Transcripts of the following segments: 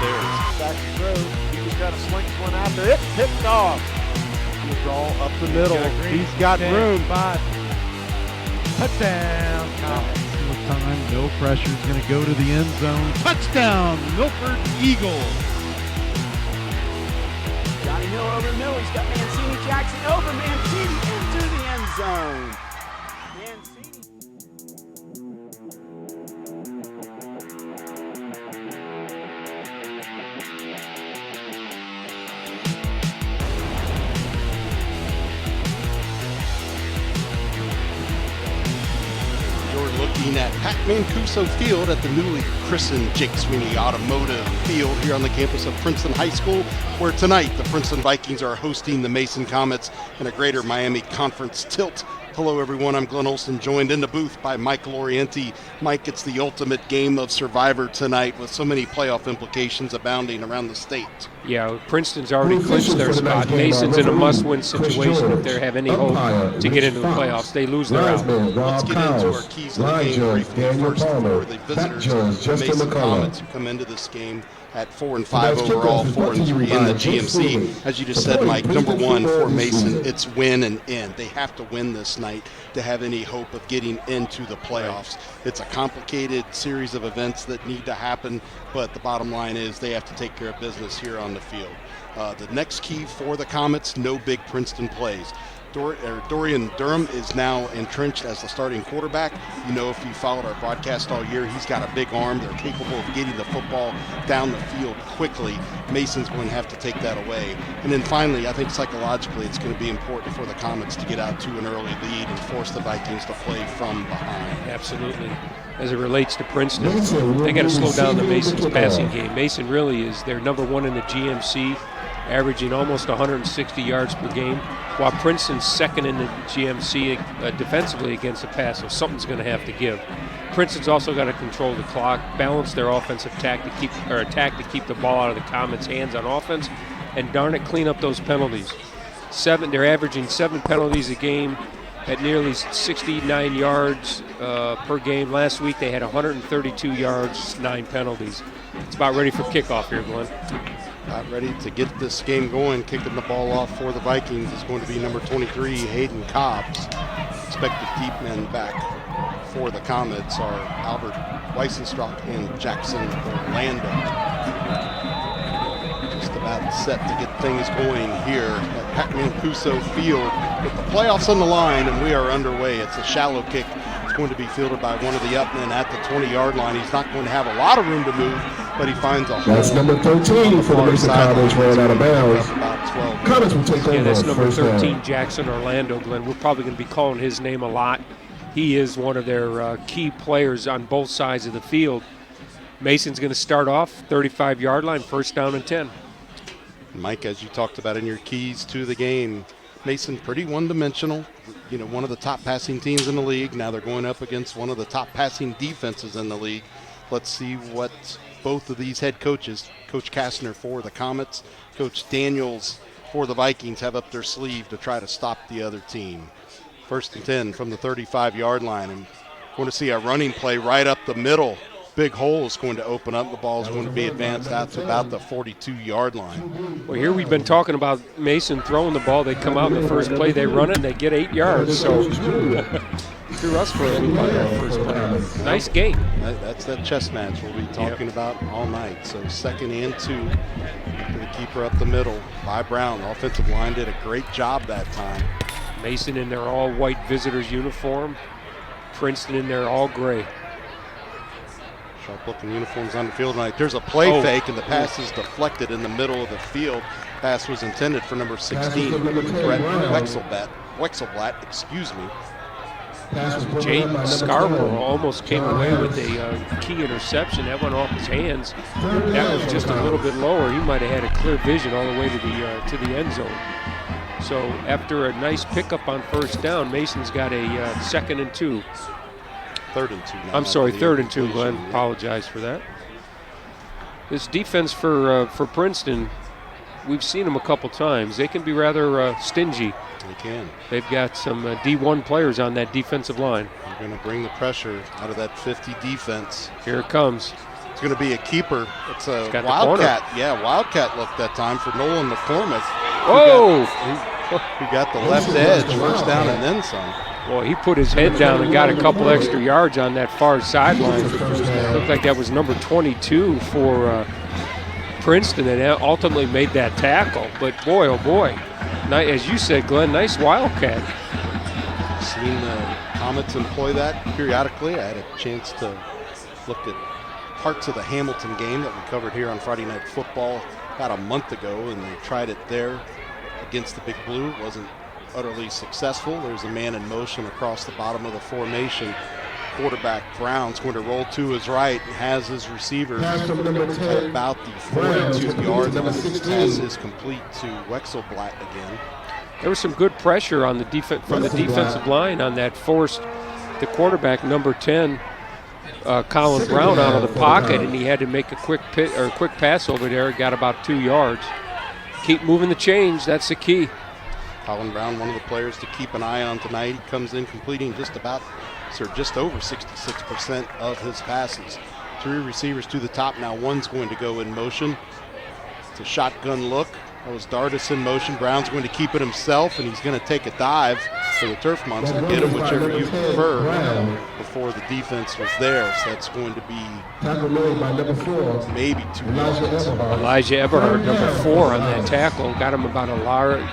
theirs. Back to throw. He just kind of slings one out there. It's picked off. The draw up the middle. He's got room. 5. Touchdown, Comets. Time, no pressure. Is going to go to the end zone. Touchdown, Milford Eagles. Johnny Hill over the middle. He's got Mancini. Jackson over Mancini into the end zone. Mancini. Looking at Pat Mancuso Field at the newly christened Jake Sweeney Automotive Field here on the campus of Princeton High School, where tonight the Princeton Vikings are hosting the Mason Comets in a Greater Miami Conference tilt. Hello everyone, I'm Glenn Olson, joined in the booth by Mike Lorienti. Mike, it's the ultimate game of Survivor tonight with so many playoff implications abounding around the state. Yeah, Princeton's already clinched their spot. Mason's in a must-win situation if they have any hope to get into the playoffs. They lose, they're out. Let's get into our keys of the game briefly. First, for the visitors, the Mason Comets, who come into this game at 4-5 overall, 4-3 in the GMC. As you just said, Mike, number one for Mason, it's win and end. They have to win this night to have any hope of getting into the playoffs. It's a complicated series of events that need to happen, but the bottom line is they have to take care of business here on the field. The next key for the Comets, no big Princeton plays. Dorian Durham is now entrenched as the starting quarterback. You know, if you followed our broadcast all year, he's got a big arm. They're capable of getting the football down the field quickly. Mason's going to have to take that away. And then finally, I think psychologically it's going to be important for the Comets to get out to an early lead and force the Vikings to play from behind. Absolutely. As it relates to Princeton, they got to slow down the Mason's passing game. Mason really is their number one in the GMC, averaging almost 160 yards per game, while Princeton's second in the GMC defensively against the pass, so something's going to have to give. Princeton's also got to control the clock, balance their offensive attack to keep the ball out of the Comets' hands on offense, and darn it, clean up those penalties. They're averaging 7 penalties a game at nearly 69 yards per game. Last week they had 132 yards, 9 penalties. It's about ready for kickoff here, Glenn. About ready to get this game going. Kicking the ball off for the Vikings is going to be number 23, Hayden Cobbs. Expected deep men back for the Comets are Albert Weissenstock and Jackson Orlando. Just about set to get things going here at Pat Mancuso Field with the playoffs on the line, and we are underway. It's a shallow kick. It's going to be fielded by one of the upmen at the 20-yard line. He's not going to have a lot of room to move, but he finds a hole. That's number 13 for the Mason Comets, ran out of bounds. Comets will take over. Yeah, that's number 13, Jackson Orlando, Glenn. We're probably going to be calling his name a lot. He is one of their key players on both sides of the field. Mason's going to start off 35-yard line, first down and 10. Mike, as you talked about in your keys to the game, Mason pretty one-dimensional. You know, one of the top passing teams in the league. Now they're going up against one of the top passing defenses in the league. Let's see what both of these head coaches, Coach Kastner for the Comets, Coach Daniels for the Vikings, have up their sleeve to try to stop the other team. First and 10 from the 35-yard line. And going to see a running play right up the middle. Big hole is going to open up. The ball is going to be advanced out to about the 42-yard line. Well, here we've been talking about Mason throwing the ball. They come out in the first play, they run it, and they get 8 yards. So threw us for a loop on that first play. Nice game. That's that chess match we'll be talking about all night. So 2nd and 2. The keeper up the middle by Brown. The offensive line did a great job that time. Mason in their all-white visitors uniform. Princeton in their all-gray. Sharp-looking uniforms on the field tonight. There's a play fake, and the pass is deflected in the middle of the field. Pass was intended for number 16, Brett Wexelblatt, excuse me. Jaden Scarborough almost came away with a key interception. That went off his hands. That was just a little bit lower. He might have had a clear vision all the way to the end zone. So after a nice pickup on first down, Mason's got a 2nd and 2. 3rd and 2. I'm sorry, 3rd and 2, Glenn. Apologize for that. This defense for Princeton, we've seen them a couple times. They can be rather stingy. They can. They've got some D1 players on that defensive line. They're going to bring the pressure out of that 50 defense. Here it comes. going to be a keeper. It's a Wildcat. Yeah, Wildcat look that time for Nolan McCormick. Whoa! Who got the left edge, first down and then some. Well, he put his head down and got a couple extra yards on that far sideline. Looked like that was number 22 for Princeton, and ultimately made that tackle. But boy, oh boy, as you said, Glenn, nice Wildcat. Seen the Comets employ that periodically. I had a chance to look at parts of the Hamilton game that we covered here on Friday Night Football about a month ago, and they tried it there against the Big Blue. It wasn't utterly successful. There's a man in motion across the bottom of the formation. Quarterback Brown's going to roll to his right and has his receiver at about the 42-yard line. His pass is complete to Wexelblatt again. There was some good pressure on the from the defensive line on that, forced the quarterback, number 10, Colin Brown, out of the pocket, and he had to make a quick pass over there. Got about 2 yards. Keep moving the chains. That's the key. Colin Brown, one of the players to keep an eye on tonight. He comes in completing just over 66% of his passes. 3 receivers to the top. Now one's going to go in motion. It's a shotgun look. That was Dardis in motion. Brown's going to keep it himself, and he's going to take a dive for the Turf Monster. Get him whichever you prefer before the defense was there. So that's going to be maybe 2 yards. Elijah Eberhardt, number 4 on that tackle. Got him about a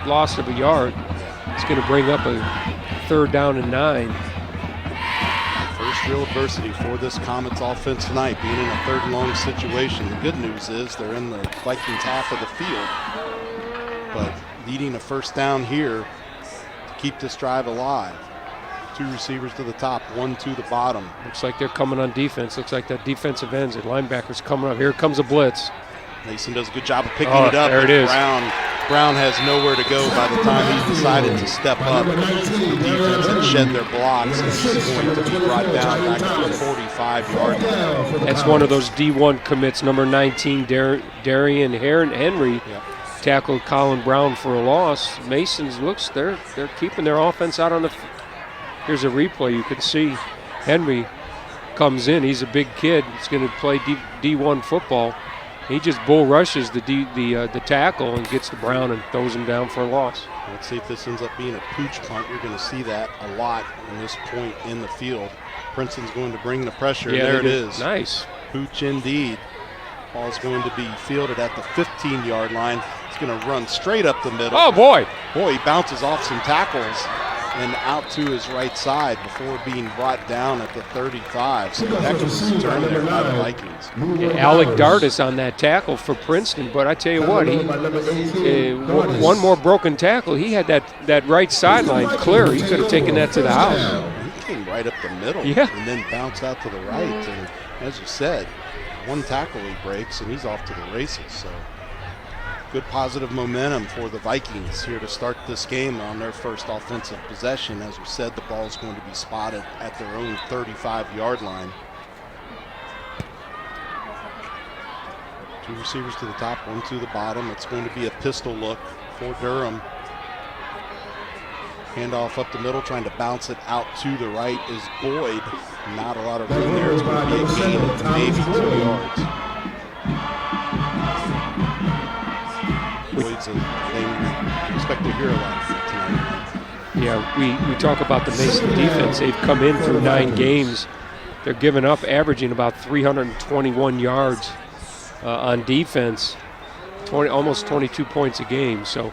loss of a yard. It's going to bring up a 3rd down and 9. First real adversity for this Comets offense tonight, being in a 3rd and long situation. The good news is they're in the Vikings half of the field, but needing a 1st down here to keep this drive alive. 2 receivers to the top, 1 to the bottom. Looks like they're coming on defense. Looks like that defensive ends and linebackers coming up. Here comes a blitz. Mason does a good job of picking it up. There it is. Brown has nowhere to go by the time he decided to step up. The defense had shed their blocks, and he's going to be brought down back to the 45-yard line. That's one of those D1 commits, number 19, Darian Henry. Yep. Tackled Colin Brown for a loss. Mason's they're keeping their offense out on the. Here's a replay. You can see Henry comes in. He's a big kid. He's going to play D1 football. He just bull rushes the tackle and gets to Brown and throws him down for a loss. Let's see if this ends up being a pooch punt. You're going to see that a lot in this point in the field. Princeton's going to bring the pressure. Yeah, there it is. Nice. Pooch indeed. Ball's going to be fielded at the 15-yard line. It's going to run straight up the middle. Oh, boy. Boy, he bounces off some tackles and out to his right side before being brought down at the 35. So excellent turn there by the Vikings. Yeah, Alec Dardis on that tackle for Princeton, but I tell you what, one more broken tackle. He had that right sideline clear. He could have taken that to the house. He came right up the middle and then bounced out to the right. And as you said, 1 tackle he breaks and he's off to the races. So good positive momentum for the Vikings here to start this game on their first offensive possession. As we said, the ball is going to be spotted at their own 35-yard line. 2 receivers to the top, 1 to the bottom. It's going to be a pistol look for Durham. Handoff up the middle, trying to bounce it out to the right is Boyd. Not a lot of room there. It's going to be a gain of maybe 2 yards. Boyd's a name you expect to hear a lot tonight. Yeah, we talk about the Mason defense. They've come in through 9 games. They're giving up, averaging about 321 yards on defense, almost 22 points a game. So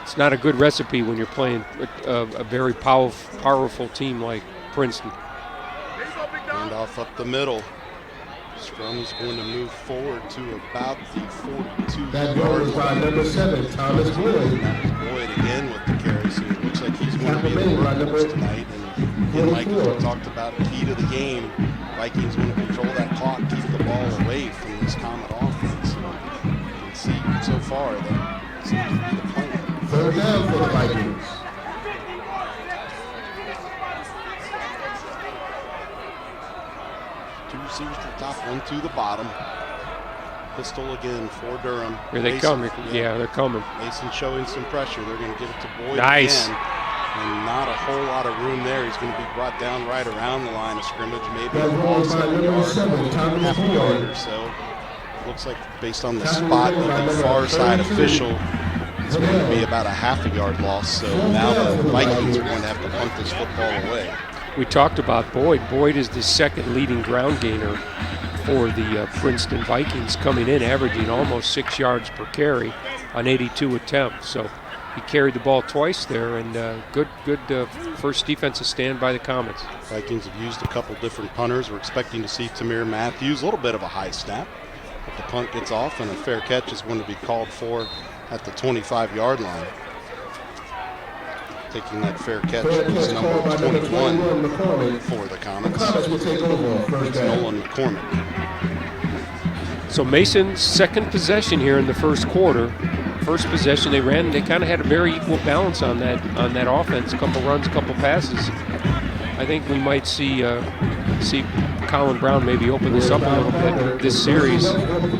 it's not a good recipe when you're playing a very powerful team like Princeton. Handoff up the middle. Scrum's going to move forward to about the 42-yard line. Number 7, Thomas Boyd. Boyd again with the carry, so it looks like he's going to be the workhorse tonight. And like we talked about, key to the game, Vikings want to control that clock, keep the ball away from this Comet offense. So you can see so far that seems to be the plan. 3rd down for the Vikings. Receivers to the top, 1 to the bottom. Pistol again for Durham. Here they come. Yeah, they're coming. Mason showing some pressure. They're going to give it to Boyd nice. again. And not a whole lot of room there. He's going to be brought down right around the line of scrimmage, maybe a ball 7 yards, half a yard or so. Looks like based on the spot of the far side official, it's going to be about a half a yard loss. So now the Vikings are going to have to punt this football away. We talked about Boyd. Boyd is the second leading ground gainer for the Princeton Vikings, coming in averaging almost 6 yards per carry on 82 attempts. So he carried the ball twice there, and good first defensive stand by the Comets. Vikings have used a couple different punters. We're expecting to see Tamir Matthews, a little bit of a high snap, but the punt gets off, and a fair catch is going to be called for at the 25-yard line. Taking that fair catch is number 21 for the Comets. It's Nolan McCormick. So Mason's second possession here in the first quarter. First possession they ran, they kind of had a very equal balance on that offense. A couple runs, a couple passes. I think we might see Colin Brown maybe open this up a little bit this series,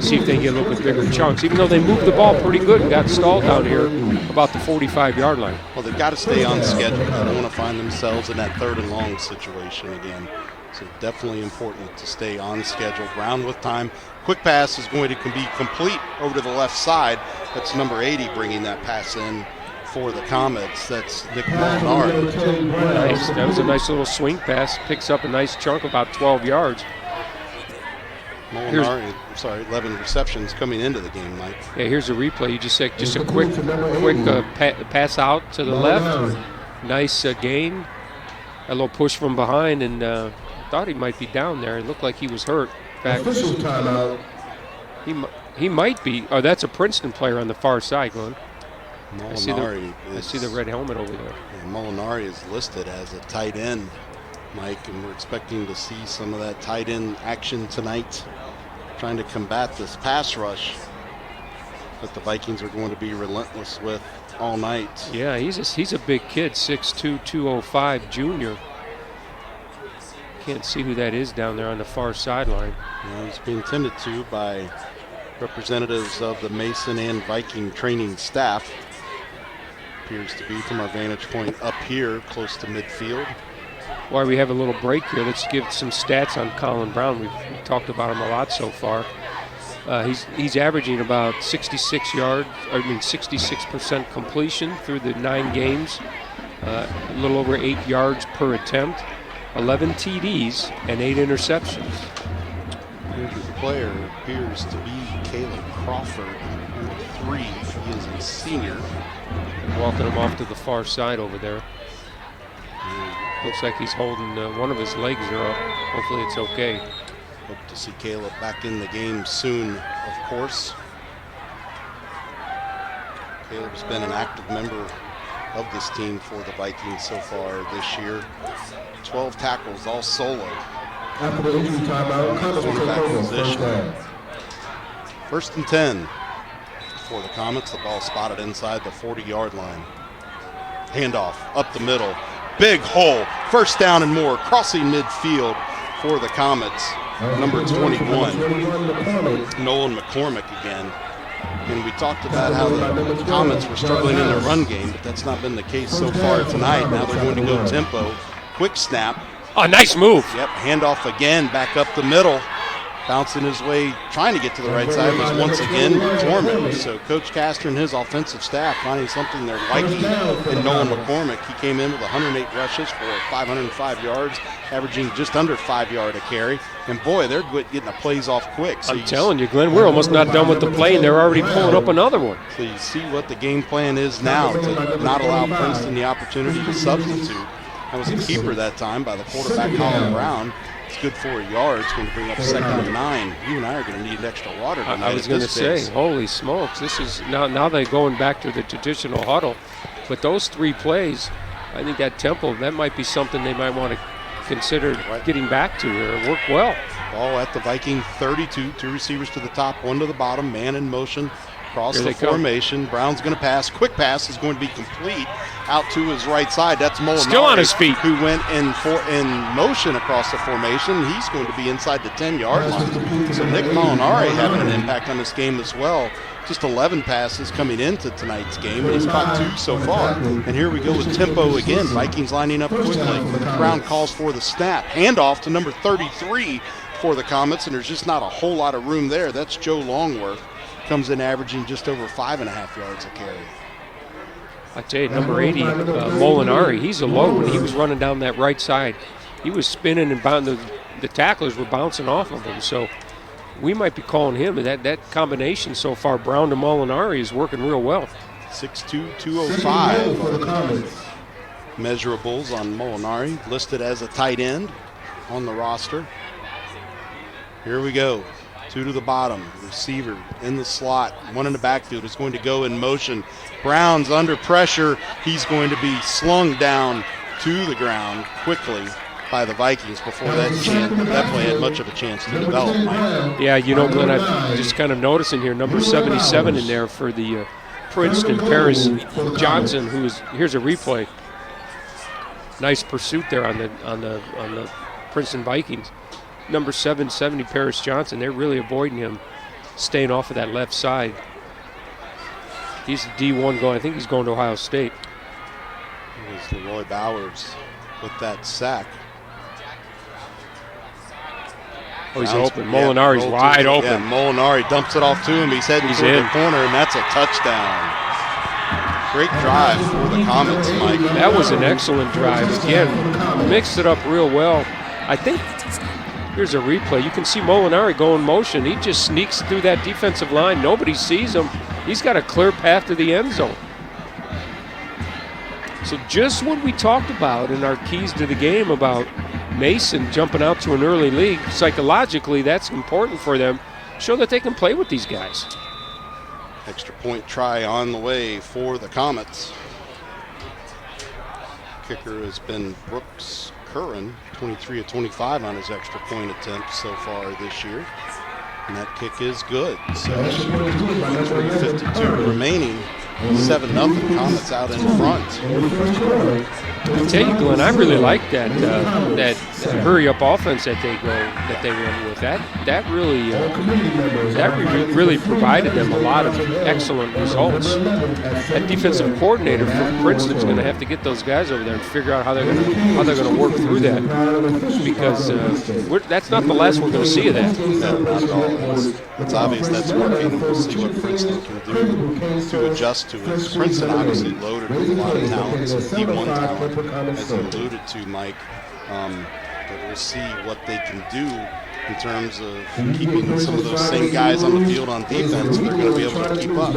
see if they get a little bit bigger chunks, even though they moved the ball pretty good and got stalled down here about the 45-yard line. Well, they've got to stay on schedule. They don't want to find themselves in that third and long situation again. So definitely important to stay on schedule. Brown with time. Quick pass is going to be complete over to the left side. That's number 80 bringing that pass in for the Comets. That's Nick Molinari. Nice. That was a nice little swing pass. Picks up a nice chunk, about 12 yards. Molinari, 11 receptions coming into the game, Mike. Yeah, here's a replay. You just said just a quick pass out to the left. Nice gain. A little push from behind, and I thought he might be down there. It looked like he was hurt. In fact, he might be. Oh, that's a Princeton player on the far side, Glenn. I see the red helmet over there. Yeah, Molinari is listed as a tight end, Mike, and we're expecting to see some of that tight end action tonight, trying to combat this pass rush that the Vikings are going to be relentless with all night. Yeah, he's a big kid, 6'2", 205 junior. Can't see who that is down there on the far sideline. Yeah, he's being tended to by representatives of the Mason and Viking training staff. Appears to be from our vantage point up here, close to midfield. While we have a little break here, let's give some stats on Colin Brown. We've talked about him a lot so far. He's averaging about 66% completion through the 9 games, a little over 8 yards per attempt, 11 TDs, and 8 interceptions. Here's your player, appears to be Caleb Crawford, number 3. He is a senior. Walking him off to the far side over there. Looks like he's holding one of his legs are up. Hopefully it's okay. Hope to see Caleb back in the game soon, of course. Caleb's been an active member of this team for the Vikings so far this year. 12 tackles, all solo. After the injury timeout, Comets will take over first down. 1st and 10 for the Comets. The ball spotted inside the 40-yard line. Handoff up the middle. Big hole. 1st down and more. Crossing midfield for the Comets. Number 21, Nolan McCormick again. And we talked about how the Comets were struggling in their run game, but that's not been the case so far tonight. Now they're going to go tempo. Quick snap. Oh, nice move. Yep, handoff again, back up the middle. Bouncing his way, trying to get to the right side, was once again McCormick. So Coach Castor and his offensive staff finding something they're liking in Nolan McCormick. He came in with 108 rushes for 505 yards, averaging just under 5 yards a carry. And boy, they're getting the plays off quick. So I'm telling you, Glenn, we're almost not done with the play, and they're already pulling up another one. So you see what the game plan is now to not allow Princeton the opportunity to substitute. That was a keeper that time by the quarterback, Colin Brown. It's good for a yard. It's going to bring up 2nd and 9. You and I are going to need extra water tonight. I was going to say, holy smokes, this is now they're going back to the traditional huddle. But those 3 plays, I think that tempo, that might be something they might want to consider getting back to here. It worked well. Ball at the Viking 32. 2 receivers to the top, 1 to the bottom. Man in motion. Across the formation. Brown's going to pass. Quick pass is going to be complete out to his right side. That's Molinari. Still on his feet. Who went in motion across the formation. He's going to be inside the 10-yard line. So Nick Molinari having an impact on this game as well. Just 11 passes coming into tonight's game, and he's caught 2 so far. And here we go with tempo again. Vikings lining up quickly. Brown calls for the snap. Handoff to number 33 for the Comets, and there's just not a whole lot of room there. That's Joe Longworth. Comes in averaging just over 5.5 yards a carry. I tell you, number 80, Molinari, he's alone. He was running down that right side. He was spinning and bouncing. The tacklers were bouncing off of him. So we might be calling him. That combination so far, Brown to Molinari, is working real well. 6'2", 205 measurables on Molinari, listed as a tight end on the roster. Here we go. 2 to the bottom. Receiver in the slot. 1 in the backfield is going to go in motion. Brown's under pressure. He's going to be slung down to the ground quickly by the Vikings before that play had much of a chance to develop, Mike. Yeah, you know, Glenn, I'm just kind of noticing here, number 77 in there for the Princeton, Paris Johnson, here's a replay. Nice pursuit there on the Princeton Vikings. Number 770, Paris Johnson, they're really avoiding him, staying off of that left side. He's the D1 going. I think he's going to Ohio State. It was Leroy Bowers with that sack. Oh, he's open. Molinari's wide open. Yeah, Molinari dumps it off to him. He's heading for the corner, and that's a touchdown. Great drive for the Comets, Mike. That was an excellent drive. Again, mixed it up real well. I think here's a replay. You can see Molinari go in motion. He just sneaks through that defensive line. Nobody sees him. He's got a clear path to the end zone. So just what we talked about in our keys to the game about Mason jumping out to an early league, psychologically that's important for them. Show that they can play with these guys. Extra point try on the way for the Comets. Kicker has been Brooks Curran, 23 of 25 on his extra point attempts so far this year. And that kick is good. So 3:52 remaining. 7-0. Comets out in front. I tell you, Glenn, I really like that hurry-up offense that they went with. That really provided them a lot of excellent results. That defensive coordinator from Princeton's going to have to get those guys over there and figure out how they're going to work through that, because that's not the last we're going to see of that. No, not at all. It's obvious that's working. We'll see what Princeton can do to adjust to it. Princeton obviously loaded with a lot of talent, some D1 talent, as you alluded to, Mike. But we'll see what they can do in terms of keeping some of those same guys on the field on defense. They're going to be able to keep up.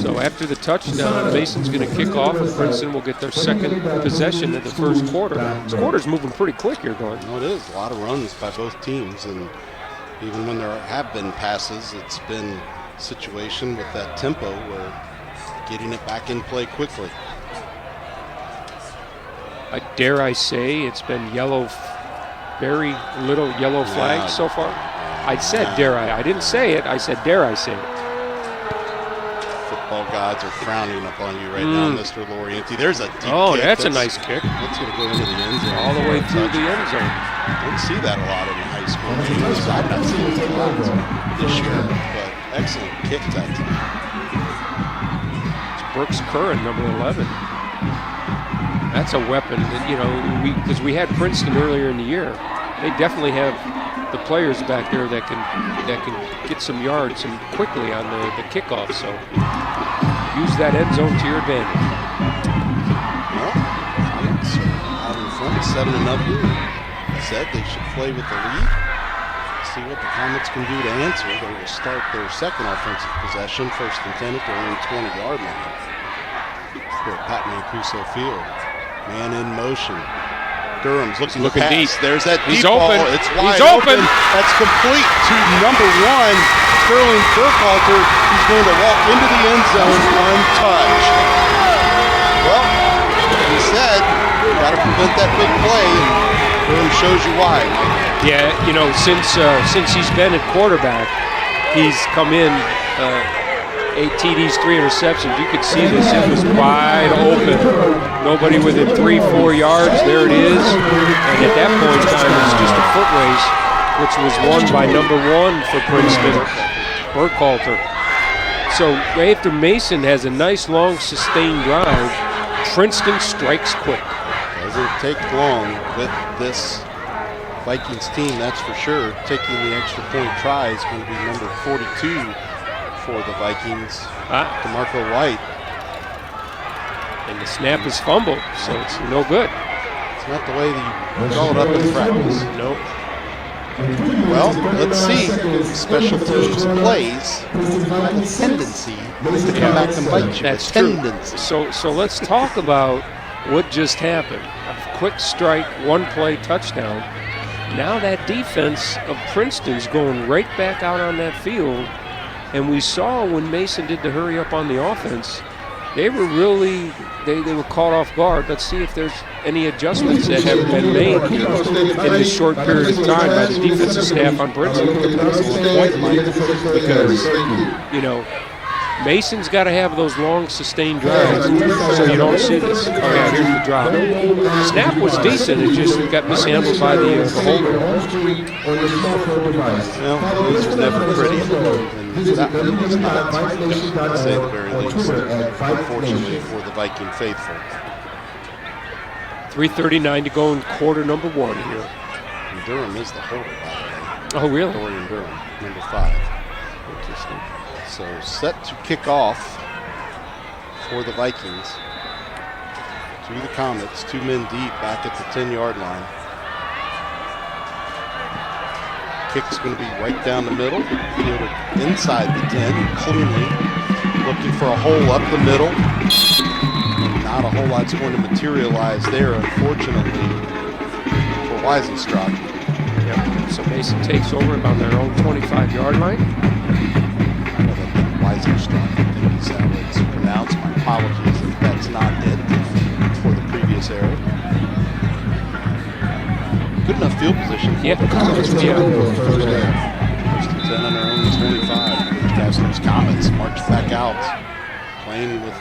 So after the touchdown, Mason's going to kick off, and Princeton will get their second possession of the first quarter. This quarter's moving pretty quick here, Glenn. No, it is. A lot of runs by both teams, and even when there have been passes, it's been a situation with that tempo where getting it back in play quickly. Dare I say it's been very little yellow flags so far? I said dare I. I didn't say it. I said dare I say it. Football gods are frowning upon you right now, Mr. Lorienti. There's a deep kick. Oh, that's a nice kick. That's going to go into the end zone. All the way to the end zone. Don't see that a lot in the high school games. I've not seen it a lot this year, but excellent kick that time. It's Brooks Curran, number 11. That's a weapon that, you know, because we had Princeton earlier in the year. They definitely have the players back there that can get some yards and quickly on the kickoff. So use that end zone to your advantage. Well, Comets are out in front, 7-0 here. Said they should play with the lead. See what the Comets can do to answer. They will start their second offensive possession, first and 10 at their own 20-yard line. Here at Pat Mancuso Field. Man in motion. Durham's looking deep. There's that deep He's ball. open. It's wide He's open. That's complete to number 1, Sterling Burkhalter. He's going to walk into the end zone untouched. Well, he said, got to prevent that big play, and Durham shows you why. Yeah, you know, since he's been at quarterback, he's come in 8 TDs, 3 interceptions. You could see this. It was wide open. Nobody within 3-4 yards. There it is. And at that point in time, it's just a foot race, which was won by number 1 for Princeton, Burkhalter. So after Mason has a nice, long, sustained drive, Princeton strikes quick. Doesn't take long with this Vikings team, that's for sure. Taking the extra point try is going to be number 42 for the Vikings, DeMarco White. And the snap is fumbled, so it's no good. It's not the way that you draw it up in practice. Nope. Well, let's see. Special teams plays have a tendency to come back and bite you. That's a tendency. So let's talk about what just happened. A quick strike, 1-play touchdown. Now that defense of Princeton's going right back out on that field. And we saw when Mason did the hurry up on the offense, they were really, they were caught off guard. Let's see if there's any adjustments that have been made here in this short period of time by the defensive staff on Princeton. Because, you know, Mason's got to have those long, sustained drives so you don't see this. Oh, yeah, here's the drop. The snap was decent. It just got mishandled by the holder. Well, these are never pretty. And that one was not, to say the very least, unfortunately for the Viking faithful. 3:39 to go in quarter number 1 here. And Durham is the holder, by the way. Oh, really? Dorian Durham, number 5. Interesting. So set to kick off for the Vikings. To the Comets, 2 men deep back at the 10-yard line. Kick's going to be right down the middle, fielded inside the 10, cleanly. Looking for a hole up the middle. And not a whole lot's going to materialize there, unfortunately, for Weisenstrack. Yep. So Mason takes over on their own 25-yard line. Weisenstrack, I think is how it's pronounced. My apologies if that's not it for the previous era. Good enough field position for the Comets. Yeah. First and 10 on their own 25. Castle's Comets march back out, playing with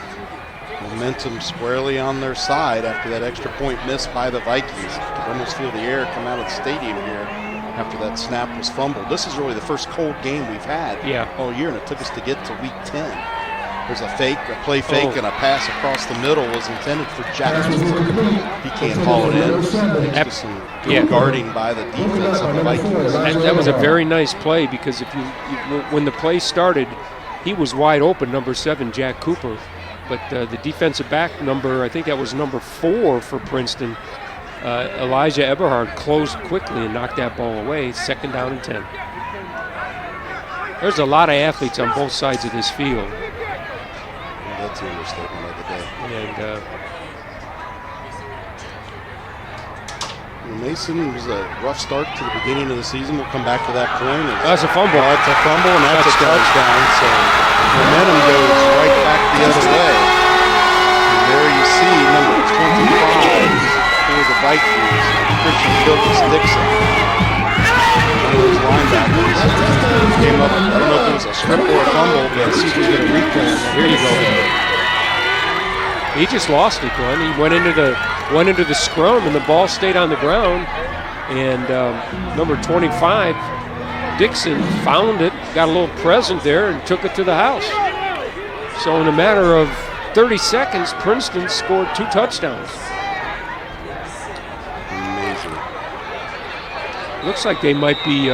momentum squarely on their side after that extra point missed by the Vikings. You could almost feel the air come out of the stadium here after that snap was fumbled. This is really the first cold game we've had all year, and it took us to get to week 10. There's a fake, a play fake, and a pass across the middle was intended for Jackson. He can't haul it in. Just some good guarding by the defense of the Vikings. That was a very nice play because if you when the play started, he was wide open, number 7, Jack Cooper. But the defensive back number, I think that was number 4 for Princeton, Elijah Eberhard, closed quickly and knocked that ball away. 2nd down and 10. There's a lot of athletes on both sides of this field. That's the understatement of the day. And Mason was a rough start to the beginning of the season. We'll come back to that point. That's a fumble. That's a fumble, and that's a touchdown. So momentum goes right back the other way. And there you see number 25 for the Vikings, Christian Dixon. One of those linebackers came up. I don't know if it was a strip or a fumble, but he was going to replay it. Here you go. he just lost it, Glenn. He went into the scrum, and the ball stayed on the ground. And number 25, Dixon, found it, got a little present there, and took it to the house. So in a matter of 30 seconds, Princeton scored 2 touchdowns. Amazing. Looks like they might be,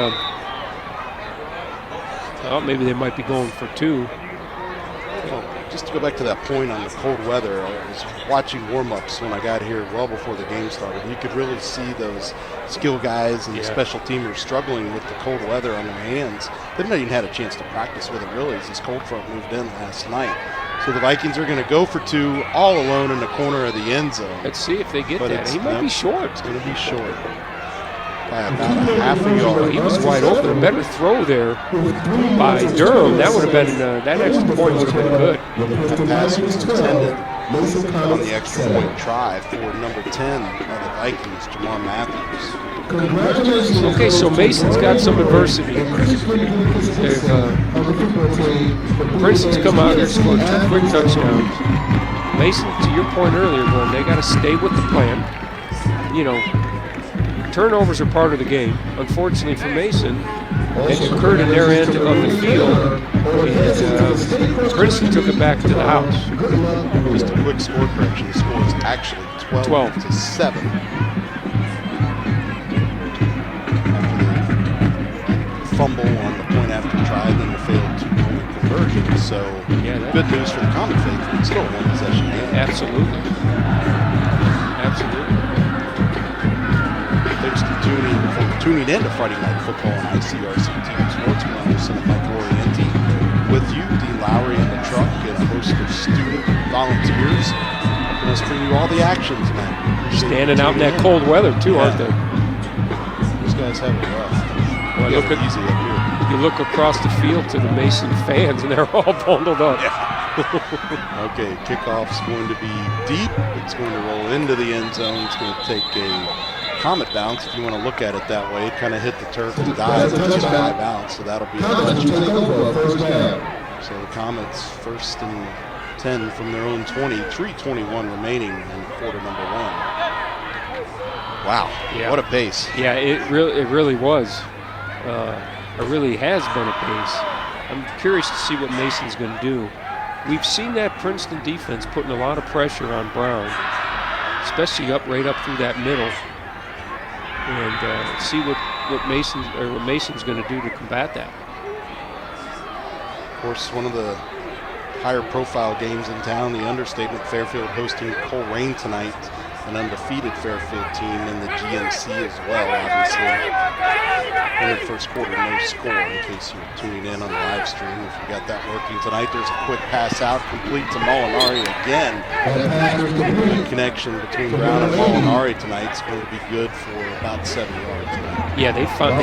maybe they might be going for 2. Well, just to go back to that point on the cold weather, I was watching warm-ups when I got here well before the game started. You could really see those skill guys and the special teamers struggling with the cold weather on their hands. They've not even had a chance to practice with it really as this cold front moved in last night. So the Vikings are going to go for 2 all alone in the corner of the end zone. Let's see if they get that. He might be short. It's going to be short by about a half a yard. He was wide open. A better throw there by Durham. That would have been, that extra point would have been good. That pass was intended on the extra point try for number 10 of the Vikings, Jamar Matthews. Okay, so Mason's got some adversity. Princeton's come out here, scored 2 quick touchdowns. Mason, to your point earlier, Glenn, they got to stay with the plan. You know, turnovers are part of the game. Unfortunately for Mason, it occurred in their end of the field, and Princeton took it back to the house. Just a quick score correction. The score is actually 12 to 7. Fumble on the point after try, then the failed 2-point conversion. So good news for the Comet faithful. It's still a 1-possession game. Absolutely. Absolutely. Thanks to tuning in to Friday Night Football on ICRC-TV Sports. We're on Mike Orienti with you, Dean Lowry in the truck, and a host of student volunteers helping us bring you all the action tonight. Standing out in that cold weather too, aren't they? These guys have it rough. Well, look at easy up here. You look across the field to the Mason fans, and they're all bundled up. Yeah. Okay, kickoff's going to be deep. It's going to roll into the end zone. It's going to take a Comet bounce, if you want to look at it that way. It kind of hit the turf and dive, but it's a high bounce, so that'll be a touchdown. So the Comets first and 10 from their own 20, 3:21 remaining in quarter number 1. Wow, what a pace. Yeah, it really was. It really has been a pace. I'm curious to see what Mason's going to do. We've seen that Princeton defense putting a lot of pressure on Brown, especially right up through that middle, and see what Mason's going to do to combat that. Of course, one of the higher profile games in town, the understatement, Fairfield hosting Coleraine tonight, an undefeated Fairfield team in the GMC as well, obviously. In the first quarter, no score, in case you're tuning in on the live stream. If you got that working tonight, there's a quick pass out, complete to Molinari again. The connection between Brown and Molinari tonight is going to be good for about 7 yards tonight. Yeah, they found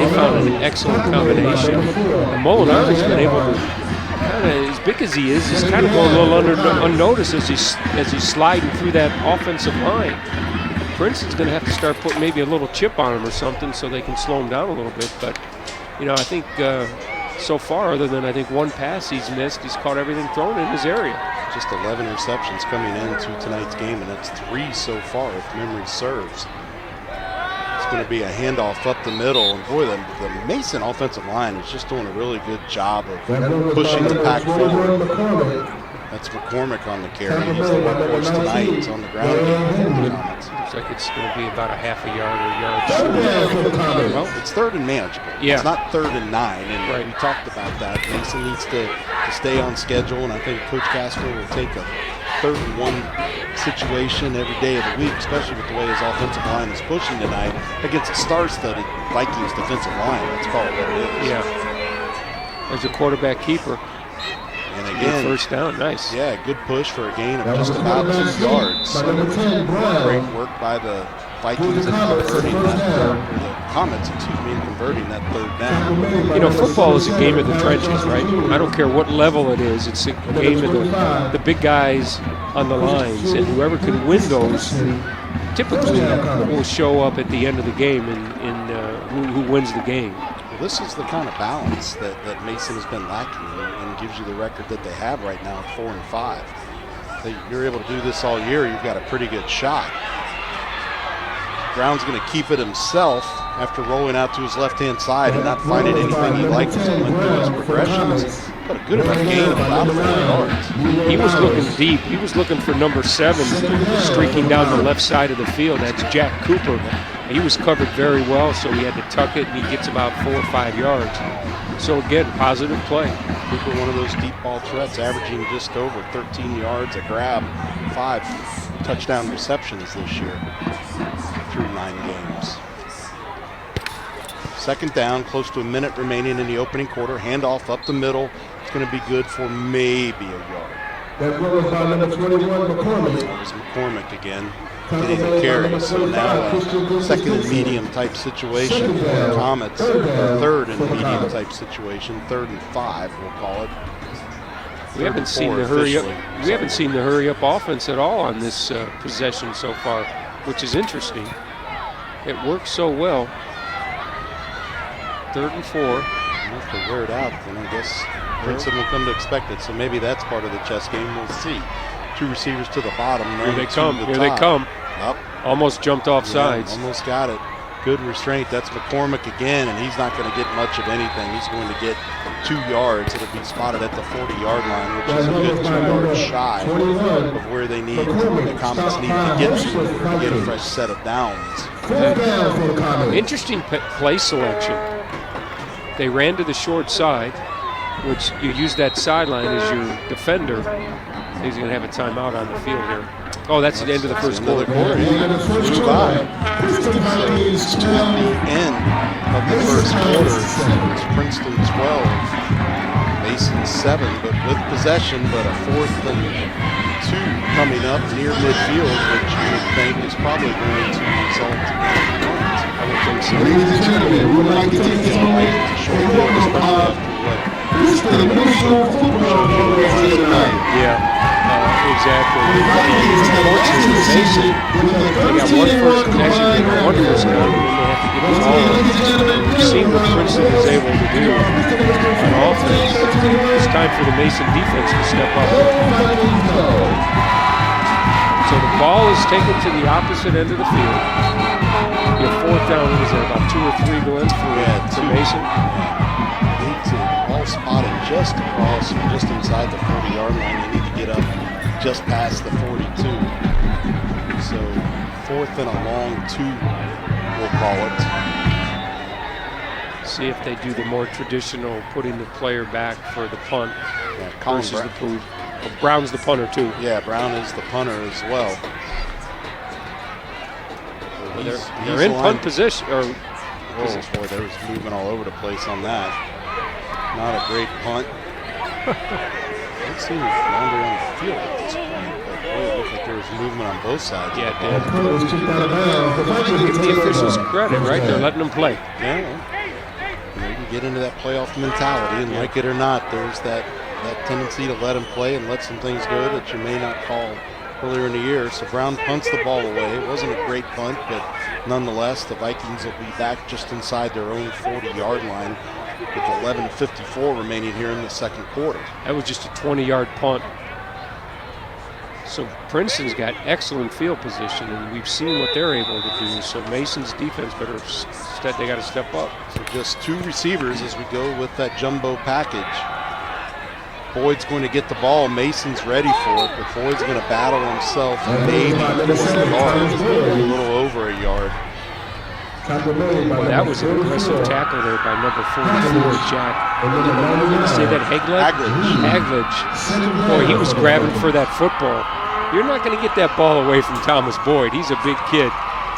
an excellent combination. And Molinari's been able to, kind of as big as he is, he's kind of going a little unnoticed as he's sliding through that offensive line. Princeton's going to have to start putting maybe a little chip on him or something so they can slow him down a little bit. But, you know, I think so far, other than I think one pass he's missed, he's caught everything thrown in his area. Just 11 receptions coming into tonight's game, and that's 3 so far, if memory serves. It's going to be a handoff up the middle, and boy, the Mason offensive line is just doing a really good job of pushing the pack forward. That's McCormick on the carry. He's the workhorse tonight. He's on the ground game. Looks like it's going to be about a half a yard or a yard. Well, it's 3rd and manageable. Yeah. It's not 3rd and 9, and we talked about that. Mason needs to stay on schedule, and I think Coach Castro will take a 3rd and 1 situation every day of the week, especially with the way his offensive line is pushing tonight against a star-studded Vikings defensive line. Let's call it what it is. Yeah. There's a quarterback keeper. And again, first down, nice. Yeah, good push for a gain of just about 2 yards. So great work by the Vikings in converting that, the Comets, in converting that 3rd down. You know, football is a game of the trenches, right? I don't care what level it is. It's a game of the big guys on the lines, and whoever can win those typically will show up at the end of the game in who wins the game. Well, this is the kind of balance that Mason has been lacking and gives you the record that they have right now at 4 and 5. If you're able to do this all year, you've got a pretty good shot. Brown's going to keep it himself after rolling out to his left-hand side and not finding anything he liked as he went through his progressions. But a good enough gain of about 4 yards. He was looking deep. He was looking for number 7 streaking down the left side of the field. That's Jack Cooper. He was covered very well, so he had to tuck it, and he gets about 4 or 5 yards. So again, positive play. Cooper, one of those deep ball threats, averaging just over 13 yards a grab, 5 touchdown receptions this year through 9 games. 2nd down, close to a minute remaining in the opening quarter. Handoff up the middle. It's going to be good for maybe a yard. That was by number 21, McCormick. That was McCormick again, getting the carry. So now a 2nd and medium type situation for the Comets. 3rd and medium type situation. 3rd and 5, we'll call it. We haven't seen the hurry up. We haven't seen the hurry up offense at all on this possession so far, which is interesting. It works so well. 3rd and 4. If they wear it out, then I guess Princeton will come to expect it. So maybe that's part of the chess game. We'll see. 2 receivers to the bottom. Here they come. Here they come. Up. Almost jumped off sides. Almost got it. Good restraint. That's McCormick again, and he's not going to get much of anything. He's going to get 2 yards. It'll be spotted at the 40-yard line, which is a good 2 yards shy of where the Comets need to get a fresh set of downs. Interesting play selection. They ran to the short side, which you use that sideline as your defender. He's going to have a timeout on the field here. Oh, that's the end of the first quarter. Flew by. So, at the end of the first quarter, it's Princeton 12, Mason 7, but with possession, but a 4th and 2 coming up near midfield, which you would think is probably going to result in a punt. I would think so. Ladies and gentlemen, we would like to take this moment Exactly. Unfortunately, Mason, they got one first down, and then they have to get the ball. We've seen what Princeton is able to do on offense. It's time for the Mason defense to step up. So the ball is taken to the opposite end of the field. Your 4th down is about 2 or 3 Glenn for Mason. All spotted just across, just inside the 40-yard line. They need to get up just past the 42. So 4th and a long 2, we'll call it. See if they do the more traditional putting the player back for the punt versus the punt. Brown's the punter too. Yeah, Brown is the punter as well. They're in punt position. Boy, there was movement all over the place on that. Not a great punt. It seems longer on the field at this point, but boy, it looked like there was movement on both sides. Yeah, it did. Give the officials credit, right? They're letting them play. Yeah. You can get into that playoff mentality, and like it or not, there's that tendency to let them play and let some things go that you may not call earlier in the year. So Brown punts the ball away. It wasn't a great punt, but nonetheless, the Vikings will be back just inside their own 40-yard line with 11:54 remaining here in the second quarter. That was just a 20-yard punt. So Princeton's got excellent field position, and we've seen what they're able to do. So Mason's defense they got to step up. So just 2 receivers as we go with that jumbo package. Boyd's going to get the ball. Mason's ready for it, but Boyd's going to battle himself maybe 4 yards, a little over a yard. Well, that was an aggressive tackle there by number 44, Jack. Say that Haglage. Boy, he was grabbing for that football. You're not going to get that ball away from Thomas Boyd. He's a big kid.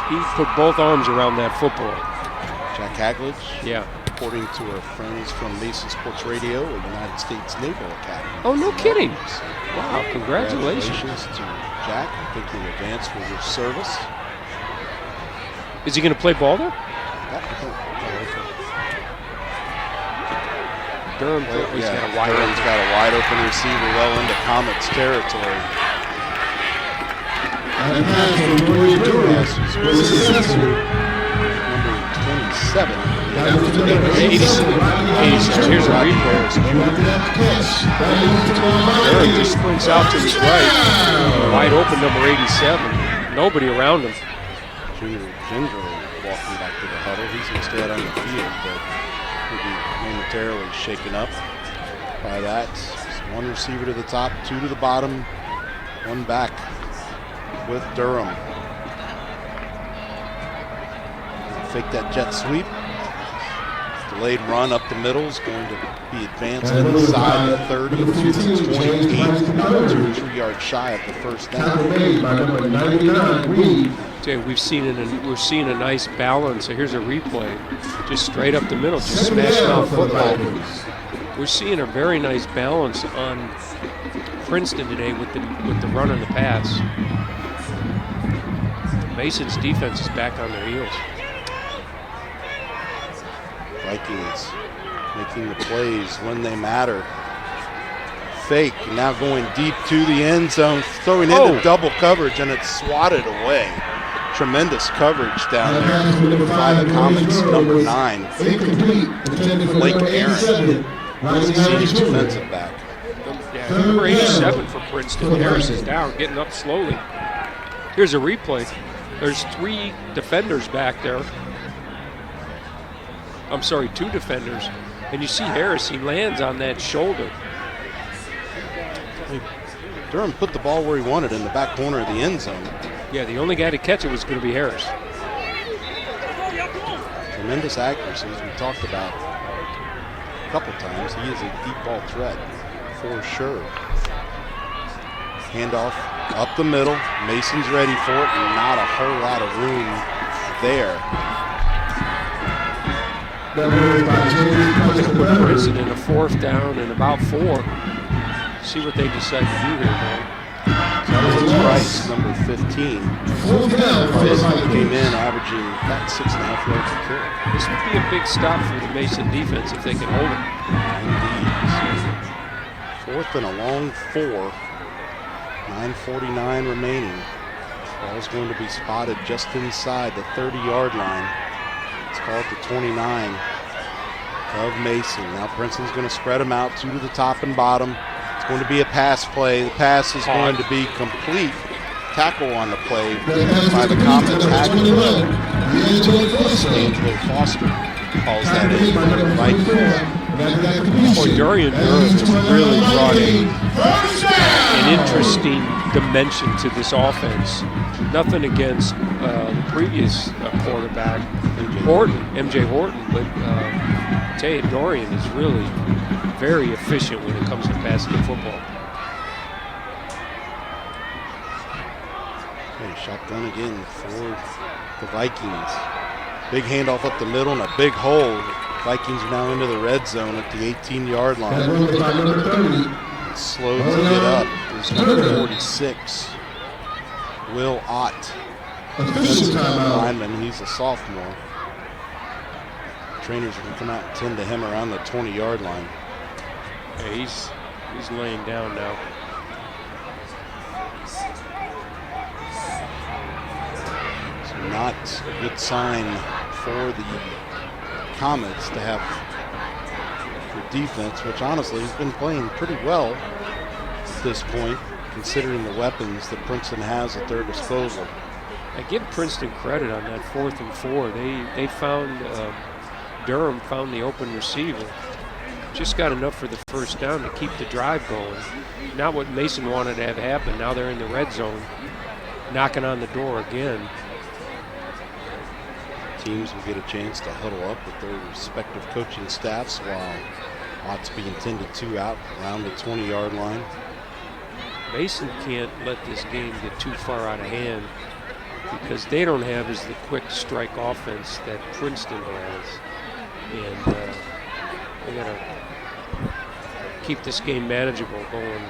He put both arms around that football. Jack Haglage? Yeah. According to our friends from Mason Sports Radio, a United States Naval Academy. Oh, no kidding. Wow, congratulations to Jack. I think he advanced for his service. Is he going to play ball there? Durham he's got a wide open receiver well into Comets territory. Number 27. Here's a replay. Durham just sprints out to his right. Wide open, number 87. Nobody around him. Junior gingerly walking back to the huddle. He's going to stay out on the field, but he'll be momentarily shaken up by that. So 1 receiver to the top, 2 to the bottom, 1 back with Durham. Fake that jet sweep. Delayed run up the middle is going to be advanced inside the 30 to 28, about 2 or 3 yards shy of the first down. We're seeing a nice balance. So here's a replay, just straight up the middle, just smashing out football. We're seeing a very nice balance on Princeton today with the run and the pass. Mason's defense is back on their heels. Vikings making the plays when they matter. Fake, now going deep to the end zone, throwing into double coverage, and it's swatted away. tremendous coverage down there by the Comets. Number 9, Blake Aaron, senior defensive back. Yeah, number 87 for Princeton. Harris is down, getting up slowly. Here's a replay. There's 3 defenders back there. I'm sorry, 2 defenders. And you see Harris, he lands on that shoulder. Durham put the ball where he wanted, in the back corner of the end zone. Yeah, the only guy to catch it was going to be Harris. Tremendous accuracy, as we talked about a couple times. He is a deep ball threat for sure. Handoff up the middle. Mason's ready for it, and not a whole lot of room there. Put Princeton in a 4th down and about 4. See what they decide to do here, man. Price, number 15. Princeton came in averaging about 6.5 yards a carry. This would be a big stop for the Mason defense if they can hold it. Indeed. 4th and a long 4. 9:49 remaining. Ball's going to be spotted just inside the 30-yard line. It's called the 29 of Mason. Now Princeton's going to spread them out, 2 to the top and bottom. It's going to be a pass play. The pass is going to be complete. Tackle on the play by the Comets. Angelo Foster calls that in for the Vikings. Boy, Dorian Durham has really brought an interesting dimension to this offense. Nothing against the previous quarterback, MJ Horton, but I tell you, Dorian is really very efficient when it comes to passing the football. Okay, shotgun again for the Vikings. Big handoff up the middle and a big hole. Vikings are now into the red zone at the 18-yard line. It's slow to get up. There's number 46, Will Ott. Defensive lineman, he's a sophomore. Trainers are going to come out and tend to him around the 20-yard line. Yeah, he's laying down now. So not a good sign for the Comets to have the defense, which honestly has been playing pretty well at this point, considering the weapons that Princeton has at their disposal. I give Princeton credit on that 4th and 4. They found Durham found the open receiver. Just got enough for the first down to keep the drive going. Not what Mason wanted to have happen. Now they're in the red zone, knocking on the door again. Teams will get a chance to huddle up with their respective coaching staffs while Ott's being tended to out around the 20-yard line. Mason can't let this game get too far out of hand because they don't have as the quick strike offense that Princeton has. And they got to keep this game manageable going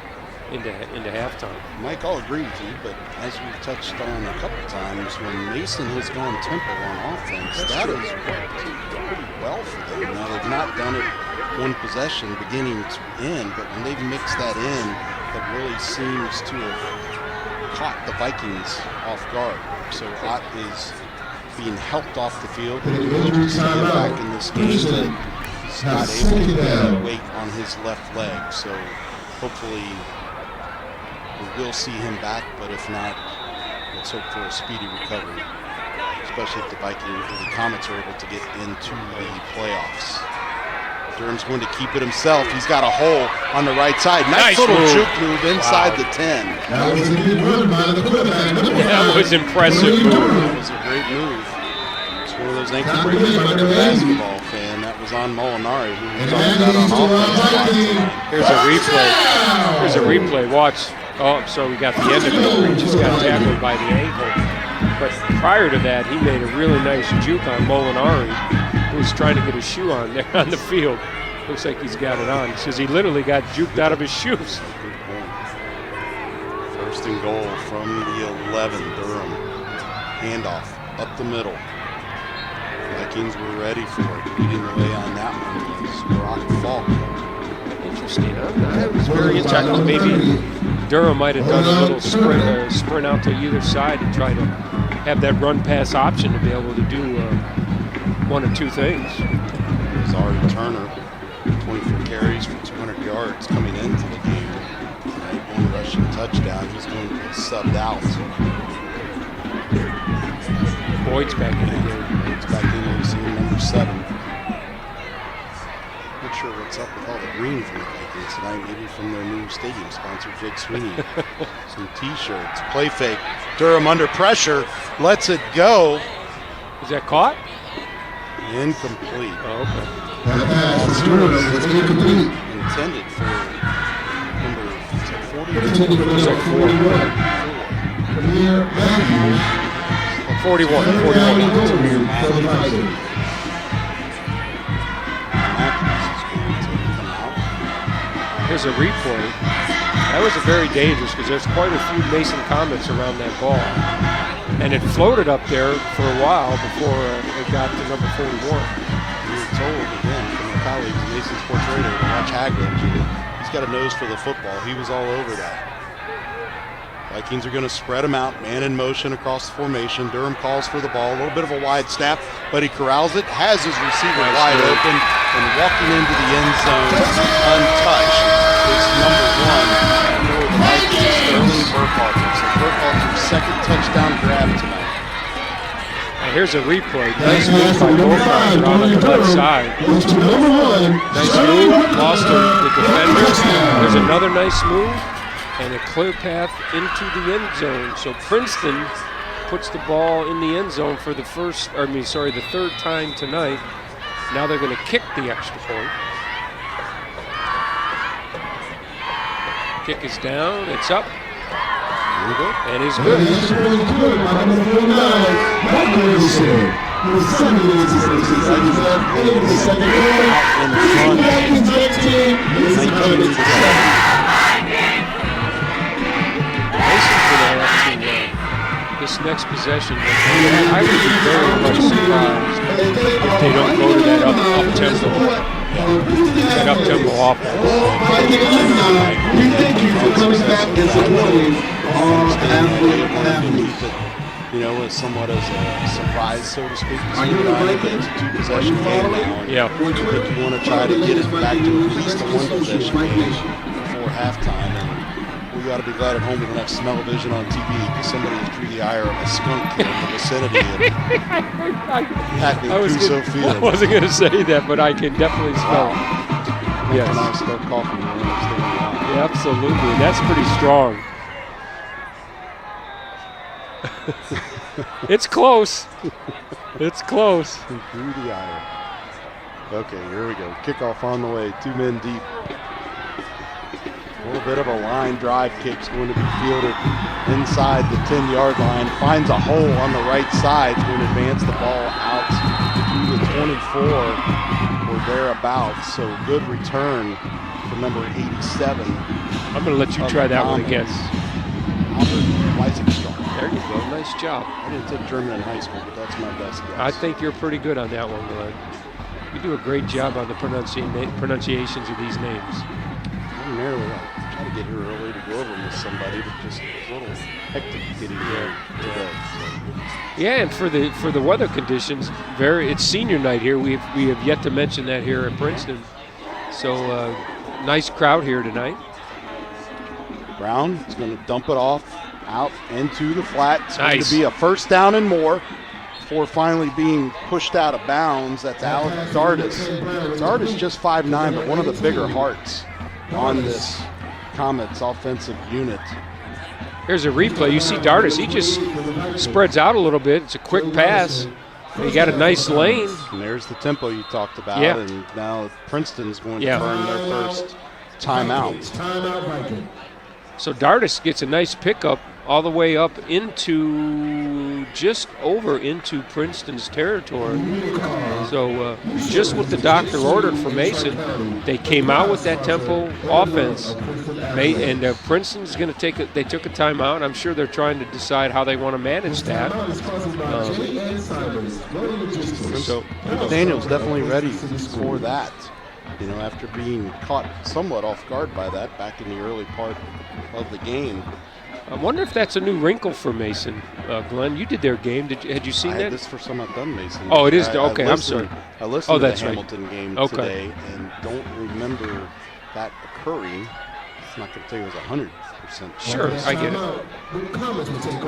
into halftime. Mike, I'll agree with you, but as we've touched on a couple times, when Mason has gone tempo on offense, that has worked pretty well for them. Now, they've not done it one possession beginning to end, but when they've mixed that in, that really seems to have caught the Vikings off guard. So Ott is being helped off the field. He's back in this game that he's not able to put weight on his left leg. So hopefully we will see him back, but if not, let's hope for a speedy recovery, especially if the Comets are able to get into the playoffs. Durham's going to keep it himself. He's got a hole on the right side. Nice little juke move inside the 10. That was a good run by the quarterback. That was impressive move. That was a great move. It's one of those ankle breakers for a basketball fan. That was on Molinari, who we talked about on offense. Here's a replay. Here's a replay. Watch. Oh, so we got the end of it where he just got tackled by the ankle. But prior to that, he made a really nice juke on Molinari, who was trying to get his shoe on there on the field. Looks like he's got it on. He says he literally got juked out of his shoes. First and goal from the 11, Durham. Handoff up the middle. Vikings were ready for it. Leading the way on that one was Brock Falk. Interesting, huh? I was very interested. Maybe Durham might have done a little sprint out to either side and try to have that run-pass option to be able to do one or two things. Zari Turner, 24 carries for 200 yards coming into the game. One rushing touchdown. He's going to get subbed out. Boyd's back in the game. Boyd's back in there. You see number 7. Not sure what's up with all the green from the Vikings tonight. Maybe from their new stadium sponsor, Jake Sweeney. Some T-shirts. Play fake. Durham under pressure. Lets it go. Is that caught? Incomplete. Oh, okay. That pass was incomplete. Intended for number 40. Intended for number 41. Premier Matthews. 41. For the Vikings. Here's a replay. That was a very dangerous because there's quite a few Mason Comets around that ball. And it floated up there for a while before it got to number 41. We were told again from our colleagues at Mason Sports Radio to watch Hagler. He's got a nose for the football. He was all over that. Vikings are going to spread him out, man in motion across the formation. Durham calls for the ball, a little bit of a wide snap, but he corrals it, has his receiver wide open, and walking into the end zone untouched is number 1 for the Vikings, Sterling Burkhalter. So Burkhalter's second touchdown grab tonight. And here's a replay. Nice move by Burkhalter on the left side. Nice move, lost the defender. There's another nice move. And a clear path into the end zone. So Princeton puts the ball in the end zone for the the third time tonight. Now they're going to kick the extra point. Kick is down, it's up. And he's good. This next possession, I would be very much surprised if they don't go to that up-tempo offense. You know, as somewhat as a surprise, so to speak. It's a two-possession game now. Yeah. I think you want to try to get it back to at least a one-possession game before halftime. We got to be glad at home we don't have smell-o-vision on TV because somebody drew the ire of a skunk here in the vicinity of Pat Mancuso Field. I wasn't going to say that, but I can definitely smell it. Yes. When I start coughing, you understand why. Yeah, absolutely. That's pretty strong. It's close. It's close. Drew the ire. Okay, here we go. Kickoff on the way. 2 men deep. A little bit of a line drive kick's going to be fielded inside the 10-yard line. Finds a hole on the right side to advance the ball out to the 24 or thereabouts. So good return for number 87. I'm going to let you try that one again. There you go. Nice job. I didn't take German in high school, but that's my best guess. I think you're pretty good on that one, Glenn. You do a great job on the pronunciations of these names. Ordinarily, I try to get here early to go over them with somebody, but just a little hectic getting here today. So. Yeah, and for the weather conditions, it's senior night here. We have yet to mention that here at Princeton. So nice crowd here tonight. Brown is going to dump it off out into the flat. It's nice. going to be a first down and more before finally being pushed out of bounds. That's Alex Dardis. Dardis just 5'9", but one of the bigger hearts on this Comets offensive unit. Here's a replay. You see Dardis. He just spreads out a little bit. It's a quick pass. He got a nice lane. And there's the tempo you talked about. Yeah. And now Princeton's going to burn their first timeout. So Dardis gets a nice pickup all the way up into just over into Princeton's territory. So just what the doctor ordered for Mason. They came out with that tempo offense, and Princeton's going to they took a timeout. I'm sure they're trying to decide how they want to manage that. So Daniel's definitely ready for that. You know, after being caught somewhat off guard by that back in the early part of the game. I wonder if that's a new wrinkle for Mason. Glenn, you did their game. Had you seen I that? had this first time I've done Mason. Oh, it is. Okay, I'm sorry. I listened to the that's right. Hamilton game Okay. today and don't remember that occurring. It's not going to tell you it was 100%. Sure, I get it.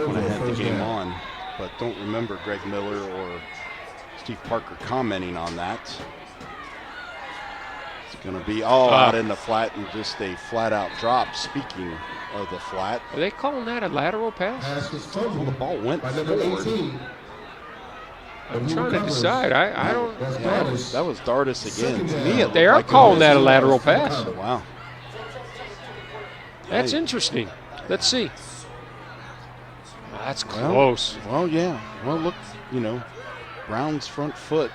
When I had the game on, but don't remember Greg Miller or Steve Parker commenting on that. It's going to be out in the flat and just a flat-out drop. Speaking of the flat, Are they calling that a lateral pass? well, the ball went forward. I'm trying to decide. I don't. Yeah, that was Dardis again. To me, it They are looked like calling it that a was- lateral pass. Wow. That's interesting. Let's see. That's close. Well, yeah. Well, look, Brown's front foot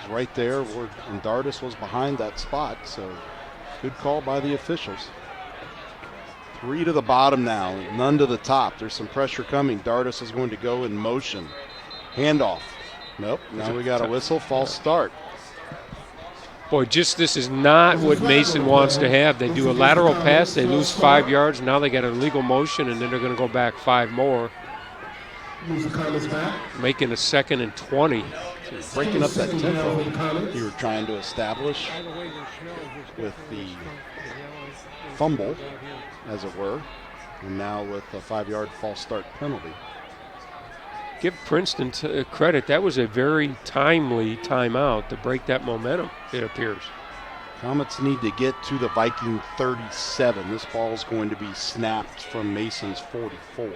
is right there, and Dardis was behind that spot, so good call by the officials. 3 to the bottom now, none to the top. There's some pressure coming. Dardis is going to go in motion. Handoff. Nope, now we got a whistle, false start. Boy, this is not what Mason wants to have. They do a lateral pass, they lose 5 yards. Now they got an illegal motion, and then they're going to go back 5 more. Making a 2nd and 20. Breaking up that tempo you were trying to establish with the fumble, as it were, and now with a 5-yard false start penalty. Give Princeton credit. That was a very timely timeout to break that momentum, it appears. Comets need to get to the Viking 37. This ball is going to be snapped from Mason's 44.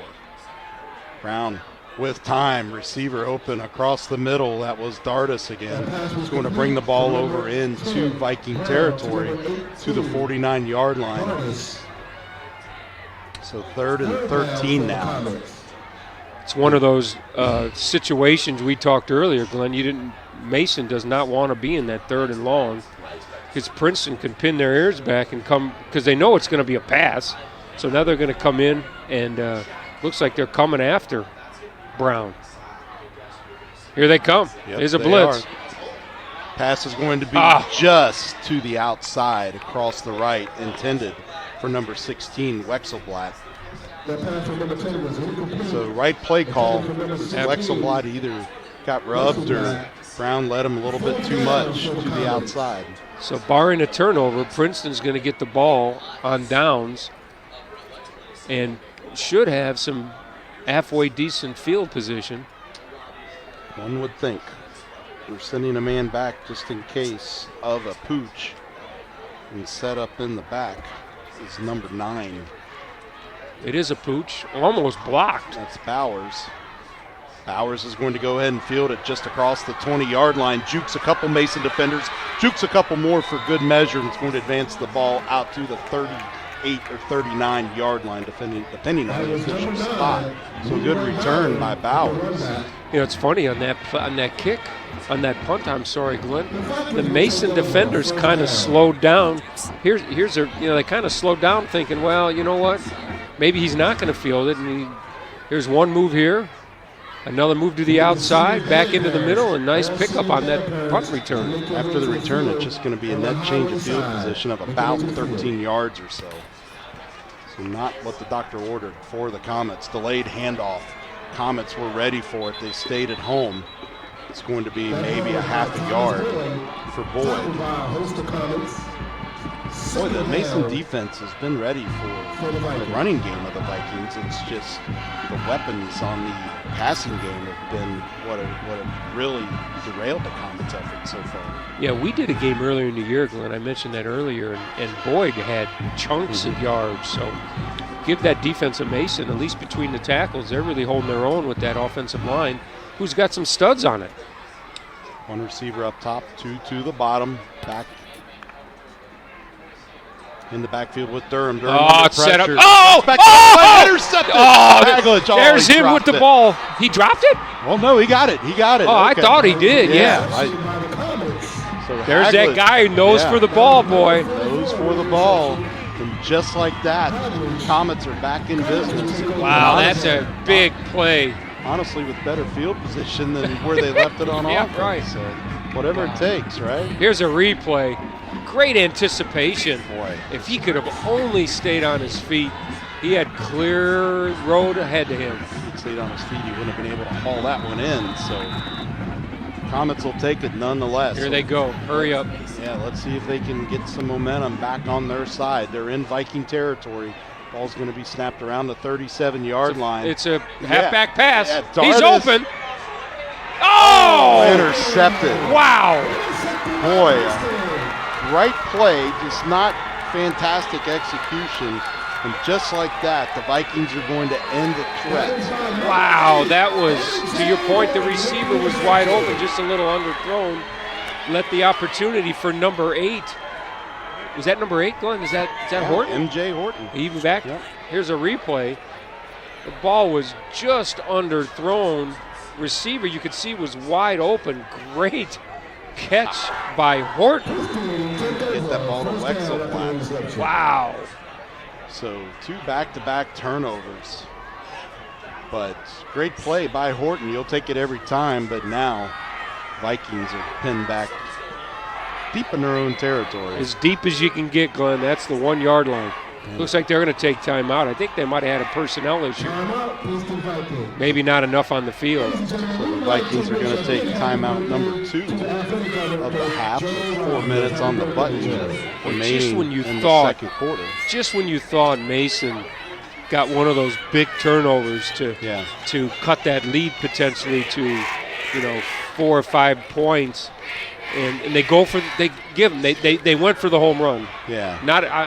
Brown with time, receiver open across the middle. That was Dardis again. He's going to bring the ball over into Viking territory to the 49-yard line. So 3rd and 13 now. It's one of those situations we talked earlier, Glenn. Mason does not want to be in that 3rd and long because Princeton can pin their ears back and come because they know it's going to be a pass. So now they're going to come in and looks like they're coming after Brown. Here they come. Yep, There's a blitz. Pass is going to be just to the outside across the right, intended for number 16, Wexelblatt. So right play call. Wexelblatt either got rubbed or Brown led him a little bit too much to the outside. So barring a turnover, Princeton's going to get the ball on downs and should have some halfway decent field position. One would think. We're sending a man back just in case of a pooch. And set up in the back is number 9. It is a pooch, almost blocked. That's Bowers. Bowers is going to go ahead and field it just across the 20-yard line. Jukes a couple Mason defenders. Jukes a couple more for good measure, and it's going to advance the ball out to the 38 or 39-yard line, depending on the official spot. So good return by Bowers. It's funny on that kick, on that punt. I'm sorry, Glenn. The Mason defenders kind of slowed down. Here's their, they kind of slowed down, thinking, well, you know what? Maybe he's not going to field it. And here's one move here, another move to the outside, back into the middle, and nice pickup on that punt return. After the return, it's just going to be a net change of field position of about 13 yards or so. So not what the doctor ordered for the Comets. Delayed handoff. Comets were ready for it. They stayed at home. It's going to be maybe a half a yard for Boyd. Boy, the Mason defense has been ready for the running game of the Vikings. It's just the weapons on the passing game have been what have really derailed the Comets' effort so far. Yeah, we did a game earlier in the year, Glenn. I mentioned that earlier, and Boyd had chunks of yards. So give that defense a Mason, at least between the tackles. They're really holding their own with that offensive line, who's got some studs on it. One receiver up top, 2 to the bottom, back in the backfield with Durham. It's set up. Intercepted. Baglage. There's him with the ball. He dropped it? Well, no, he got it. Oh, I thought he did, yeah. So there's that guy who knows for the ball, boy. Knows for the ball. And just like that, Comets are back in business. Wow, that's a big play. Honestly, with better field position than where they left it on offense. Right. So whatever it takes, right? Here's a replay. Great anticipation. Boy. If he could have only stayed on his feet. He had clear road ahead of him. If he'd stayed on his feet, he wouldn't have been able to haul that one in. So Comets will take it nonetheless. Here they go. Hurry up. Yeah, let's see if they can get some momentum back on their side. They're in Viking territory. Ball's going to be snapped around the 37-yard line. It's a halfback pass. Yeah, He's open. Oh! Intercepted. Wow. Boy, right play, just not fantastic execution. And just like that, the Vikings are going to end the threat. Wow, that was, to your point, the receiver was wide open, just a little underthrown. Let the opportunity for number 8. Was that number 8, Glenn? Is that Horton? MJ Horton. Even back? Yep. Here's a replay. The ball was just underthrown. Receiver, you could see, was wide open. Great catch by Horton. Get that ball to Wexelblatt. Wow. So 2 back-to-back turnovers. But great play by Horton. You'll take it every time, but now Vikings are pinned back deep in their own territory. As deep as you can get, Glenn. That's the 1-yard line. Looks like they're going to take timeout. I think they might have had a personnel issue. Maybe not enough on the field. So the Vikings are going to take timeout number 2 of the half, with 4 minutes on the button remaining in the second quarter. Just when you thought Mason got one of those big turnovers to cut that lead potentially to 4 or 5 points, and they went for the home run. Yeah.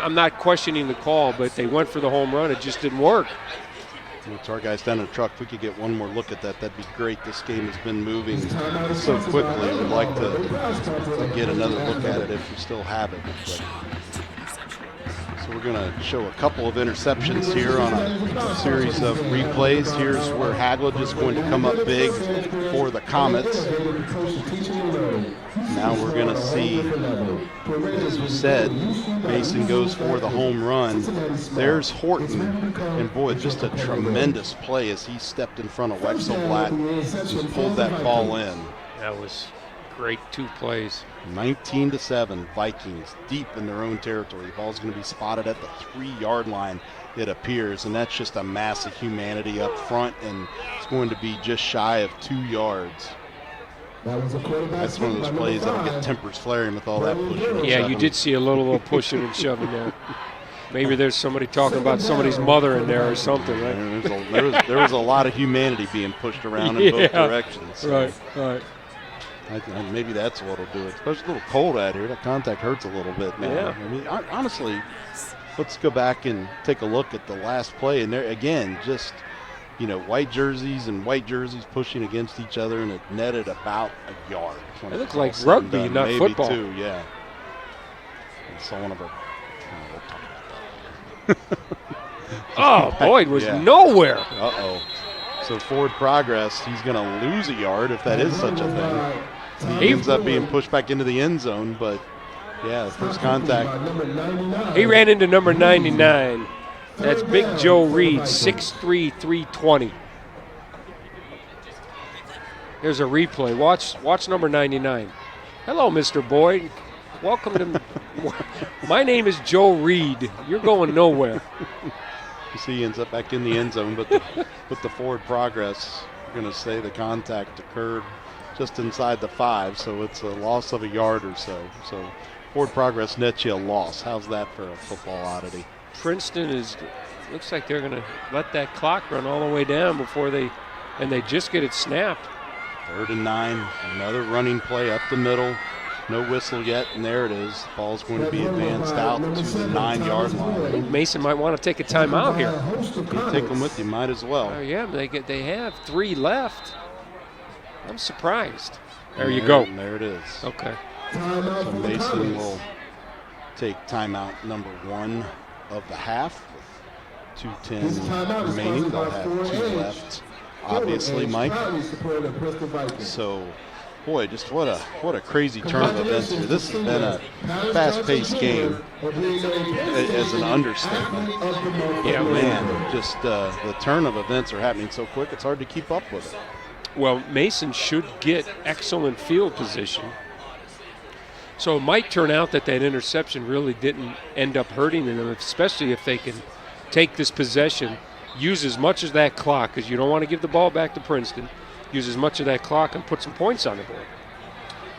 I'm not questioning the call, but they went for the home run. It just didn't work. It's our guys down in the truck. If we could get one more look at that, that'd be great. This game has been moving so quickly. We'd like to get another look at it if we still have it. But, so we're going to show a couple of interceptions here on a series of replays. Here's where Hagler is going to come up big for the Comets. Now we're going to see, as you said, Mason goes for the home run. There's Horton, and boy, just a tremendous play as he stepped in front of Wexelblatt, just pulled that ball in. That was great 2 plays. 19-7, Vikings deep in their own territory. The ball's going to be spotted at the 3-yard line, it appears, and that's just a massive humanity up front, and it's going to be just shy of 2 yards. That's one of those plays that'll get tempers flaring with all that pushing. Yeah, you did see a little pushing and shoving there. Maybe there's somebody talking about somebody's mother in there or something, right? There was a lot of humanity being pushed around in both directions. So. Right. Maybe that's what'll do it. It's a little cold out here. That contact hurts a little bit now. Yeah. I mean, honestly, let's go back and take a look at the last play. And there again, just white jerseys and white jerseys pushing against each other, and it netted about a yard. It looked like rugby, not maybe football. Too, yeah. And so one of our. We'll talk about that. Oh, Boyd was nowhere. Uh-oh. So forward progress, he's going to lose a yard if that is such a thing. He ends up being pushed back into the end zone, but yeah, the first contact. He ran into number 99. That's Big Joe Reed, 6'3", 320. Here's a replay. Watch number 99. Hello, Mr. Boyd. Welcome to. My name is Joe Reed. You're going nowhere. You see, he ends up back in the end zone, but with the forward progress, we're going to say the contact occurred just inside the 5, so it's a loss of a yard or so. So forward progress nets you a loss. How's that for a football oddity? Princeton looks like they're going to let that clock run all the way down before they just get it snapped. 3rd and 9, another running play up the middle. No whistle yet, and there it is. The ball's going to be advanced out to the 9-yard line. I think Mason might want to take a timeout here. You take them with you, might as well. Oh, yeah, they have 3 left. I'm surprised. There you go. And there it is. Okay. So Mason will take timeout number 1 of the half with 2:10 remaining. They'll have 2 left, obviously, Mike. So, boy, just what a crazy turn of events here. This has been a fast-paced game as an understatement. Yeah, man, just the turn of events are happening so quick, it's hard to keep up with it. Well, Mason should get excellent field position. So it might turn out that interception really didn't end up hurting them, especially if they can take this possession, use as much of that clock, because you don't want to give the ball back to Princeton, use as much of that clock and put some points on the board.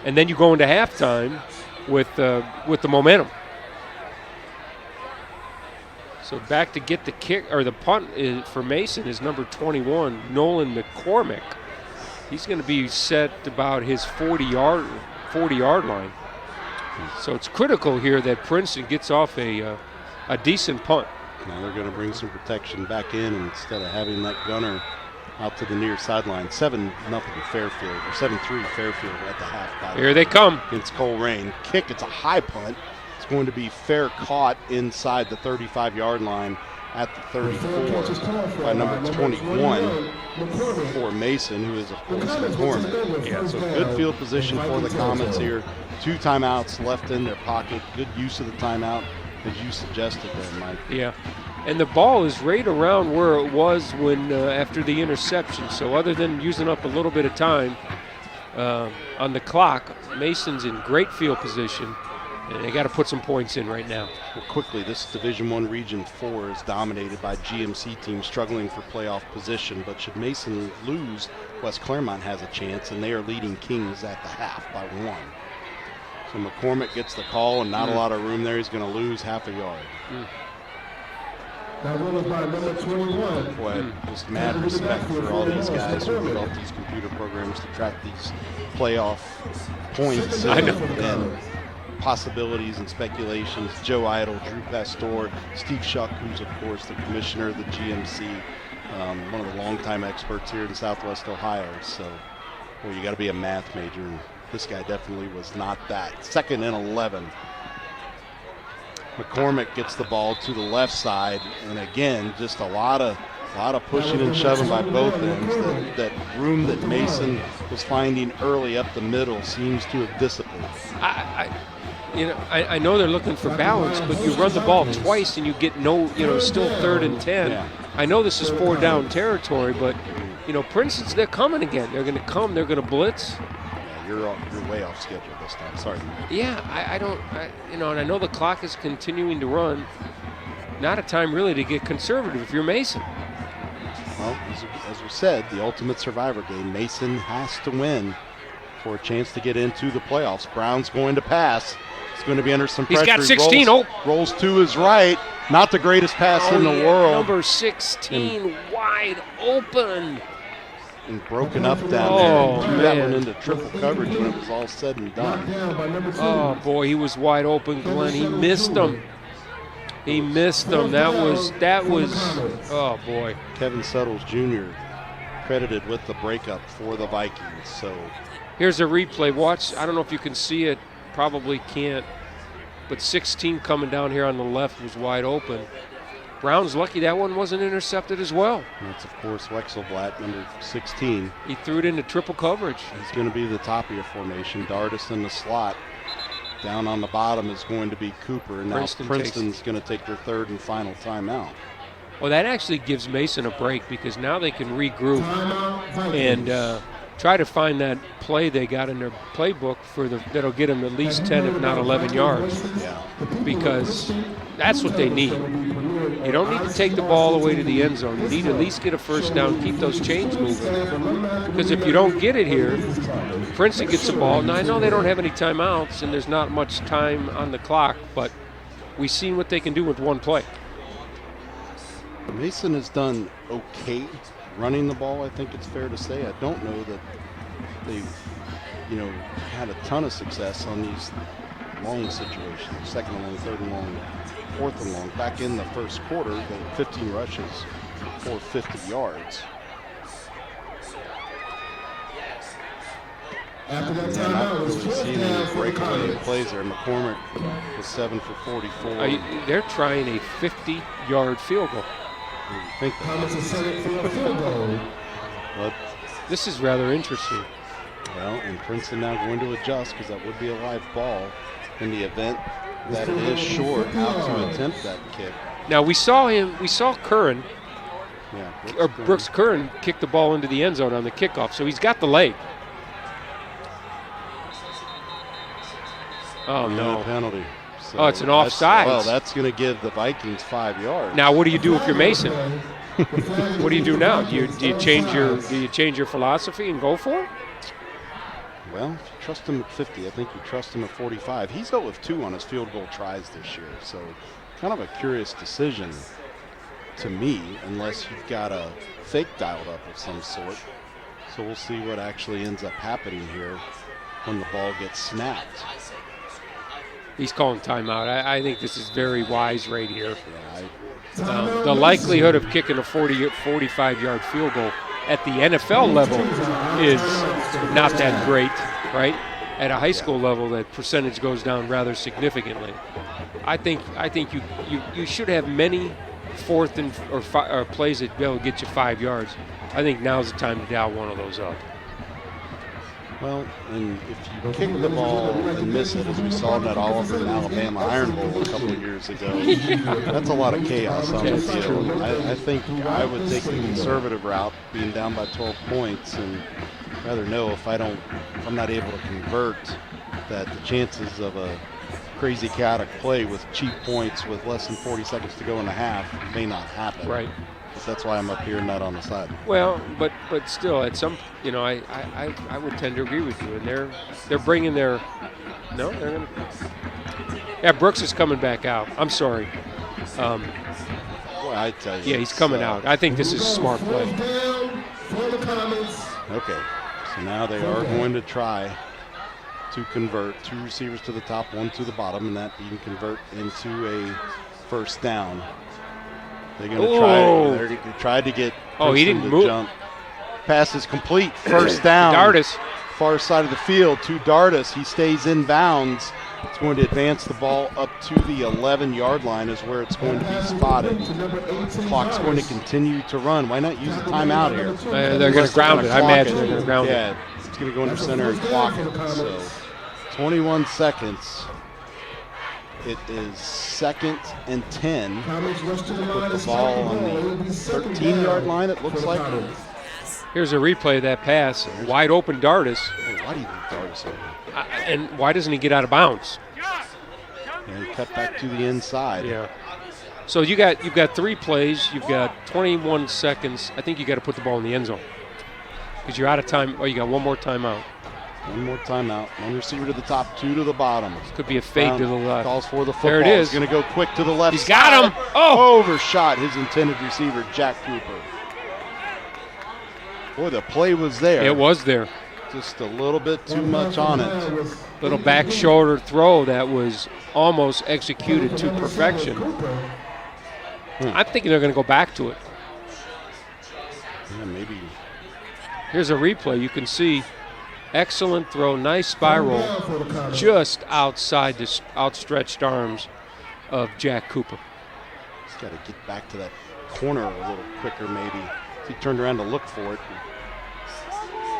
And then you go into halftime with the momentum. So back to get the kick, or the punt for Mason is number 21, Nolan McCormick. He's going to be set about his 40-yard line. So it's critical here that Princeton gets off a decent punt. Now they're going to bring some protection back in instead of having that gunner out to the near sideline. 7-0 Fairfield, or 7-3 Fairfield at the half. Here they come. Against Coleraine. Kick, it's a high punt. It's going to be fair caught inside the 35-yard line at the 34 by number 21 for Mason, who is, of course, McCormick. Yeah, so good field position for the Comets here. 2 timeouts left in their pocket. Good use of the timeout, as you suggested there, Mike. Yeah, and the ball is right around where it was when after the interception. So other than using up a little bit of time on the clock, Mason's in great field position. And they got to put some points in right now. Well, quickly, this Division I Region 4 is dominated by GMC teams struggling for playoff position. But should Mason lose, West Claremont has a chance, and they are leading Kings at the half by 1. So McCormick gets the call, and not a lot of room there. He's going to lose half a yard. Now ruled by number 21. Boy, just mad respect for all these guys who develop these computer programs to track these playoff points. I know. And possibilities and speculations. Joe Idle, Drew Pastor, Steve Shuck, who's of course the commissioner of the GMC, one of the longtime experts here in Southwest Ohio. So, well, you got to be a math major, and this guy definitely was not that. 2nd and 11. McCormick gets the ball to the left side, and again, just a lot of pushing and shoving by both ends. That room that Mason was finding early up the middle seems to have dissipated. I know they're looking for balance, but you run the ball twice and you get still 3rd and 10. Yeah. I know this is 4-down territory, but Princeton's, they're coming again. They're going to come. They're going to blitz. Yeah, you're way off schedule this time. Sorry. Yeah, and I know the clock is continuing to run. Not a time really to get conservative if you're Mason. Well, as we said, the ultimate survivor game. Mason has to win for a chance to get into the playoffs. Brown's going to pass. He's going to be under some pressure. He's got 16. Rolls to his right. Not the greatest pass in the world. Number 16 wide open. And broken up down there. Threw that one into triple coverage when it was all said and done. Oh, boy, he was wide open, Glenn. He missed him. That was, oh, boy. Kevin Settles Jr. credited with the breakup for the Vikings. So here's a replay. Watch. I don't know if you can see it. Probably can't. But 16 coming down here on the left was wide open. Brown's lucky that one wasn't intercepted as well. And that's, of course, Wexelblatt, number 16. He threw it into triple coverage. He's going to be the top of your formation. Dardis in the slot. Down on the bottom is going to be Cooper. And now Princeton's going to take their 3rd and final timeout. Well, that actually gives Mason a break because now they can regroup and try to find that play they got in their playbook that'll get them at least 10, if not 11 yards. Yeah. Because that's what they need. You don't need to take the ball away to the end zone. You need to at least get a 1st down, keep those chains moving. Because if you don't get it here, Princeton gets the ball. Now, I know they don't have any timeouts and there's not much time on the clock, but we've seen what they can do with one play. Mason has done okay running the ball, I think it's fair to say. I don't know that they've, had a ton of success on these long situations. 2nd and long, 3rd and long, 4th and long. Back in the first quarter, they had 15 rushes for 50 yards. After that Yeah, not timeout, really seeing any breakaway plays there. McCormick was 7 for 44. They're trying a 50-yard field goal. Think Comets are set for a field goal. But, This is rather interesting. well, and Princeton now going to adjust because that would be a live ball in the event that it is short out to attempt that kick. Now, we saw Curran, Yeah, Brooks Curran, kick the ball into the end zone on the kickoff, so he's got the leg. Oh, no. Penalty. So Oh, it's an offside. Well, that's going to give the Vikings 5 yards. Now, what do you do if you're Mason? What do you do now? Do you change your philosophy and go for it? Well, if you trust him at 50, I think you trust him at 45. He's 0 of 2 on his field goal tries this year, so kind of a curious decision to me, unless you've got a fake dialed up of some sort. So we'll see what actually ends up happening here when the ball gets snapped. He's calling timeout. I think this is very wise right here. Yeah, The likelihood of kicking a 45-yard field goal at the NFL level is not that great, right? At a high school level, that percentage goes down rather significantly. I think you should have many fourth and or plays that will get you 5 yards. I think now's the time to dial one of those up. well, and if you kick the ball and miss it, as we saw in that Oliver and Alabama Iron Bowl a couple of years ago, that's a lot of chaos on the field. I think I would take the conservative route, being down by 12 points, and rather know if I'm not able to convert, that the chances of a crazy chaotic play with cheap points with less than 40 seconds to go in the half may not happen. Right. But that's why I'm up here, not on the side. Well, but still, at some, I would tend to agree with you. And they're bringing their, no, they're gonna. Yeah, Brooks is coming back out. I'm sorry. Boy, I tell you. Yeah, he's coming out. I think this is a smart play. Okay, so now they are going to try to convert 2 receivers to the top, 1 to the bottom, and that you can convert into a first down. They're going to try. They're going to try to get. Oh, he Princeton didn't to move. Jump. Pass is complete. First down. Dardis. Far side of the field to Dardis. He stays in bounds. It's going to advance the ball up to the 11-yard line is where it's going to be spotted. The clock's going to continue to run. Why not use a timeout here? They're going to ground it. I imagine they're going to ground it. Yeah, it's going to go under center and clock it. So 21 seconds. It is 2nd and 10. Put the ball on the 13-yard line, it looks like. Here's a replay of that pass. Wide open Dardis. Oh, why do you think Dardis open? And why doesn't he get out of bounds? And he cut back to the inside. Yeah. So you've got 3 plays. You've got 21 seconds. I think you got to put the ball in the end zone because you're out of time. Oh, you got one more timeout. One more timeout. 1 receiver to the top, 2 to the bottom. Could be a fade to the left. Calls for the football. There it is. He's going to go quick to the left. He's got him. Oh! Overshot his intended receiver, Jack Cooper. Boy, the play was there. It was there. Just a little bit too much on it. Little back shoulder throw that was almost executed to perfection. I'm thinking they're going to go back to it. Yeah, maybe. Here's a replay. You can see excellent throw, nice spiral, just outside the outstretched arms of Jack Cooper. He's got to get back to that corner a little quicker, maybe. He turned around to look for it.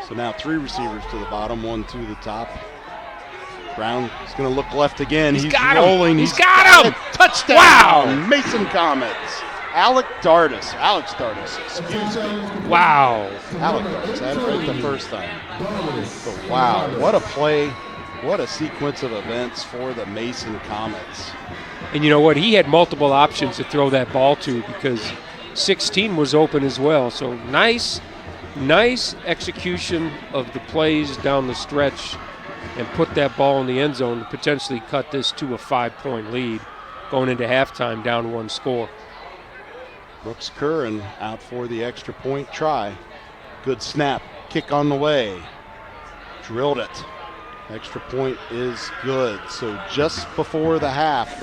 So now 3 receivers to the bottom, 1 to the top. Brown is going to look left again. He's got rolling. Him. He's got him. Touchdown. Wow. Mason Comets. Alex Dardis, excuse me. Wow. Alex Dardis, I had it right the first time. But wow, what a play. What a sequence of events for the Mason Comets. And you know what? He had multiple options to throw that ball to because 16 was open as well. So nice execution of the plays down the stretch and put that ball in the end zone to potentially cut this to a 5-point lead going into halftime down 1 score. Brooks Curran out for the extra point try. Good snap. Kick on the way. Drilled it. Extra point is good. So just before the half,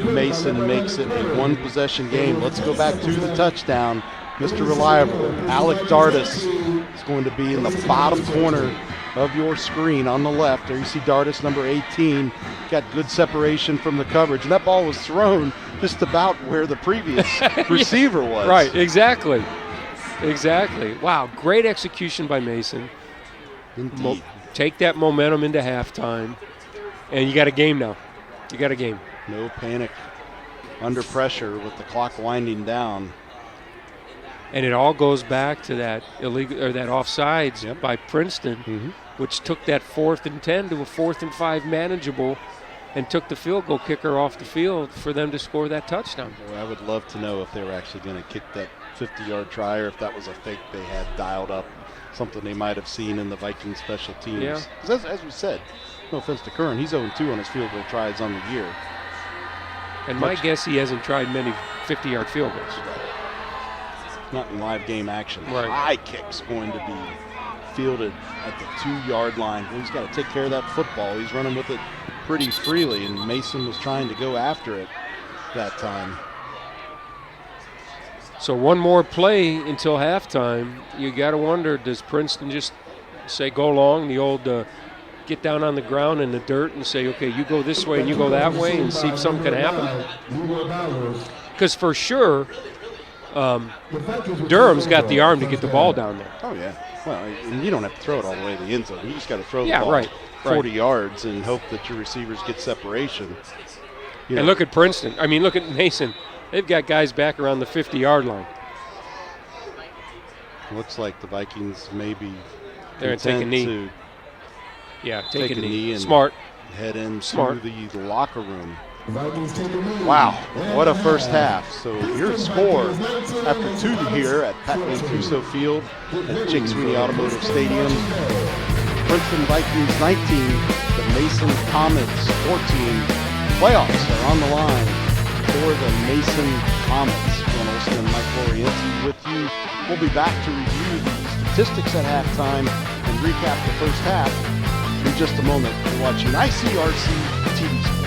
Mason makes it a 1-possession game. Let's go back to the touchdown. Mr. Reliable, Alec Dardis is going to be in the bottom corner of your screen on the left. There you see Dardis, number 18. Got good separation from the coverage. And that ball was thrown just about where the previous receiver was. Right, exactly. Wow, great execution by Mason. Indeed. Take that momentum into halftime, and you got a game now. You got a game. No panic under pressure with the clock winding down. And it all goes back to that illegal or that offsides by Princeton, which took that 4th and 10 to a 4th and 5 manageable and took the field goal kicker off the field for them to score that touchdown. Boy, I would love to know if they were actually going to kick that 50-yard try or if that was a fake they had dialed up, something they might have seen in the Vikings special teams. Yeah. 'Cause as we said, no offense to Curran, he's 0-2 on his field goal tries on the year. And my guess, he hasn't tried many 50-yard field goals. Not in live game action. Right. High kick's going to be fielded at the 2-yard line. Well, he's got to take care of that football. He's running with it pretty freely, and Mason was trying to go after it that time. So one more play until halftime. You got to wonder, does Princeton just say go long, the old get down on the ground in the dirt and say, okay, you go this way and you go that way and see if something can happen? Because for sure, Durham's got the arm to get the ball down there. Oh, yeah. Well, and you don't have to throw it all the way to the end zone. You just got to throw the ball right. 40 yards and hope that your receivers get separation. You know, And look at Princeton. I mean, look at Mason. They've got guys back around the 50-yard line. looks like the Vikings may be They're going to take a knee. to Take a knee. and Smart. head into Smart. the locker room. Wow, what a first half. So your score after 2 here at Pat Mancuso Field at Jake Sweeney Automotive Stadium. Princeton Vikings 19, the Mason Comets 14. Playoffs are on the line for the Mason Comets. Glenn Olson and Mike Lorienzi with you. We'll be back to review the statistics at halftime and recap the first half in just a moment. You're watching ICRC-TV Sports.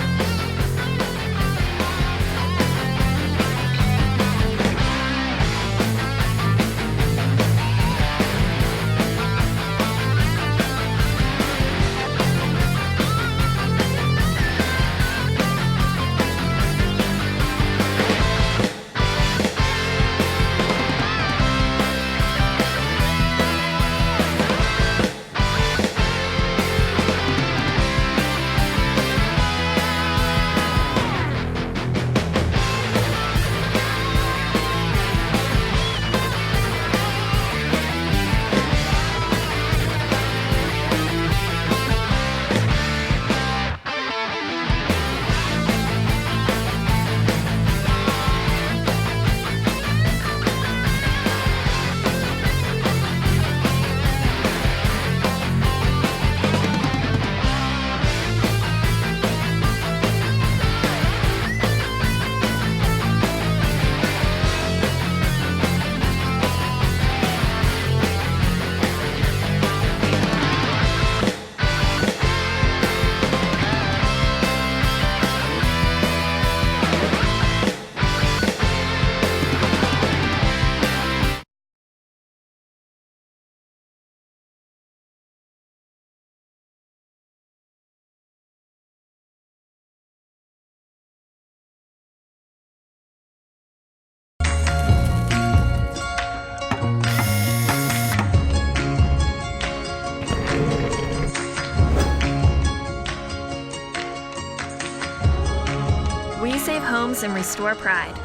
We save homes and restore pride.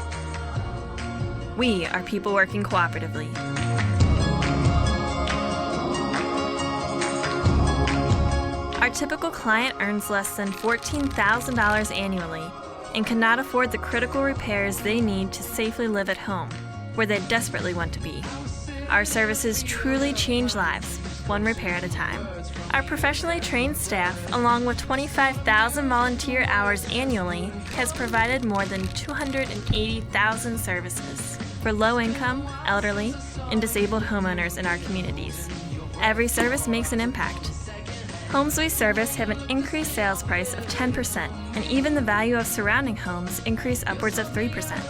We are people working cooperatively. Our typical client earns less than $14,000 annually and cannot afford the critical repairs they need to safely live at home, where they desperately want to be. Our services truly change lives, one repair at a time. Our professionally trained staff, along with 25,000 volunteer hours annually, has provided more than 280,000 services for low-income, elderly, and disabled homeowners in our communities. Every service makes an impact. Homes we service have an increased sales price of 10%, and even the value of surrounding homes increase upwards of 3%.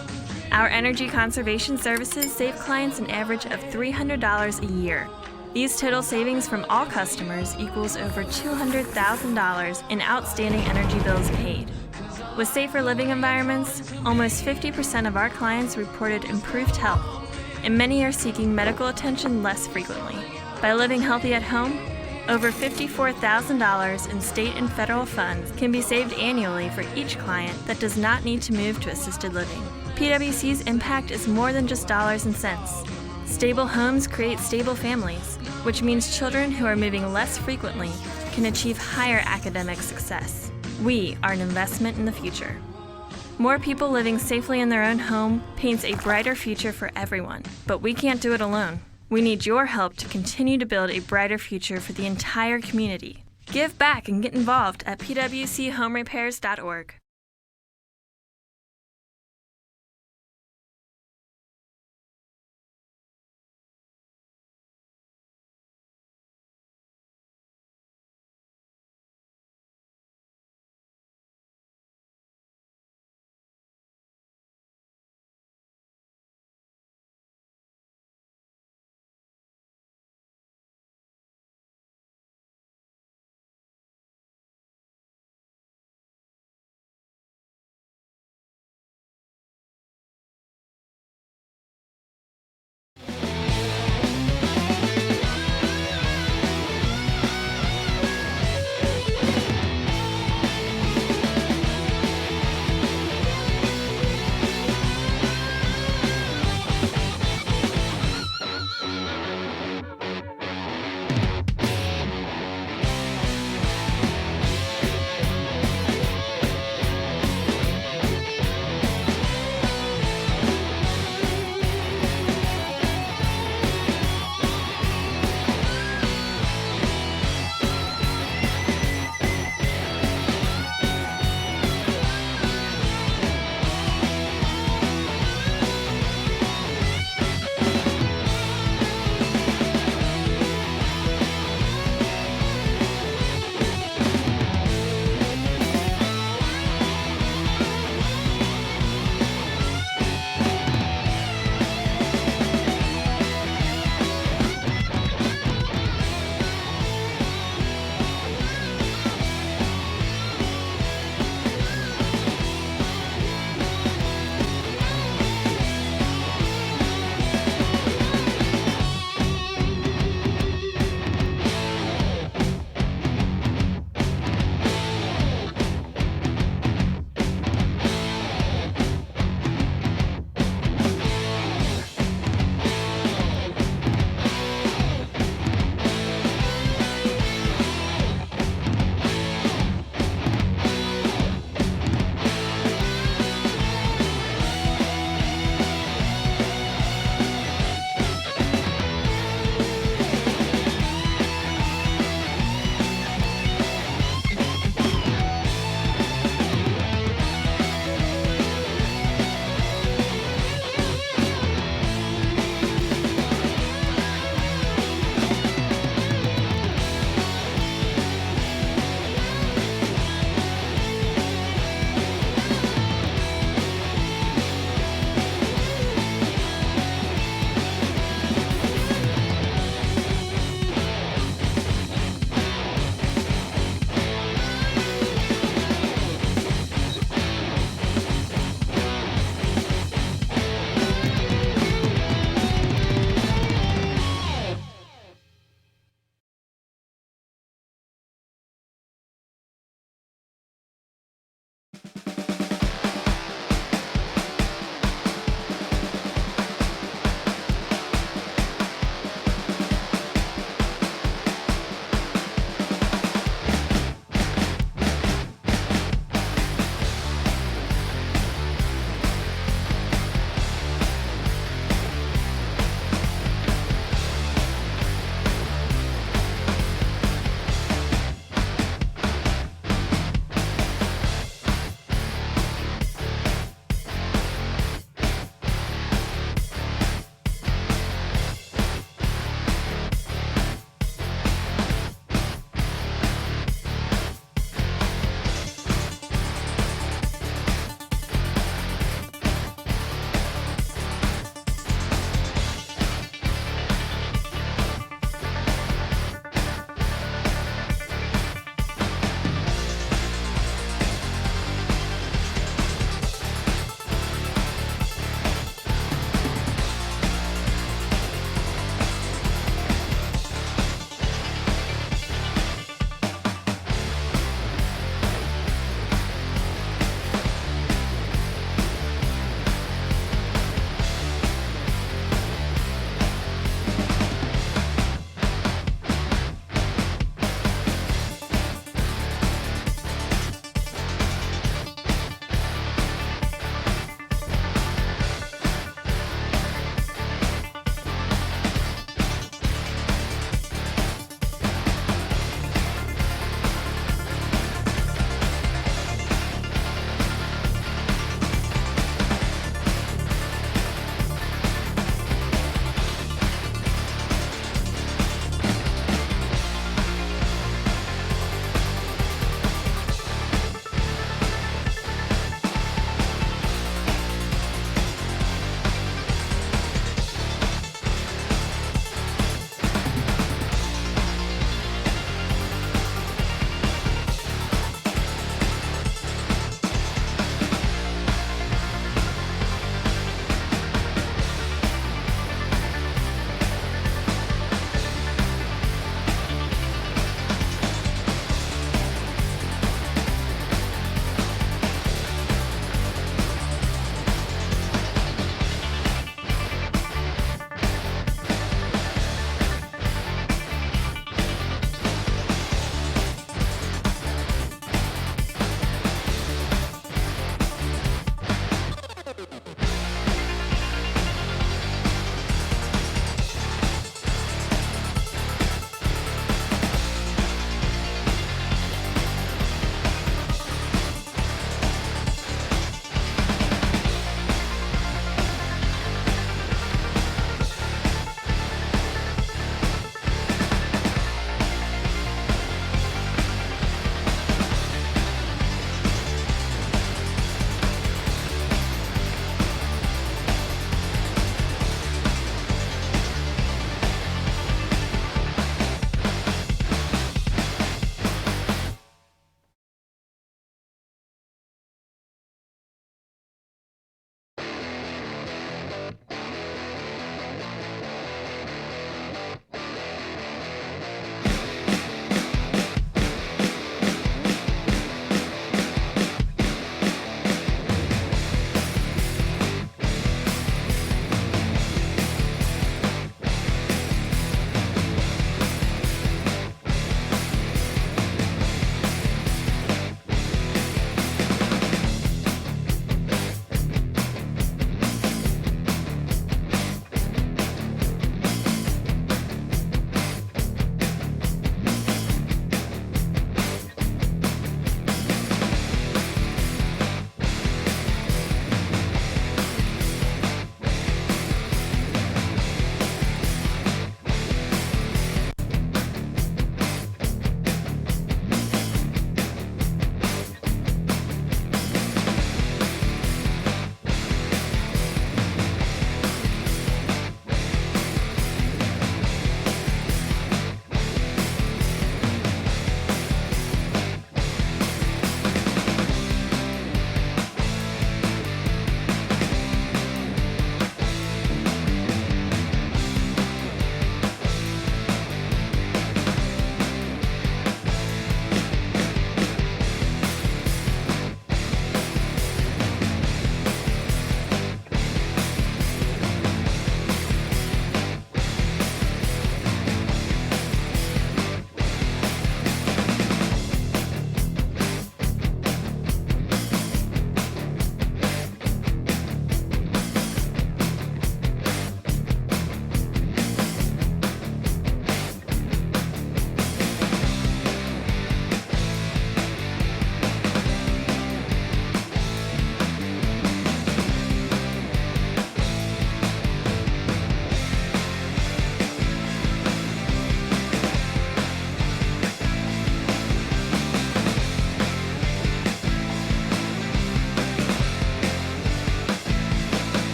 Our energy conservation services save clients an average of $300 a year. These total savings from all customers equals over $200,000 in outstanding energy bills paid. With safer living environments, almost 50% of our clients reported improved health, and many are seeking medical attention less frequently. By living healthy at home, over $54,000 in state and federal funds can be saved annually for each client that does not need to move to assisted living. PwC's impact is more than just dollars and cents. Stable homes create stable families, which means children who are moving less frequently can achieve higher academic success. We are an investment in the future. More people living safely in their own home paints a brighter future for everyone, but we can't do it alone. We need your help to continue to build a brighter future for the entire community. Give back and get involved at pwchomerepairs.org.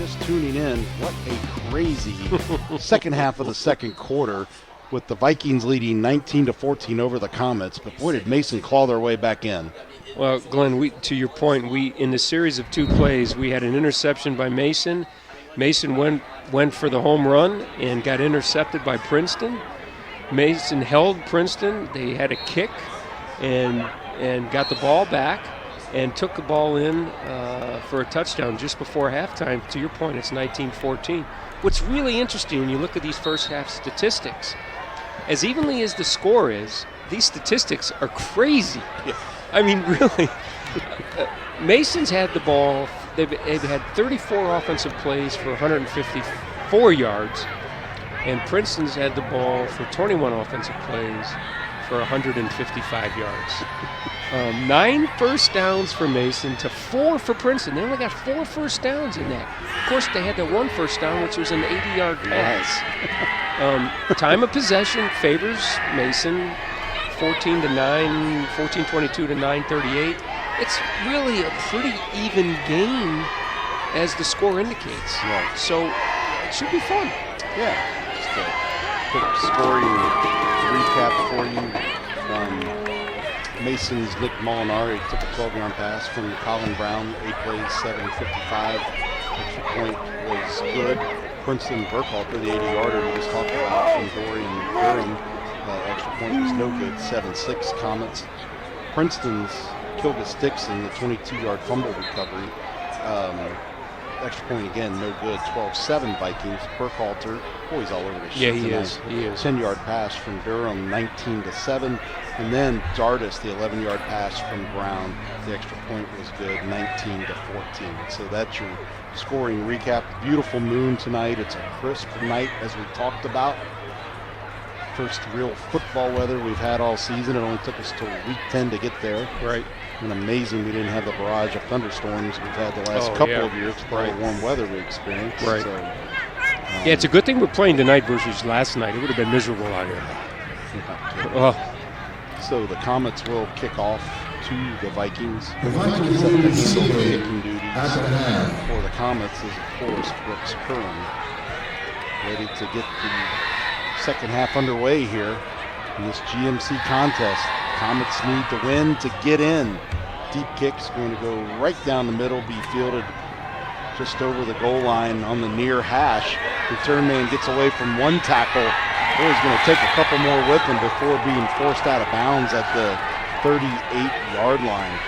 just tuning in, what a crazy second half of the second quarter with the Vikings leading 19-14 over the Comets. But boy, did Mason claw their way back in. Well, Glenn, to your point, in the series of 2 plays, we had an interception by Mason. Mason went for the home run and got intercepted by Princeton. Mason held Princeton. They had a kick and got the ball back and took the ball in for a touchdown just before halftime. To your point, it's 19-14. What's really interesting when you look at these first half statistics, as evenly as the score is, these statistics are crazy. Yeah. I mean, really. Mason's had the ball. They've had 34 offensive plays for 154 yards, and Princeton's had the ball for 21 offensive plays for 155 yards. 9 first downs for Mason to 4 for Princeton. They only got 4 first downs in that. Of course, they had that 1 first down, which was an 80-yard pass. Time of possession favors Mason, 14-9, 14-22 to 9-38. It's really a pretty even game, as the score indicates. Right. So it should be fun. Yeah. Just a quick scoring recap for you. Mason's Nick Molinari took a 12-yard pass from Colin Brown, 8 plays, 7:55. Extra point was good. Princeton Burkhalter, the 80-yarder we just talked about from Dorian Durham, extra point was no good, 7-6 Comets. Princeton's Kilgus Dixon, the 22-yard fumble recovery. Extra point again, no good, 12-7 Vikings. Burkhalter, boy, he's all over the shit. Yeah, he is. 10-yard pass from Durham, 19-7. And then Jardis, the 11-yard pass from Brown. The extra point was good, 19-14. So that's your scoring recap. Beautiful moon tonight. It's a crisp night, as we talked about. First real football weather we've had all season. It only took us till week 10 to get there. Right. And amazing we didn't have the barrage of thunderstorms we've had the last couple of years for all the warm weather we experienced. Right. So, Yeah, it's a good thing we're playing tonight versus last night. It would have been miserable out here. So the Comets will kick off to the Vikings. The Vikings lead the season Kicking duties after the half. for the Comets is, of course, Brooks Curran. Ready to get the second half underway here in this GMC contest. Comets need to win to get in. Deep kick's going to go right down the middle, be fielded just over the goal line on the near hash. Return man gets away from 1 tackle. Boy, he's going to take a couple more with him before being forced out of bounds at the 38-yard line.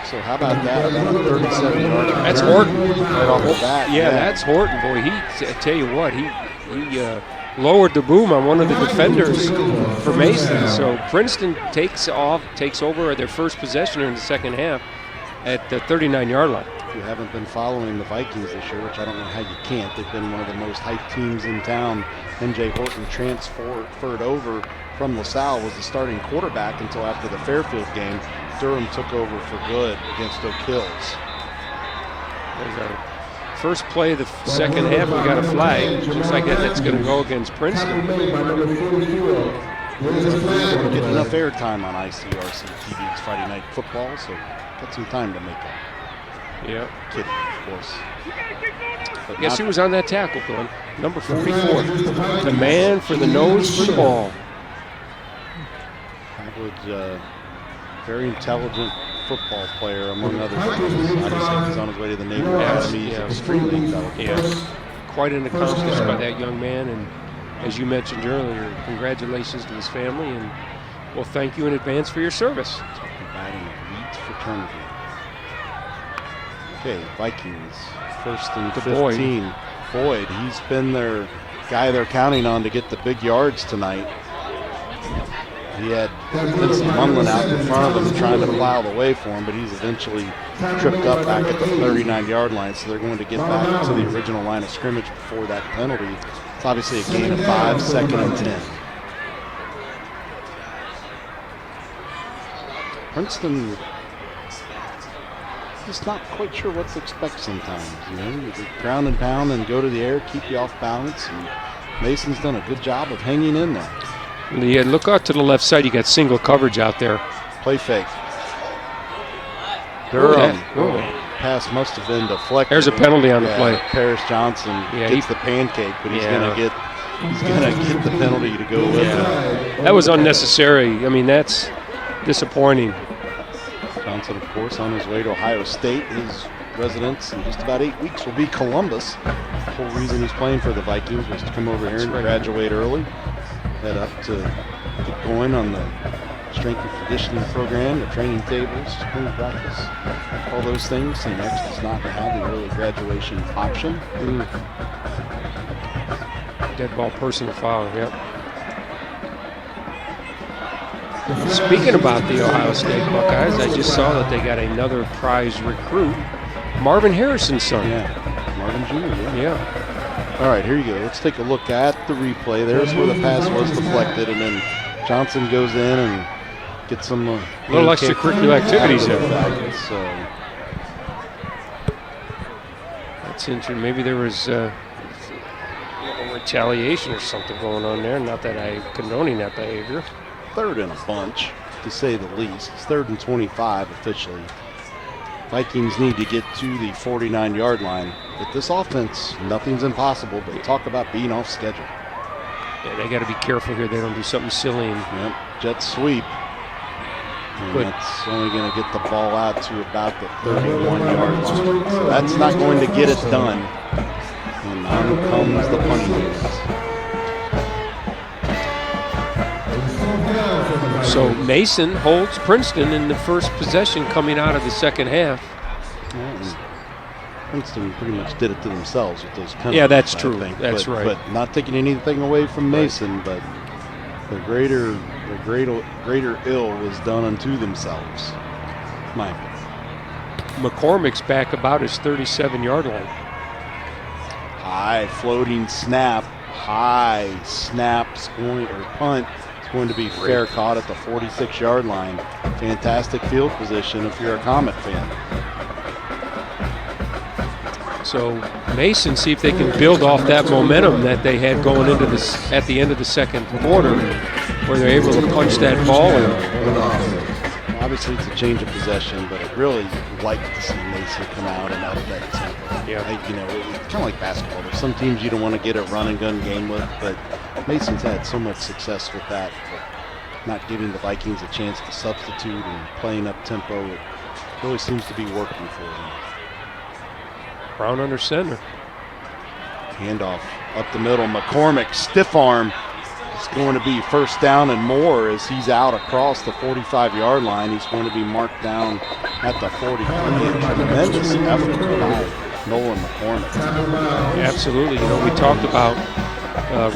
So how about that? About a 37-yard line. That's Horton. Right off the bat. Yeah, that's Horton. Boy, I tell you what, he lowered the boom on one of the defenders for Mason. So Princeton takes over their first possession in the second half at the 39-yard line. If you haven't been following the Vikings this year, which I don't know how you can't, they've been one of the most hyped teams in town. MJ Horton transferred over from LaSalle, was the starting quarterback until after the Fairfield game. Durham took over for good against Oak Hills. There's our first play of the second half. We got a flag. Looks like that's going to go against Princeton. Get enough airtime on ICRC-TV's Friday Night Football, so got some time to make up. Yeah. Kidding, of course. But Guess who was on that tackle, Glenn? Number 44. The man for the nose for the ball. That was very intelligent football player, among other things. Obviously, he's on his way to the Naval Academy. He's extremely intelligent. Yeah. Quite an accomplishment by that young man. And as you mentioned earlier, congratulations to his family. And well, thank you in advance for your service. Talking about an elite fraternity. Okay, Vikings, 1st and 15. Boyd, he's been their guy they're counting on to get the big yards tonight. He had Vincent Munlin out in front of him trying to plow the way for him, but he's eventually tripped up back at the 39-yard line, so they're going to get back to the original line of scrimmage before that penalty. It's obviously a gain of 5, 2nd and 10. Princeton, just not quite sure what to expect sometimes. You know, you ground and pound and go to the air, keep you off balance. And Mason's done a good job of hanging in there. Yeah, look out to the left side. You got single coverage out there. Play fake. Durham pass must have been deflected. There's a penalty on the play. Paris Johnson gets the pancake, but he's gonna get the penalty to go with it. That was unnecessary. I mean, that's disappointing. Johnson, of course, on his way to Ohio State. His residence in just about 8 weeks will be Columbus. The whole reason he's playing for the Vikings was to come over here and graduate early, head up to get going on the strength and conditioning program, the training tables, spring practice, all those things. And next is not to have the early graduation option. Dead ball, personal foul, yep. Speaking about the Ohio State Buckeyes, I just saw that they got another prize recruit, Marvin Harrison's son. Yeah, Marvin Jr., Yeah. All right, here you go. Let's take a look at the replay. There's where the pass was deflected, and then Johnson goes in and gets some little extracurricular activities there. So that's interesting. Maybe there was retaliation or something going on there. Not that I'm condoning that behavior. Third in a bunch, to say the least. It's 3rd and 25 officially. Vikings need to get to the 49-yard line. With this offense, nothing's impossible, but talk about being off schedule. Yeah, they got to be careful here. They don't do something silly. And jet sweep. And that's only going to get the ball out to about the 31-yard line. So that's not going to get it done. And on comes the punting units. So Mason holds Princeton in the first possession coming out of the second half. Princeton pretty much did it to themselves with those penalties. Yeah, that's true. That's right. But not taking anything away from Mason, but the greater ill was done unto themselves. My opinion. McCormick's back about his 37-yard line. High floating snap, punt. Going to be fair caught at the 46-yard line. Fantastic field position if you're a Comet fan. So Mason, see if they can build off that momentum that they had going into this at the end of the second quarter, where they're able to punch that ball in. Obviously, it's a change of possession, but I'd really like to see Mason come out and up that tempo. Yeah. It's kind of like basketball. There's some teams you don't want to get a run and gun game with, but Mason's had so much success with that, not giving the Vikings a chance to substitute and playing up tempo. It really seems to be working for them. Brown under center. Handoff up the middle. McCormick, stiff arm. It's going to be first down and more as he's out across the 45-yard line. He's going to be marked down at the 43. Tremendous effort by Nolan McCormick. Absolutely. We talked about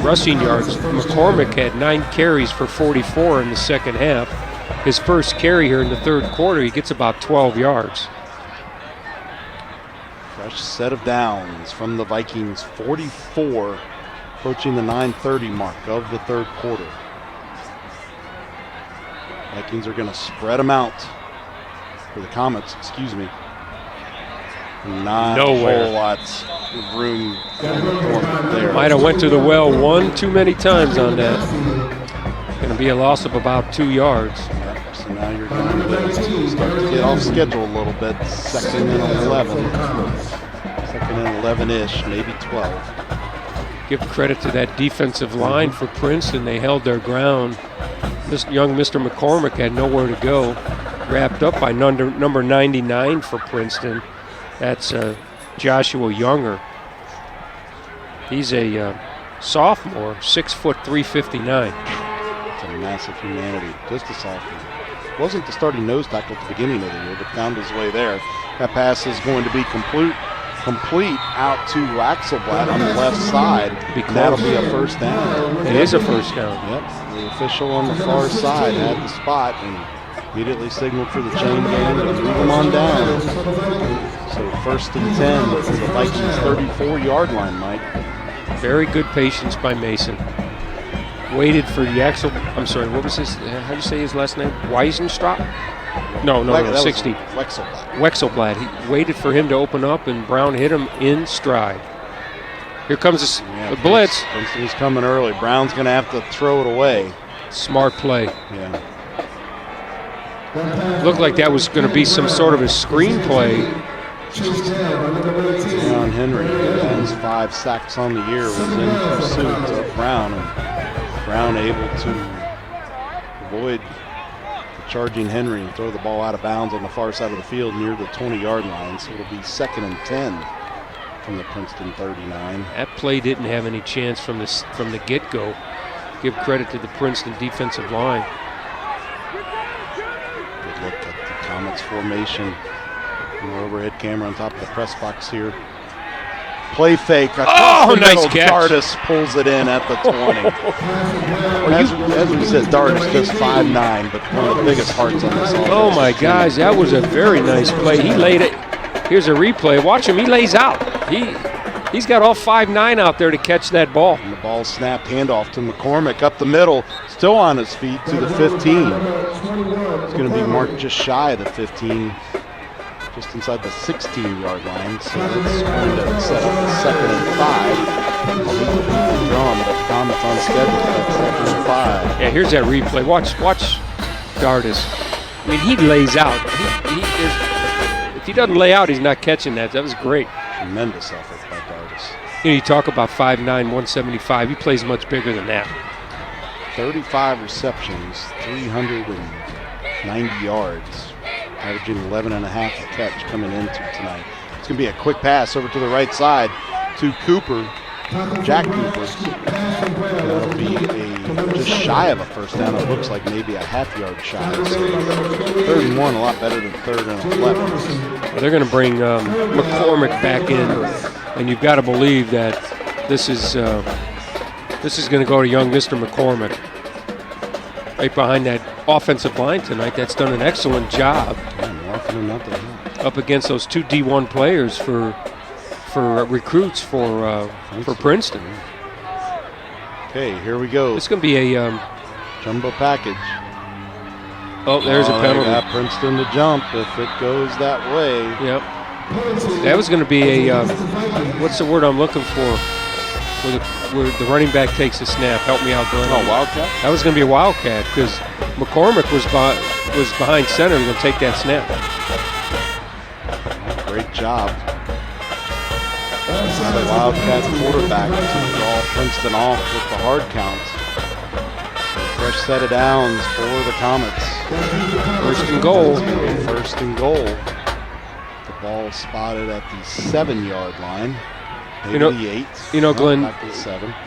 rushing yards. McCormick had 9 carries for 44 in the second half. His first carry here in the third quarter, he gets about 12 yards. Fresh set of downs from the Vikings, 44, approaching the 9:30 mark of the third quarter. Vikings are going to spread them out for the Comets, Not Nowhere. a whole lot of room there. Might have went to the well one too many times on that. Going to be a loss of about 2 yards. So now you're going to start to get off schedule a little bit. 2nd and 11. 2nd and 11-ish, maybe 12. Give credit to that defensive line for Princeton. They held their ground. This young Mr. McCormick had nowhere to go. Wrapped up by number 99 for Princeton. That's Joshua Younger. He's a sophomore, 6 foot 359. It's a massive humanity, just a sophomore. Wasn't the starting nose tackle at the beginning of the year, but found his way there. That pass is going to be complete out to Axelblad on the left side. That'll be a first down. It is a first down. Yep. The official on the far side had the spot and immediately signaled for the chain gang to move them on down. So 1st and 10 for the Vikings 34-yard line, Mike. Very good patience by Mason. Waited for the what was his, how do you say his last name? Weisenstrop? No, 60. Wexelblad. He waited for him to open up, and Brown hit him in stride. Here comes the blitz. Princeton's coming early. Brown's going to have to throw it away. Smart play. Yeah. Looked like that was going to be some sort of a screen play John Henry has 5 sacks on the year, was in pursuit of Brown, and Brown able to avoid the charging Henry and throw the ball out of bounds on the far side of the field near the 20-yard line. So it'll be 2nd and 10 from the Princeton 39. That play didn't have any chance from the get-go. Give credit to the Princeton defensive line. Good look at the Comets formation. An overhead camera on top of the press box here. Play fake. Oh, nice catch. Dardis pulls it in at the 20. As we said, Dardis just 5'9", but one of the biggest hearts on this offense. Oh my gosh, that was a very nice play. He laid it. Here's a replay. Watch him. He lays out. He's got all 5'9" out there to catch that ball. And the ball snapped, handoff to McCormick up the middle, still on his feet to the 15. It's going to be marked just shy of the 15, just inside the 16-yard line. So that's going to set up the 2nd and 5. I'll leave the drum, but the Comets on schedule for that 2nd and 5. Yeah, here's that replay. Watch Dardis. I mean, he lays out. If he doesn't lay out, he's not catching that. That was great. Tremendous effort by Dardis. You know, you talk about 5'9", 175. He plays much bigger than that. 35 receptions, 390 yards, averaging 11.5 a catch coming into tonight. It's going to be a quick pass over to the right side to Cooper, Jack Cooper. That'll be just shy of a first down. It looks like maybe a half-yard shy. So 3rd and 1, a lot better than 3rd and 11. Well, they're going to bring McCormick back in, and you've got to believe that this is going to go to young Mr. McCormick. Right behind that offensive line tonight, that's done an excellent job up against those 2 D1 players for recruits for Princeton. Okay, here we go. It's going to be a jumbo package. Oh, there's a penalty. Got Princeton to jump if it goes that way. Yep. That was going to be a what's the word I'm looking for? Where the running back takes a snap. Help me out, Glenn. Oh, wildcat? That was going to be a wildcat because McCormick was behind center and going to take that snap. Great job. The wildcat quarterback to draw Princeton off with the hard counts. So fresh set of downs for the Comets. 1st and goal. 1st and goal. The ball spotted at the 7-yard line. Maybe the 8. You know, Glenn,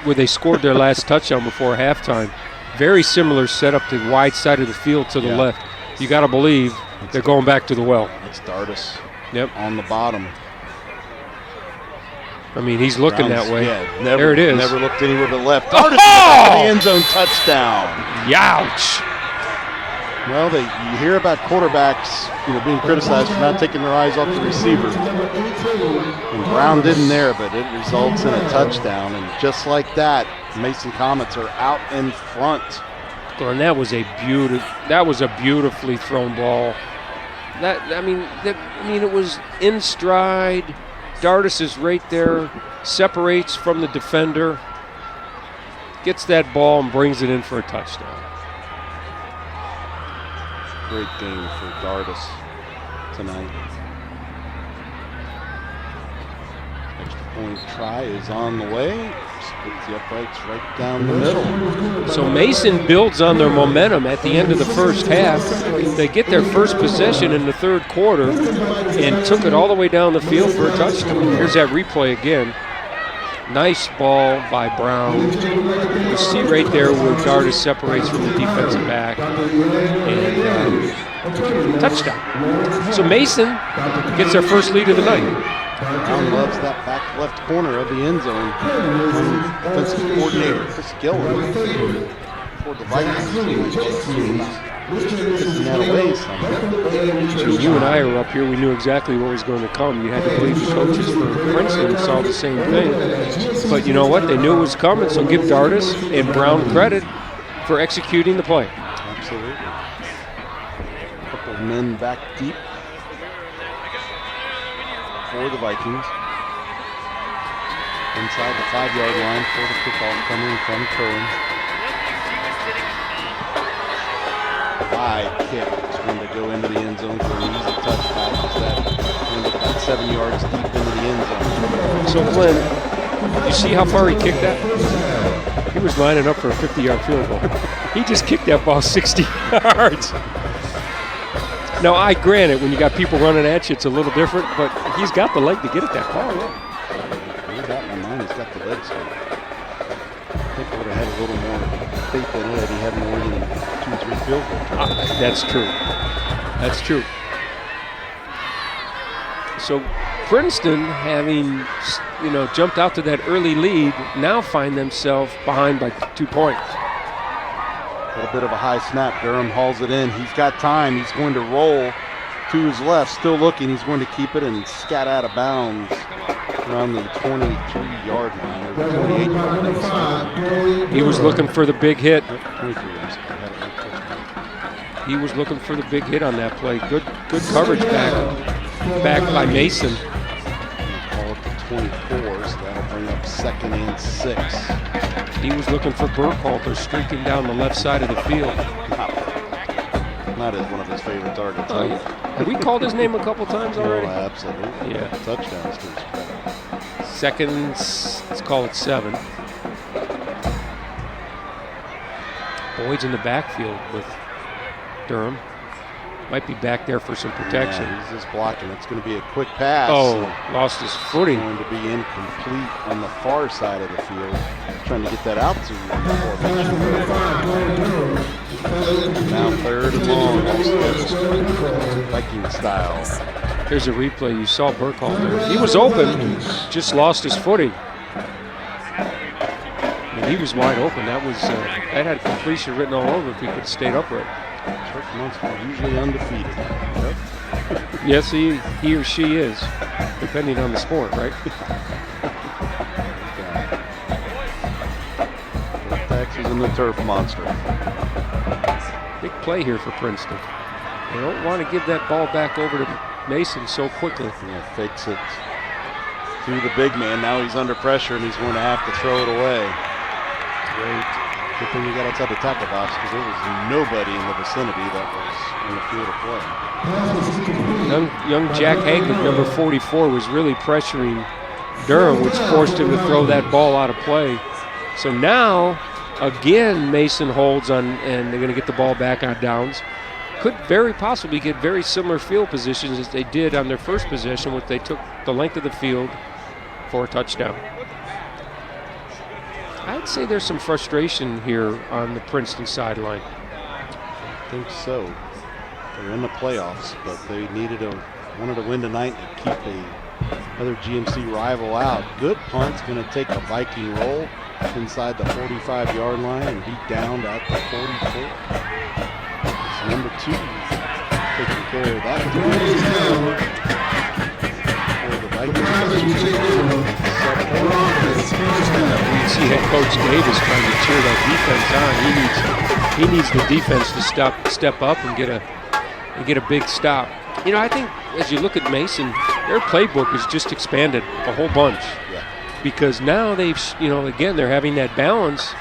where they scored their last touchdown before halftime. Very similar setup to the wide side of the field to the left. You got to believe they're going back to the well. It's Dardis. Yep. On the bottom. I mean, he's looking that way. Yeah, there it is. Never looked anywhere but left. Dardis the end zone touchdown. Youch. Well, you hear about quarterbacks, being criticized for not taking their eyes off the receiver. And Brown didn't there, but it results in a touchdown. And just like that, Mason Comets are out in front. And that was a beautifully thrown ball. It was in stride. Dardis is right there, separates from the defender, gets that ball and brings it in for a touchdown. Great game for Dardis tonight. Extra point try is on the way. Splits the uprights right down the middle. So Mason builds on their momentum at the end of the first half. They get their first possession in the 3rd quarter and took it all the way down the field for a touchdown. Here's that replay again. Nice ball by Brown. You see right there where Dardis separates from the defensive back. And touchdown. So Mason gets their first lead of the night. Brown loves that back left corner of the end zone. Offensive coordinator Chris Gillen for the Vikings. You and I were up here. We knew exactly what was going to come. You had to believe the coaches for Princeton saw the same thing. But you know what? They knew it was coming, so give Dardis and Brown credit for executing the play. Absolutely. A couple of men back deep for the Vikings. Inside the 5-yard line for the kickoff coming from Curran. high kick. It's going to go into the end zone for an easy touchback. About 7 yards deep into the end zone. So, Glenn, you see how far he kicked that? He was lining up for a 50-yard field goal. He just kicked that ball 60 yards. Now, I grant it, when you got people running at you, it's a little different, but he's got the leg to get it that far. No doubt in my mind, he's got the legs for it. I think I would have had a little more faith in it had he had more than 2 or 3 field goals. That's true. That's true. So Princeton, having jumped out to that early lead, now find themselves behind by 2 points. A little bit of a high snap. Durham hauls it in. He's got time. He's going to roll to his left. Still looking. He's going to keep it and scat out of bounds around the 23-yard line or 28-yard line. He was looking for the big hit. He was looking for the big hit on that play. Good coverage back by Mason. Call it the 24, so that'll bring up 2nd and 6. He was looking for Burkhalter streaking down the left side of the field. Not as one of his favorite targets. Oh, yeah. Have we called his name a couple times already? Oh, absolutely. Yeah. Touchdowns to his credit. 2nd, let's call it 7. Boyd's in the backfield with Durham. Might be back there for some protection. Yeah, he's just blocking. It's going to be a quick pass. Oh, lost his footing. It's going to be incomplete on the far side of the field. Trying to get that out to now 3rd and long. Viking style. Here's a replay. You saw Burkhalter. He was open, just lost his footing. And he was wide open. That had completion written all over if he could have stayed upright. Munster usually undefeated. Yep. Yes, he or she is, depending on the sport, right? Texas and the turf monster. Big play here for Princeton. They don't want to give that ball back over to Mason so quickly. Yeah, fakes it to the big man. Now he's under pressure and he's going to have to throw it away. Great. Good thing we got outside the tackle box because there was nobody in the vicinity that was in the field of play. Young Jack Hagley, number 44, was really pressuring Durham, which forced him to throw that ball out of play. So now, again, Mason holds on, and they're going to get the ball back on downs. Could very possibly get very similar field positions as they did on their first possession, which they took the length of the field for a touchdown. I'd say there's some frustration here on the Princeton sideline. I think so. They're in the playoffs, but they wanted to win tonight to keep another GMC rival out. Good punt's going to take a Viking roll inside the 45-yard line and be downed at the 44. It's number 2 taking care of that. For the Vikings. You see head coach Davis trying to cheer that defense on. He needs the defense to step up and get a big stop. I think as you look at Mason, their playbook has just expanded a whole bunch. Yeah. Because now they've, again, they're having that balance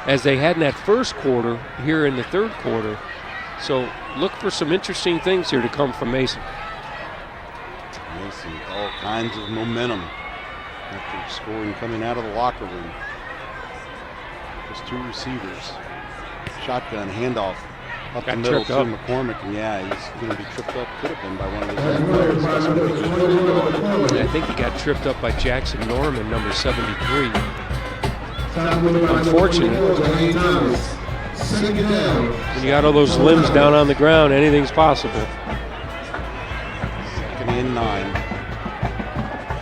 as they had in that first quarter here in the third quarter. So look for some interesting things here to come from Mason. Mason, all kinds of momentum after scoring coming out of the locker room. Just 2 receivers. Shotgun handoff up the middle to McCormick. And yeah, he's going to be tripped up. Could have been by one of his players. I think he got tripped up by Jackson Norman, number 73. Unfortunate. When you got all those limbs down on the ground, anything's possible. 2nd and 9.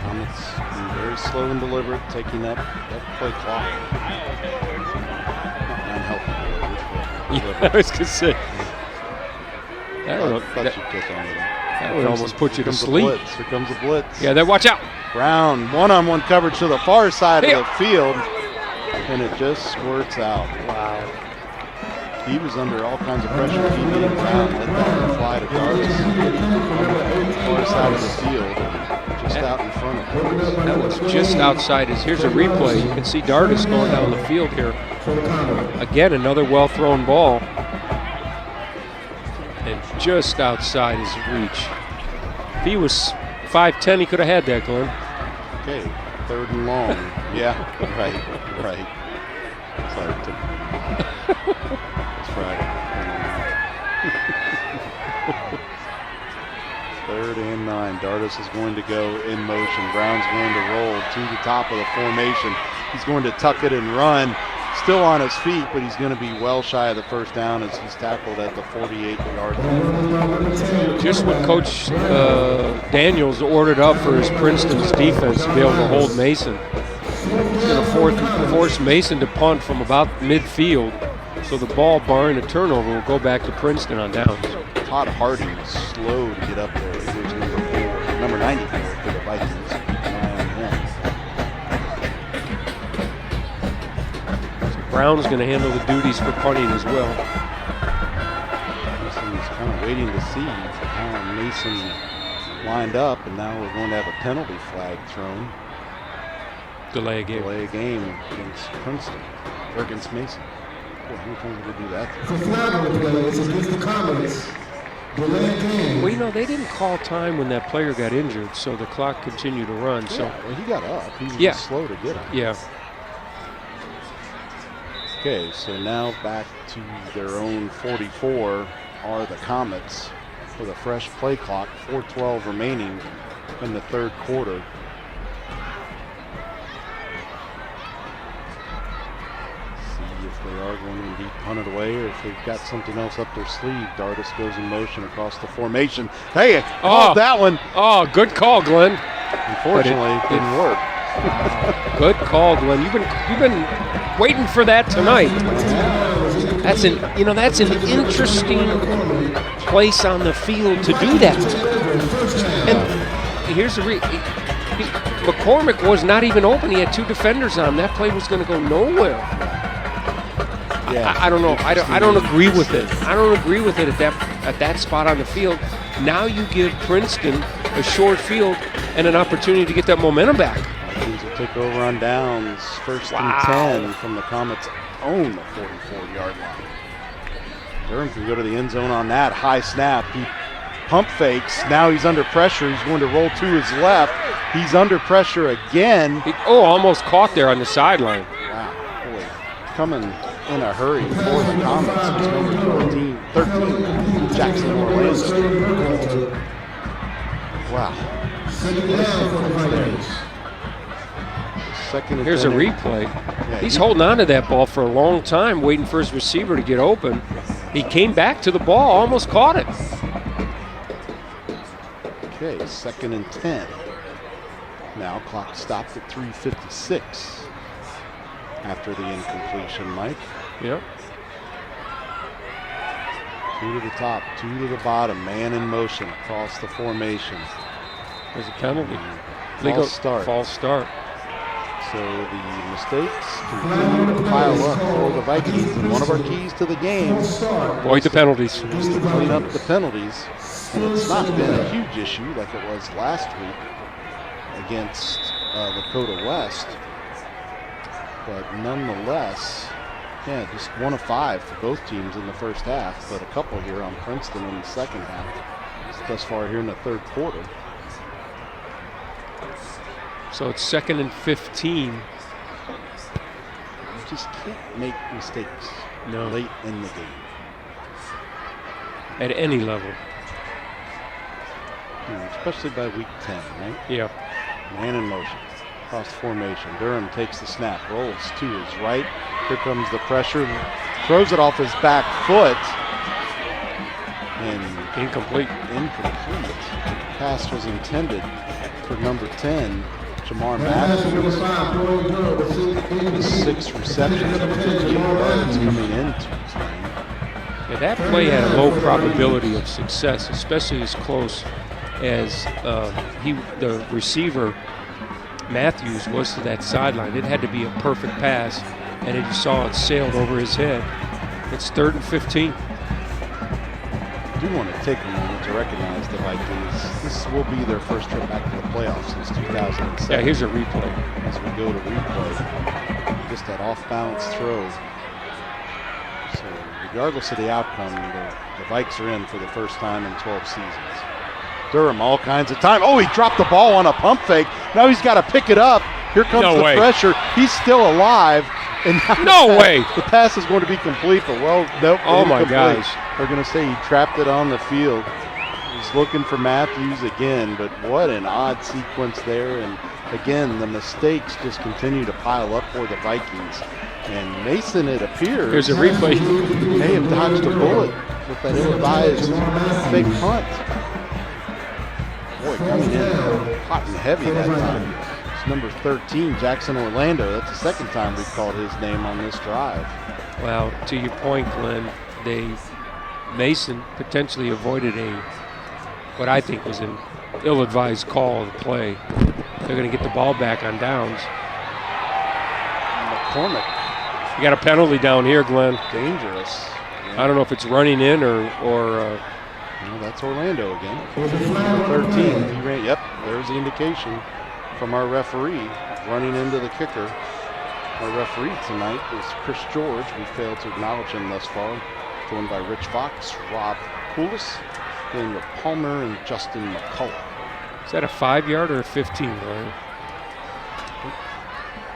Comets being very slow and deliberate, taking up that play clock. Not unhealthy. Yeah, I was going to say. I don't know. That would almost put you to sleep. Here comes a blitz. Yeah, watch out. Brown, one-on-one coverage to the far side of the field, and it just squirts out. Wow. He was under all kinds of pressure. He being Brown let that fly to Darvis on the far side of the field, just out in front of him. That was just outside his. Here's a replay. You can see Darvis going down the field here. Again, another well-thrown ball. just outside his reach. If he was 5'10", he could have had that, Glenn. Okay, 3rd and long. Yeah, right. Sorry, it's Friday. 3rd and 9. Dardis is going to go in motion. Brown's going to roll to the top of the formation. He's going to tuck it and run. Still on his feet, but he's going to be well shy of the 1st down as he's tackled at the 48-yard line. Just what Coach Daniels ordered up for his Princeton's defense to be able to hold Mason. He's going to force Mason to punt from about midfield, so the ball, barring a turnover, will go back to Princeton on downs. Todd Harding is slow to get up there. Here's number 94 for the Vikings. Brown's going to handle the duties for punting as well. Mason's kind of waiting to see how Mason lined up, and now we're going to have a penalty flag thrown. Delay a game. Delay a game against Princeton, or against Mason. Boy, how many times did we do that? The flag on the play is against the Comets. Delay a game. Well, you know, they didn't call time when that player got injured, so the clock continued to run. Yeah, So well, he got up. He was just slow to get up. Yeah. Okay, so now back to their own 44 are the Comets with a fresh play clock, 4:12 remaining in the 3rd quarter. See if they are going to indeed punt it away or if they've got something else up their sleeve. Dardis goes in motion across the formation. Hey, that one. Oh, good call, Glenn. Unfortunately, it didn't work. Good call, Glenn. You've been waiting for that tonight. That's an interesting place on the field to do that. And here's the McCormick was not even open. He had 2 defenders on him. That play was going to go nowhere. Yeah, I don't know. I don't agree with it. I don't agree with it at that spot on the field. Now you give Princeton a short field and an opportunity to get that momentum back. Vikings will take over on downs. 1st and 10 from the Comets' own 44-yard line. Durham can go to the end zone on that. High snap. He pump fakes. Now he's under pressure. He's going to roll to his left. He's under pressure again. Almost caught there on the sideline. Wow, boy. Coming in a hurry for the Comets. It's number 13, Jackson Orlando. Wow. Here's a replay. Yeah, he's holding on to that ball for a long time, waiting for his receiver to get open. He came back to the ball, almost caught it. Okay, 2nd and 10. Now clock stopped at 3:56 after the incompletion, Mike. Yep. 2 to the top, 2 to the bottom. Man in motion across the formation. There's a penalty. False start. So the mistakes continue to pile up for the Vikings. And one of our keys to the game, avoid the penalties. Is to clean up the penalties. And it's not been a huge issue like it was last week against Lakota West. But nonetheless, yeah, just 1 of 5 for both teams in the 1st half, but a couple here on Princeton in the 2nd half thus far here in the 3rd quarter. So it's 2nd and 15. You just can't make mistakes late in the game. At any level. Especially by week 10, right? Yeah. Man in motion. Across the formation. Durham takes the snap, rolls to his right. Here comes the pressure. Throws it off his back foot. And incomplete. Pass was intended for number 10. Jamar Matthews, 6 receptions, 58 yards coming into time. Yeah, that play had a low probability of success, especially as close as the receiver Matthews was to that sideline. It had to be a perfect pass, and you saw it sailed over his head. It's 3rd and 15. I do want to take a moment to recognize the Vikings. This will be their first trip back to the playoffs since 2007. Yeah, here's a replay. As we go to replay, just that off-balance throw. So we regardless of the outcome, the Vikes are in for the first time in 12 seasons. Durham, all kinds of time. Oh, he dropped the ball on a pump fake. Now he's got to pick it up. Here comes the pressure. He's still alive. And no way. The pass is going to be complete, but nope. Oh my gosh. They're going to say he trapped it on the field. He's looking for Matthews again, but what an odd sequence there. And again, the mistakes just continue to pile up for the Vikings. And Mason, it appears, there's a replay, may have dodged a bullet with that ill-advised fake punt. Boy, coming in hot and heavy that time. It's number 13, Jackson Orlando. That's the second time we've called his name on this drive. Well, to your point, Glenn, Mason potentially avoided what I think was an ill-advised call of the play. They're going to get the ball back on downs. McCormick. You got a penalty down here, Glenn. Dangerous. Yeah. I don't know if it's running in or no, that's Orlando again. 13. He ran. Yep, there's the indication from our referee running into the kicker. Our referee tonight is Chris George. We failed to acknowledge him thus far. Joined by Rich Fox, Rob Poulis, Daniel Palmer, and Justin McCullough. Is that a 5-yard or a 15, right?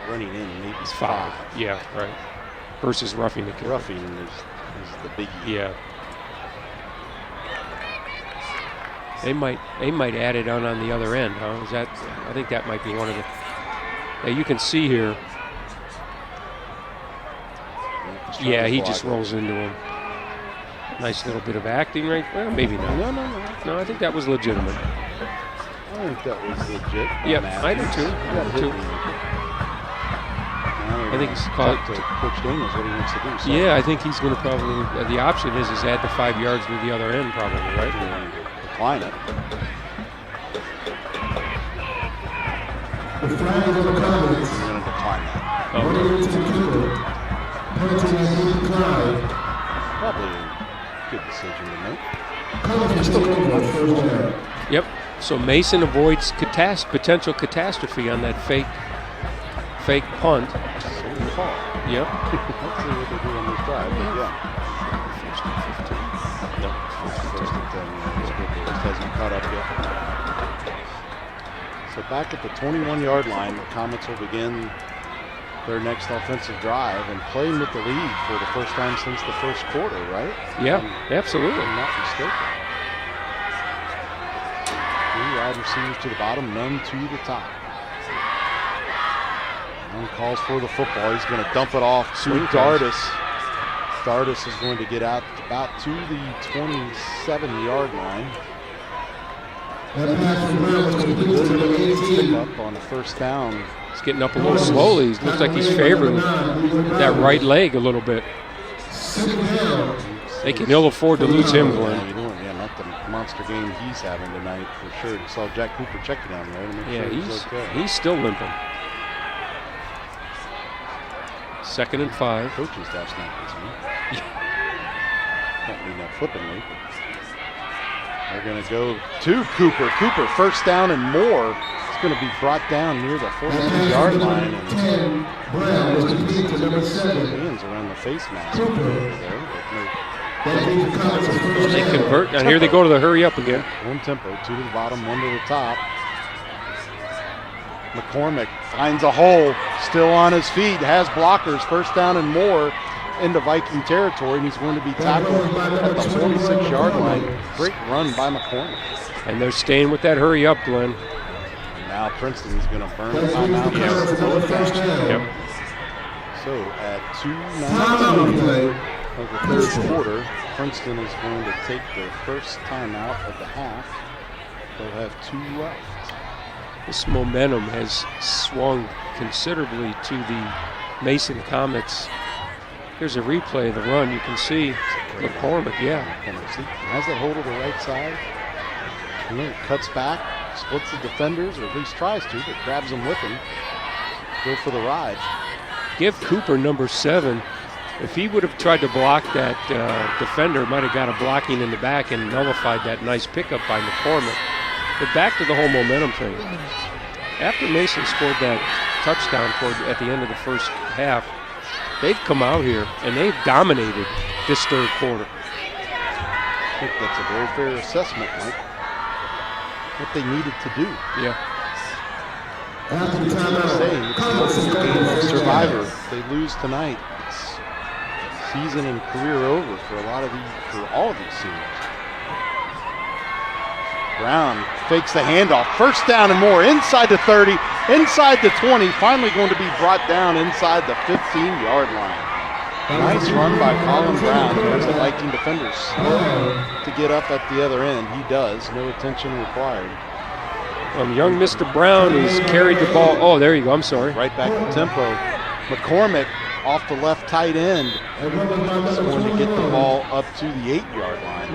Running in, maybe it's 5. Yeah, right. Versus roughing the kicker. Roughing is the biggie. Yeah. They might add it on the other end, huh? I think that might be one of the. Yeah, you can see here. Yeah, he just rolls into him. Nice little bit of acting, right? Well, maybe not. No, I think that was legitimate. I think that was legit. Yeah, I do too. I think he's caught to Coach Daniels what he wants to do. So. Yeah, I think he's going to probably. The option is add the 5 yards to the other end, probably, right? And decline it. The flag is on the Comets. We're going to decline that. Running into the keeper. Penalty decline. Probably a good decision to make. Comets will take over first down. Yep. So Mason avoids potential catastrophe on that fake punt. Yep. Let's see what they do on this drive, but yeah. First and 15. No. First and 10, yeah. This group just hasn't caught up yet. So back at the 21-yard line, the Comets will begin their next offensive drive and playing with the lead for the first time since the first quarter, right? Yeah, absolutely. I'm not mistaken. 3 wide receivers to the bottom, none to the top. One calls for the football. He's going to dump it off to Dardis. Dardis is going to get out about to the 27-yard line. That pass from Brown was completed to number 18. Up on the first down. He's getting up a little slowly. It looks like he's favoring that right leg a little bit. They can ill afford to lose him, Glenn. Yeah, not the monster game he's having tonight for sure. You saw Jack Cooper checking down there to make sure he's still limping. 2nd and 5. Coaching staff's not busy. Don't mean that flippantly. They're going to go to Cooper. Cooper, first down and more. It's going to be brought down near the 42-yard line. And Brown was completed to number 7. hands around the face mask over there. They convert, and here they go to the hurry up again. One tempo, 2 to the bottom, 1 to the top. McCormick finds a hole, still on his feet, has blockers, first down and more into Viking territory, and he's going to be tackled at the 46-yard line. Great run by McCormick. And they're staying with that hurry up, Glenn. And now Princeton is going to burn the timeout. Yep. So at 2:19 of the third quarter, Princeton is going to take their first timeout of the half. They'll have 2 left. This momentum has swung considerably to the Mason Comets. Here's a replay of the run. You can see McCormick, Has that hold to the right side. And then cuts back, splits the defenders, or at least tries to, but grabs them with him. Go for the ride. Give Cooper number 7. If he would have tried to block that defender, might have got a blocking in the back and nullified that nice pickup by McCormick. But back to the whole momentum thing. After Mason scored that touchdown at the end of the first half, they've come out here and they've dominated this third quarter. I think that's a very fair assessment, Mike. What they needed to do. Yeah. After the timeout, Comets is going to first Survivor. If they lose tonight, it's season and career over for all of these seniors. Brown fakes the handoff. First down and more. Inside the 30, inside the 20. Finally going to be brought down inside the 15-yard line. Nice run by Colin Brown towards the Viking defenders. To get up at the other end. He does. No attention required. Young Mr. Brown has carried the ball. Oh, there you go. I'm sorry. Right back to tempo. McCormick off the left tight end. Is going to get the ball up to the 8-yard line.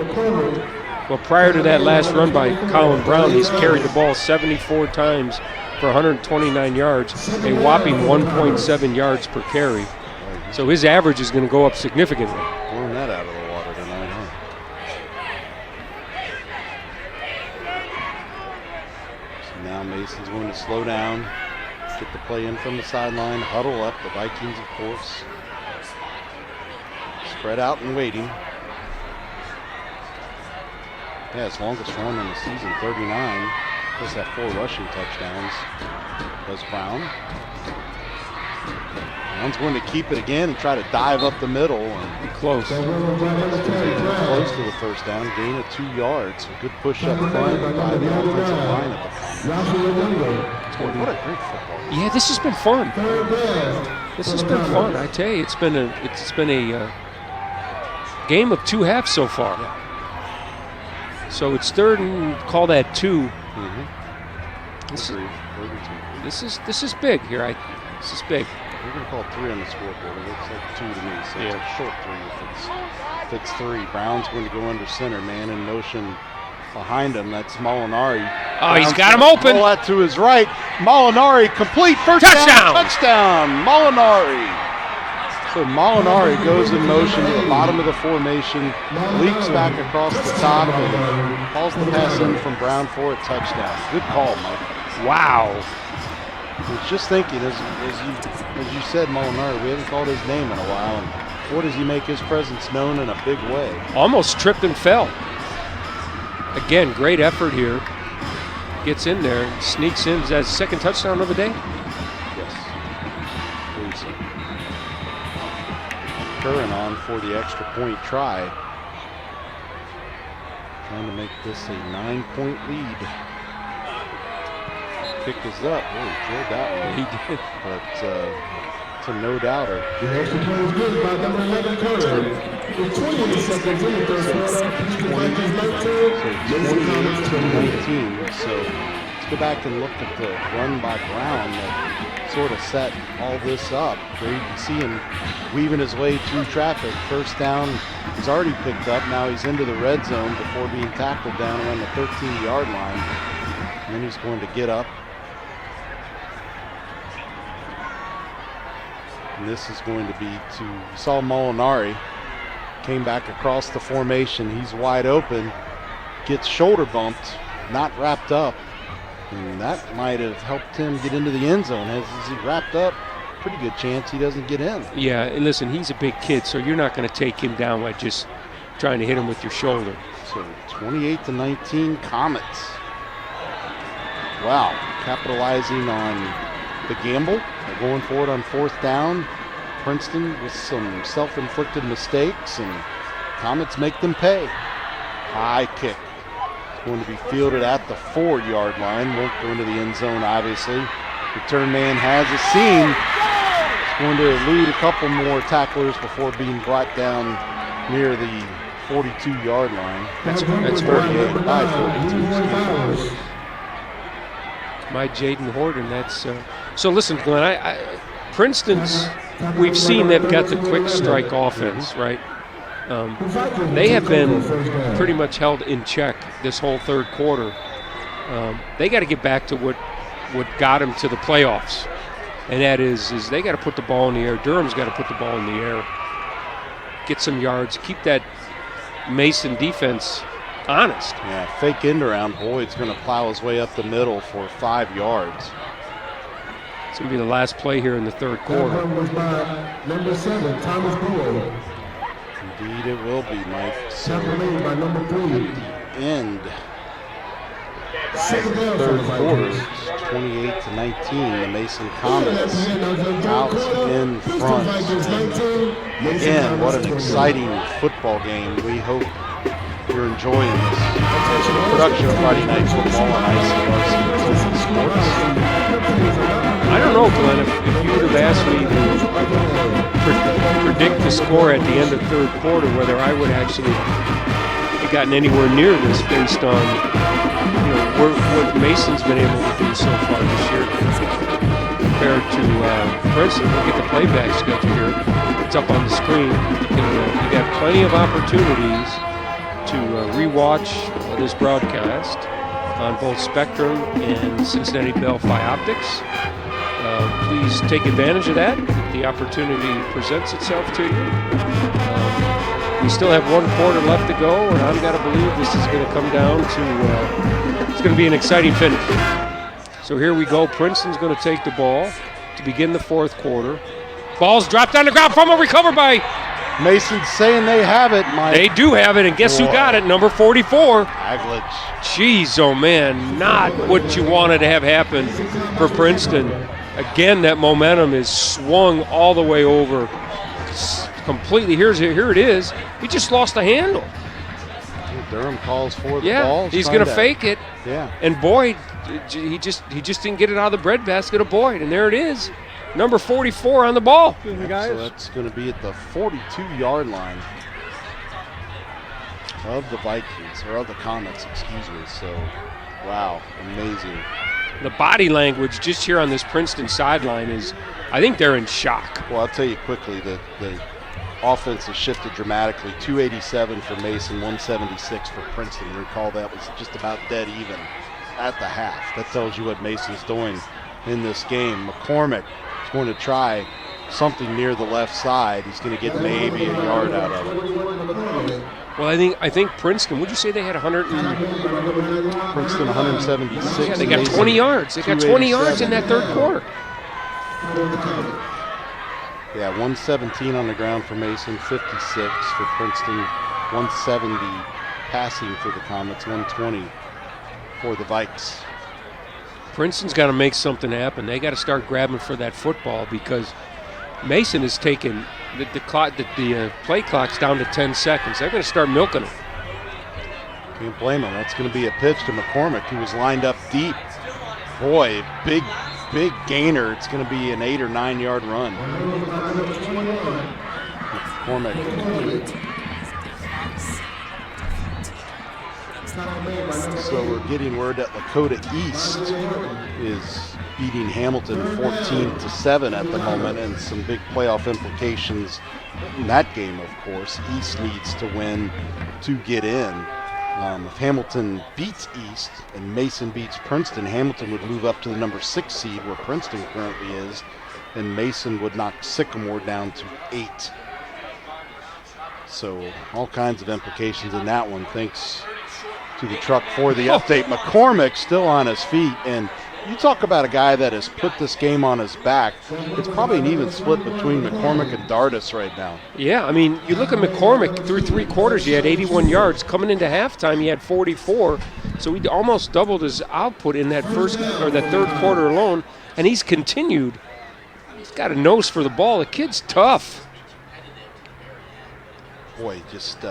Well, prior to that last run by Colin Brown, he's carried the ball 74 times for 129 yards, a whopping 1.7 yards per carry. So his average is going to go up significantly. Blowing that out of the water tonight, huh? So now Mason's going to slow down, get the play in from the sideline, huddle up. The Vikings, of course, spread out and waiting. Yeah, his longest run in the season, 39. Does have 4 rushing touchdowns. Does Brown. Brown's going to keep it again and try to dive up the middle. And close. Close to the first down, gain of 2 yards. A good push up front by the offensive line at the Comets. What a great football game. Yeah, this has been fun. This has been fun. I tell you, it's been a game of 2 halves so far. Yeah. So it's third and call that 2. Mm-hmm. This is big here. This is big. We're going to call 3 on the scoreboard. It looks like 2 to me, so it's a short 3 if it's 3. Brown's going to go under center, man in motion behind him. That's Molinari. Oh, he's got him open. Pull that to his right. Molinari complete. First touchdown. Touchdown. Molinari. So Molinari goes in motion to the bottom of the formation, leaks back across the top, and calls the pass in from Brown for a touchdown. Good call, Mike. Wow. I was just thinking, as you said, Molinari, we haven't called his name in a while. And boy, does he make his presence known in a big way. Almost tripped and fell. Again, great effort here. Gets in there, sneaks in. Is that his second touchdown of the day? Yes. Curran on for the extra point try. Trying to make this a 9-point lead. Picked us up. Oh, he drilled that one. He did. But it's a no-doubter. The extra point is good by number 11 Curran. With 28 seconds in the third quarter, 19. So let's go back and look at the run by Brown that sort of set all this up. There you can see him weaving his way through traffic. First down, he's already picked up. Now he's into the red zone before being tackled down around the 13-yard line. And then he's going to get up. And this is going to be to, you saw Molinari came back across the formation. He's wide open, gets shoulder bumped, not wrapped up. And that might have helped him get into the end zone. As he wrapped up, pretty good chance he doesn't get in. Yeah, and listen, he's a big kid, so you're not going to take him down by just trying to hit him with your shoulder. So 28-19 Comets. Wow, capitalizing on the gamble. They're going for it on 4th down. Princeton with some self-inflicted mistakes, and Comets make them pay. High kick. Going to be fielded at the 4-yard line. Won't go into the end zone, obviously. Return man has a seam. It's going to elude a couple more tacklers before being brought down near the 42-yard line. That's 48 by 42. My Jaden Horton. That's so. Listen, Glenn. Princeton's. We've seen they've got the quick strike offense, right? They have been pretty much held in check this whole third quarter. They got to get back to what got them to the playoffs, and that is they got to put the ball in the air. Durham's got to put the ball in the air, get some yards, keep that Mason defense honest. Yeah, fake end around. Boyd's going to plow his way up the middle for 5 yards. It's going to be the last play here in the third quarter. Number 7, Thomas Boyd. Indeed it will be, Mike. So Made by number 3. end Second down for third the quarter, Vikings. 28-19. The Mason Comets out in front. Again, what an exciting football game. We hope you're enjoying this. It's a production of Friday Night Football on ICRC-TV Sports. I don't know, Glenn, if you would have asked me to predict the score at the end of third quarter, whether I would actually have gotten anywhere near this based on what Mason's been able to do so far this year compared to Princeton. Look at the playback schedule here. It's up on the screen. You got plenty of opportunities to rewatch this broadcast on both Spectrum and Cincinnati Bell Optics. Please take advantage of that if the opportunity presents itself to you. We still have 1 quarter left to go, and I've got to believe this is going to come down to it's going to be an exciting finish. So here we go. Princeton's going to take the ball to begin the fourth quarter. Ball's dropped on the ground. Fumble recovered by Mason's saying they have it, Mike. They do have it, and guess who got it? Number 44. Aglich. Jeez, oh man, not what you wanted to have happen for Princeton. Again, that momentum is swung all the way over completely. Here it is. He just lost the handle. Durham calls for the Yeah, ball. he's going to fake it. Yeah. And Boyd, he just didn't get it out of the breadbasket of Boyd, and there it is. Number 44 on the ball. So that's going to be at the 42-yard line of the Vikings, or of the Comets, excuse me. So, wow, amazing. The body language just here on this Princeton sideline is, I think they're in shock. Well, I'll tell you quickly, the offense has shifted dramatically. 287 for Mason, 176 for Princeton. Recall that was just about dead even at the half. That tells you what Mason's doing in this game. McCormick is going to try something near the left side. He's going to get maybe a yard out of it. Well, I think Princeton, would you say they had 100? Princeton 176. Yeah, they got 20 yards. They got 20 yards in that third quarter. Yeah, 117 on the ground for Mason, 56 for Princeton, 170 passing for the Comets, 120 for the Vikes. Princeton's got to make something happen. They got to start grabbing for that football because Mason has taken the play clock's down to 10 seconds. They're going to start milking it. Can't blame him. That's going to be a pitch to McCormick, who was lined up deep. Boy, big gainer. It's going to be an 8 or 9 yard run. McCormick. So we're getting word that Lakota East is beating Hamilton 14-7 at the moment, and some big playoff implications in that game, of course. East needs to win to get in. If Hamilton beats East and Mason beats Princeton, Hamilton would move up to the number 6 seed where Princeton currently is, and Mason would knock Sycamore down to 8. So all kinds of implications in that one, thanks to the truck for the update. McCormick still on his feet, and you talk about a guy that has put this game on his back. It's probably an even split between McCormick and Dardis right now. Yeah, I mean, you look at McCormick, through 3 quarters, he had 81 yards. Coming into halftime, he had 44. So he almost doubled his output in that third quarter alone, and he's continued. He's got a nose for the ball. The kid's tough. Boy, just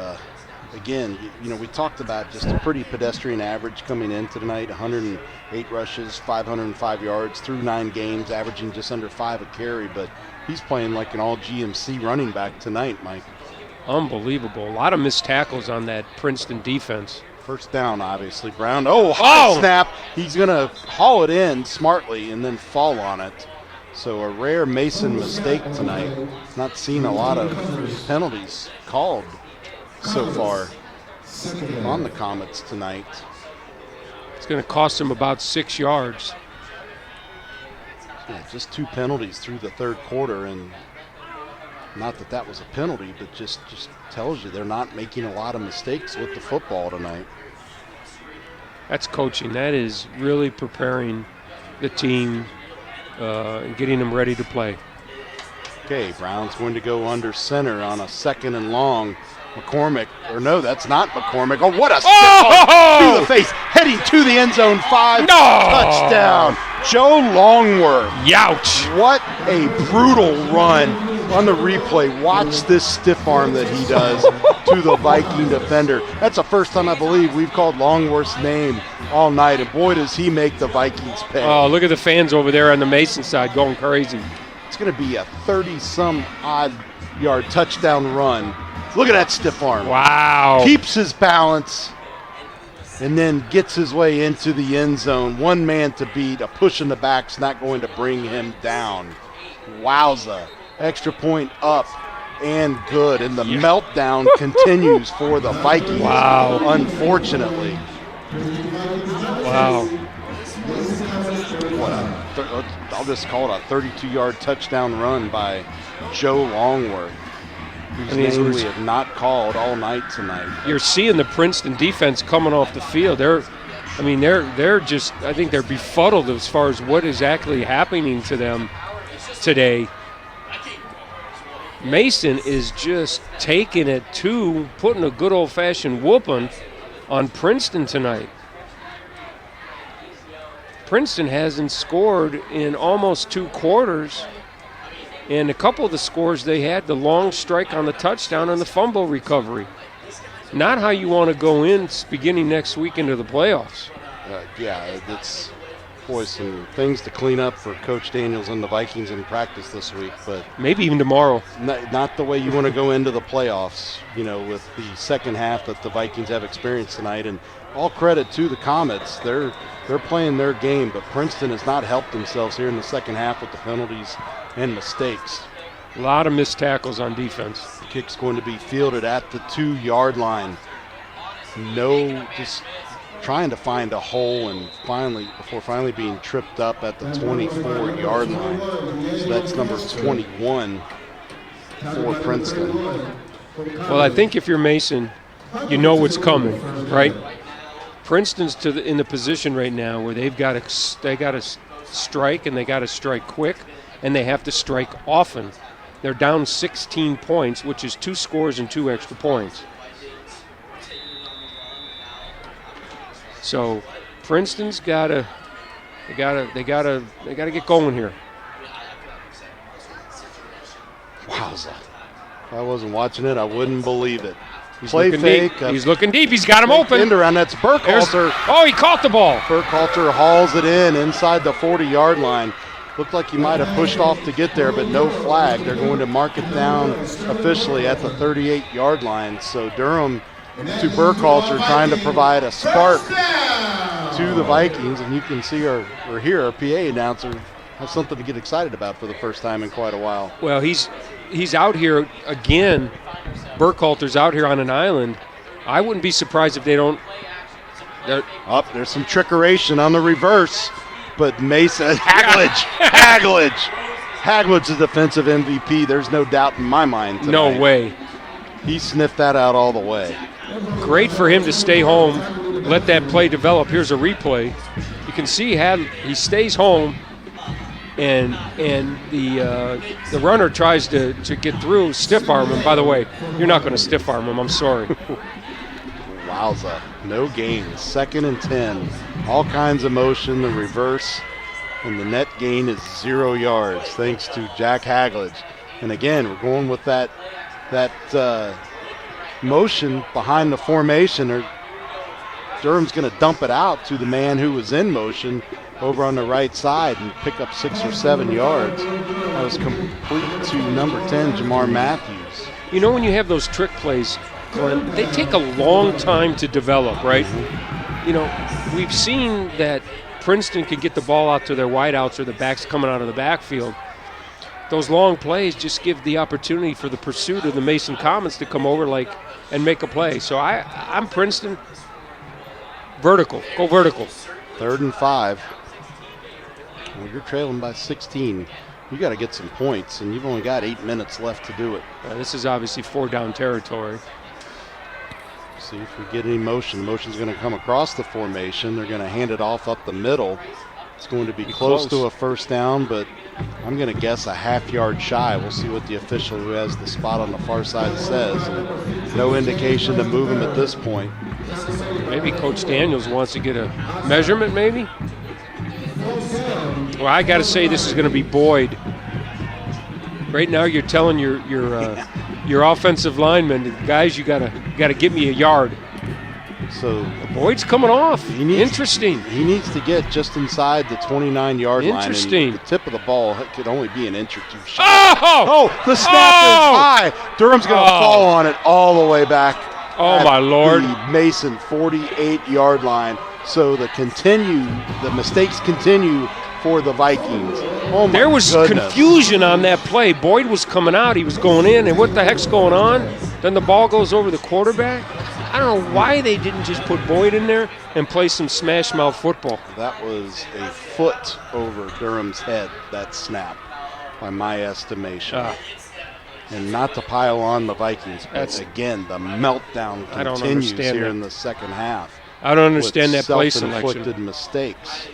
again, we talked about just a pretty pedestrian average coming into tonight. 108 rushes, 505 yards through 9 games, averaging just under 5 a carry. But he's playing like an all GMC running back tonight, Mike. Unbelievable. A lot of missed tackles on that Princeton defense. First down, obviously. Brown. High snap. He's going to haul it in smartly and then fall on it. So a rare Mason mistake tonight. Not seen a lot of penalties called so far on the Comets tonight. It's going to cost him about 6 yards. Yeah, just 2 penalties through the third quarter, and not that was a penalty, but just tells you they're not making a lot of mistakes with the football tonight. That's coaching. That is really preparing the team and getting them ready to play. Okay, Brown's going to go under center on a 2nd and long. McCormick, or no, that's not McCormick. Oh, what a stiff to the face, heading to the end zone. 5, touchdown. Joe Longworth. Youch. What a brutal run on the replay. Watch this stiff arm that he does to the Viking defender. That's the first time I believe we've called Longworth's name all night, and boy, does he make the Vikings pay. Oh, look at the fans over there on the Mason side going crazy. It's going to be a 30-some-odd yard touchdown run. Look at that stiff arm. Wow. Keeps his balance and then gets his way into the end zone. One man to beat. A push in the back's not going to bring him down. Wowza. Extra point up and good. And the meltdown continues for the Vikings. Wow. Unfortunately. Wow. I'll just call it a 32-yard touchdown run by Joe Longworth, whose name we have not called all night tonight. You're seeing the Princeton defense coming off the field. They're just, I think they're befuddled as far as what is actually happening to them today. Mason is just taking it to putting a good old-fashioned whooping on Princeton tonight. Princeton hasn't scored in almost 2 quarters, and a couple of the scores they had, the long strike on the touchdown and the fumble recovery. Not how you want to go in beginning next week into the playoffs. It's some things to clean up for Coach Daniels and the Vikings in practice this week, but maybe even tomorrow. Not the way you want to go into the playoffs, with the second half that the Vikings have experienced tonight. And all credit to the Comets. They're playing their game, but Princeton has not helped themselves here in the second half with the penalties and mistakes. A lot of missed tackles on defense. The kick's going to be fielded at the 2-yard line. Just trying to find a hole and finally being tripped up at the 24-yard line. So that's number 21 for Princeton. Well, I think if you're Mason, you know what's coming, right? Princeton's in the position right now where they got to strike, and they got to strike quick, and they have to strike often. They're down 16 points, which is 2 scores and 2 extra points. So Princeton's gotta get going here. Wowza. If I wasn't watching it, I wouldn't believe it. He's looking deep. He's looking deep. He's got him open. End around. That's Burkhalter. He caught the ball. Burkhalter hauls it in inside the 40-yard line. Looked like he might have pushed off to get there, but no flag. They're going to mark it down officially at the 38-yard line. So Durham to Burkhalter trying to provide a spark to the Vikings. And you can see or hear our PA announcer have something to get excited about for the first time in quite a while. Well, he's out here again. Burkhalter's out here on an island. I wouldn't be surprised if they don't. There's some trickeration on the reverse, but Mason Hagledge the defensive MVP. There's no doubt in my mind tonight. No way. He sniffed that out all the way. Great for him to stay home, let that play develop. Here's a replay. You can see he stays home, and the runner tries to get through, stiff arm him. By the way, you're not going to stiff arm him. I'm sorry. Wowza. No gains. 2nd and 10. All kinds of motion, the reverse, and the net gain is 0 yards thanks to Jack Hagledge. And again, we're going with that motion behind the formation. Durham's going to dump it out to the man who was in motion over on the right side and pick up 6 or 7 yards. That was complete to number 10, Jamar Matthews. When you have those trick plays, Glenn, they take a long time to develop, right? We've seen that Princeton can get the ball out to their wideouts or the backs coming out of the backfield. Those long plays just give the opportunity for the pursuit of the Mason Comets to come over and make a play. So I'm Princeton. Vertical. Go vertical. 3rd and 5. Well, you're trailing by 16. You got to get some points, and you've only got 8 minutes left to do it. This is obviously 4-down territory. See if we get any motion. The motion's going to come across the formation. They're going to hand it off up the middle It's going to be close to a first down, but I'm going to guess a half-yard shy. We'll see what the official who has the spot on the far side says. No indication to move him at this point. Maybe Coach Daniels wants to get a measurement, maybe? Well, I got to say this is going to be Boyd. Right now you're telling your offensive linemen, guys, you got to get me a yard. So Boyd's coming off. Interesting. He needs to get just inside the 29-yard line. Interesting. And the tip of the ball could only be an inch or two shy. Oh, the snap is high. Durham's going to fall on it all the way back. Oh, my Lord. The Mason 48-yard line. So the mistakes continue for the Vikings. Oh, my There was goodness. confusion on that play. Boyd was coming out. He was going in. And what the heck's going on? Then the ball goes over the quarterback. I don't know why they didn't just put Boyd in there and play some smash mouth football. That was a foot over Durham's head, that snap, by my estimation. And not to pile on the Vikings, but again, the meltdown continues here in the second half. I don't understand that play selection. Self-inflicted mistakes.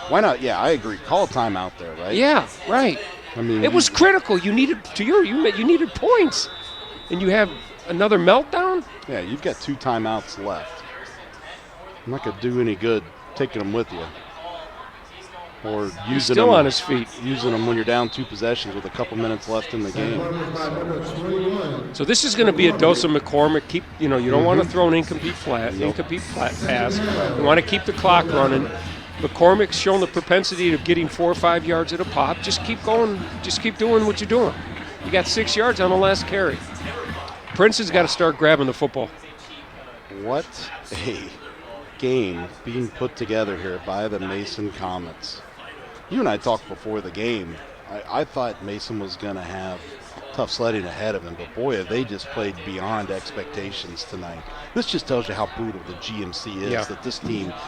Why not? Yeah, I agree. Call a timeout there, right? Yeah, right. I mean, it was critical. You needed you needed points, and you have another meltdown. Yeah, you've got 2 timeouts left. I'm not going to do any good taking them with you, or using them on his feet, using them when you're down 2 possessions with a couple minutes left in the game. So this is going to be a dose of McCormick. You don't want to throw an incomplete pass. You want to keep the clock running. McCormick's shown the propensity of getting 4 or 5 yards at a pop. Just keep going. Just keep doing what you're doing. You got 6 yards on the last carry. Princeton's got to start grabbing the football. What a game being put together here by the Mason Comets. You and I talked before the game. I thought Mason was going to have tough sledding ahead of him, but boy, have they just played beyond expectations tonight. This just tells you how brutal the GMC is, that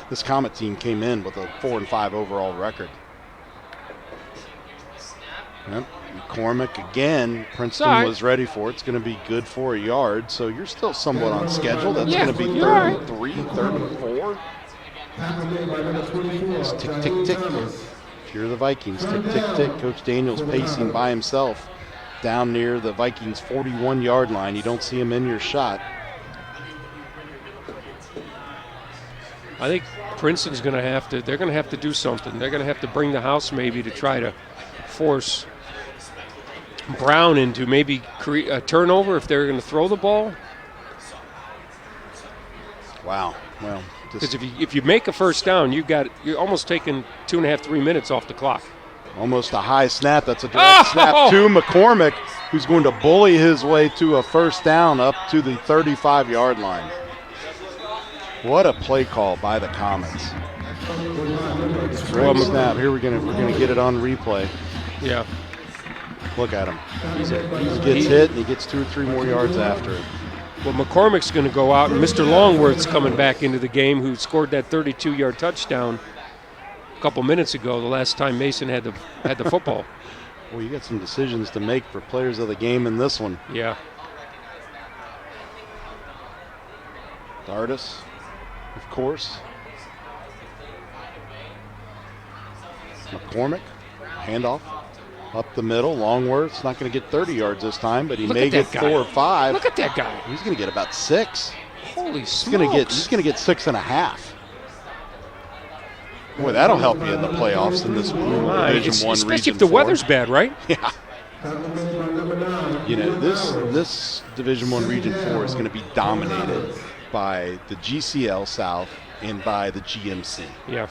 this Comet team came in with a 4-5 overall record. Yep. McCormick again. Princeton was ready for it. It's going to be good for a yard, so you're still somewhat on schedule. That's going to be 3rd and 4. Just tick, tick, tick. If you're the Vikings, tick, tick, tick. Coach Daniels pacing by himself down near the Vikings' 41-yard line. You don't see him in your shot. I think Princeton's going to have to. They're going to have to do something. They're going to have to bring the house maybe to try to force Brown into maybe create a turnover if they're going to throw the ball. Wow. Well, because if you make a first down, you're almost taking 2.5, 3 minutes off the clock. Almost a high snap. That's a direct snap to McCormick, who's going to bully his way to a first down up to the 35-yard line. What a play call by the Comets. Direct snap. Here we're gonna get it on replay. Yeah. Look at him. He gets hit, and he gets 2 or 3 more yards after it. Well, McCormick's going to go out, and Mr. Longworth's coming back into the game, who scored that 32-yard touchdown a couple minutes ago, the last time Mason had the football. Well, you got some decisions to make for players of the game in this one. Yeah. Dardis, of course. McCormick, handoff. Up the middle, Longworth's not going to get 30 yards this time, but he may get 4 or 5. Look at that guy. He's going to get about 6. Holy smokes. He's going to get 6.5. Boy, that'll help you in the playoffs in this Division 1 Region especially if the weather's bad, right? Yeah. You know, this Division 1 Region 4 is going to be dominated by the GCL South and by the GMC. Yeah.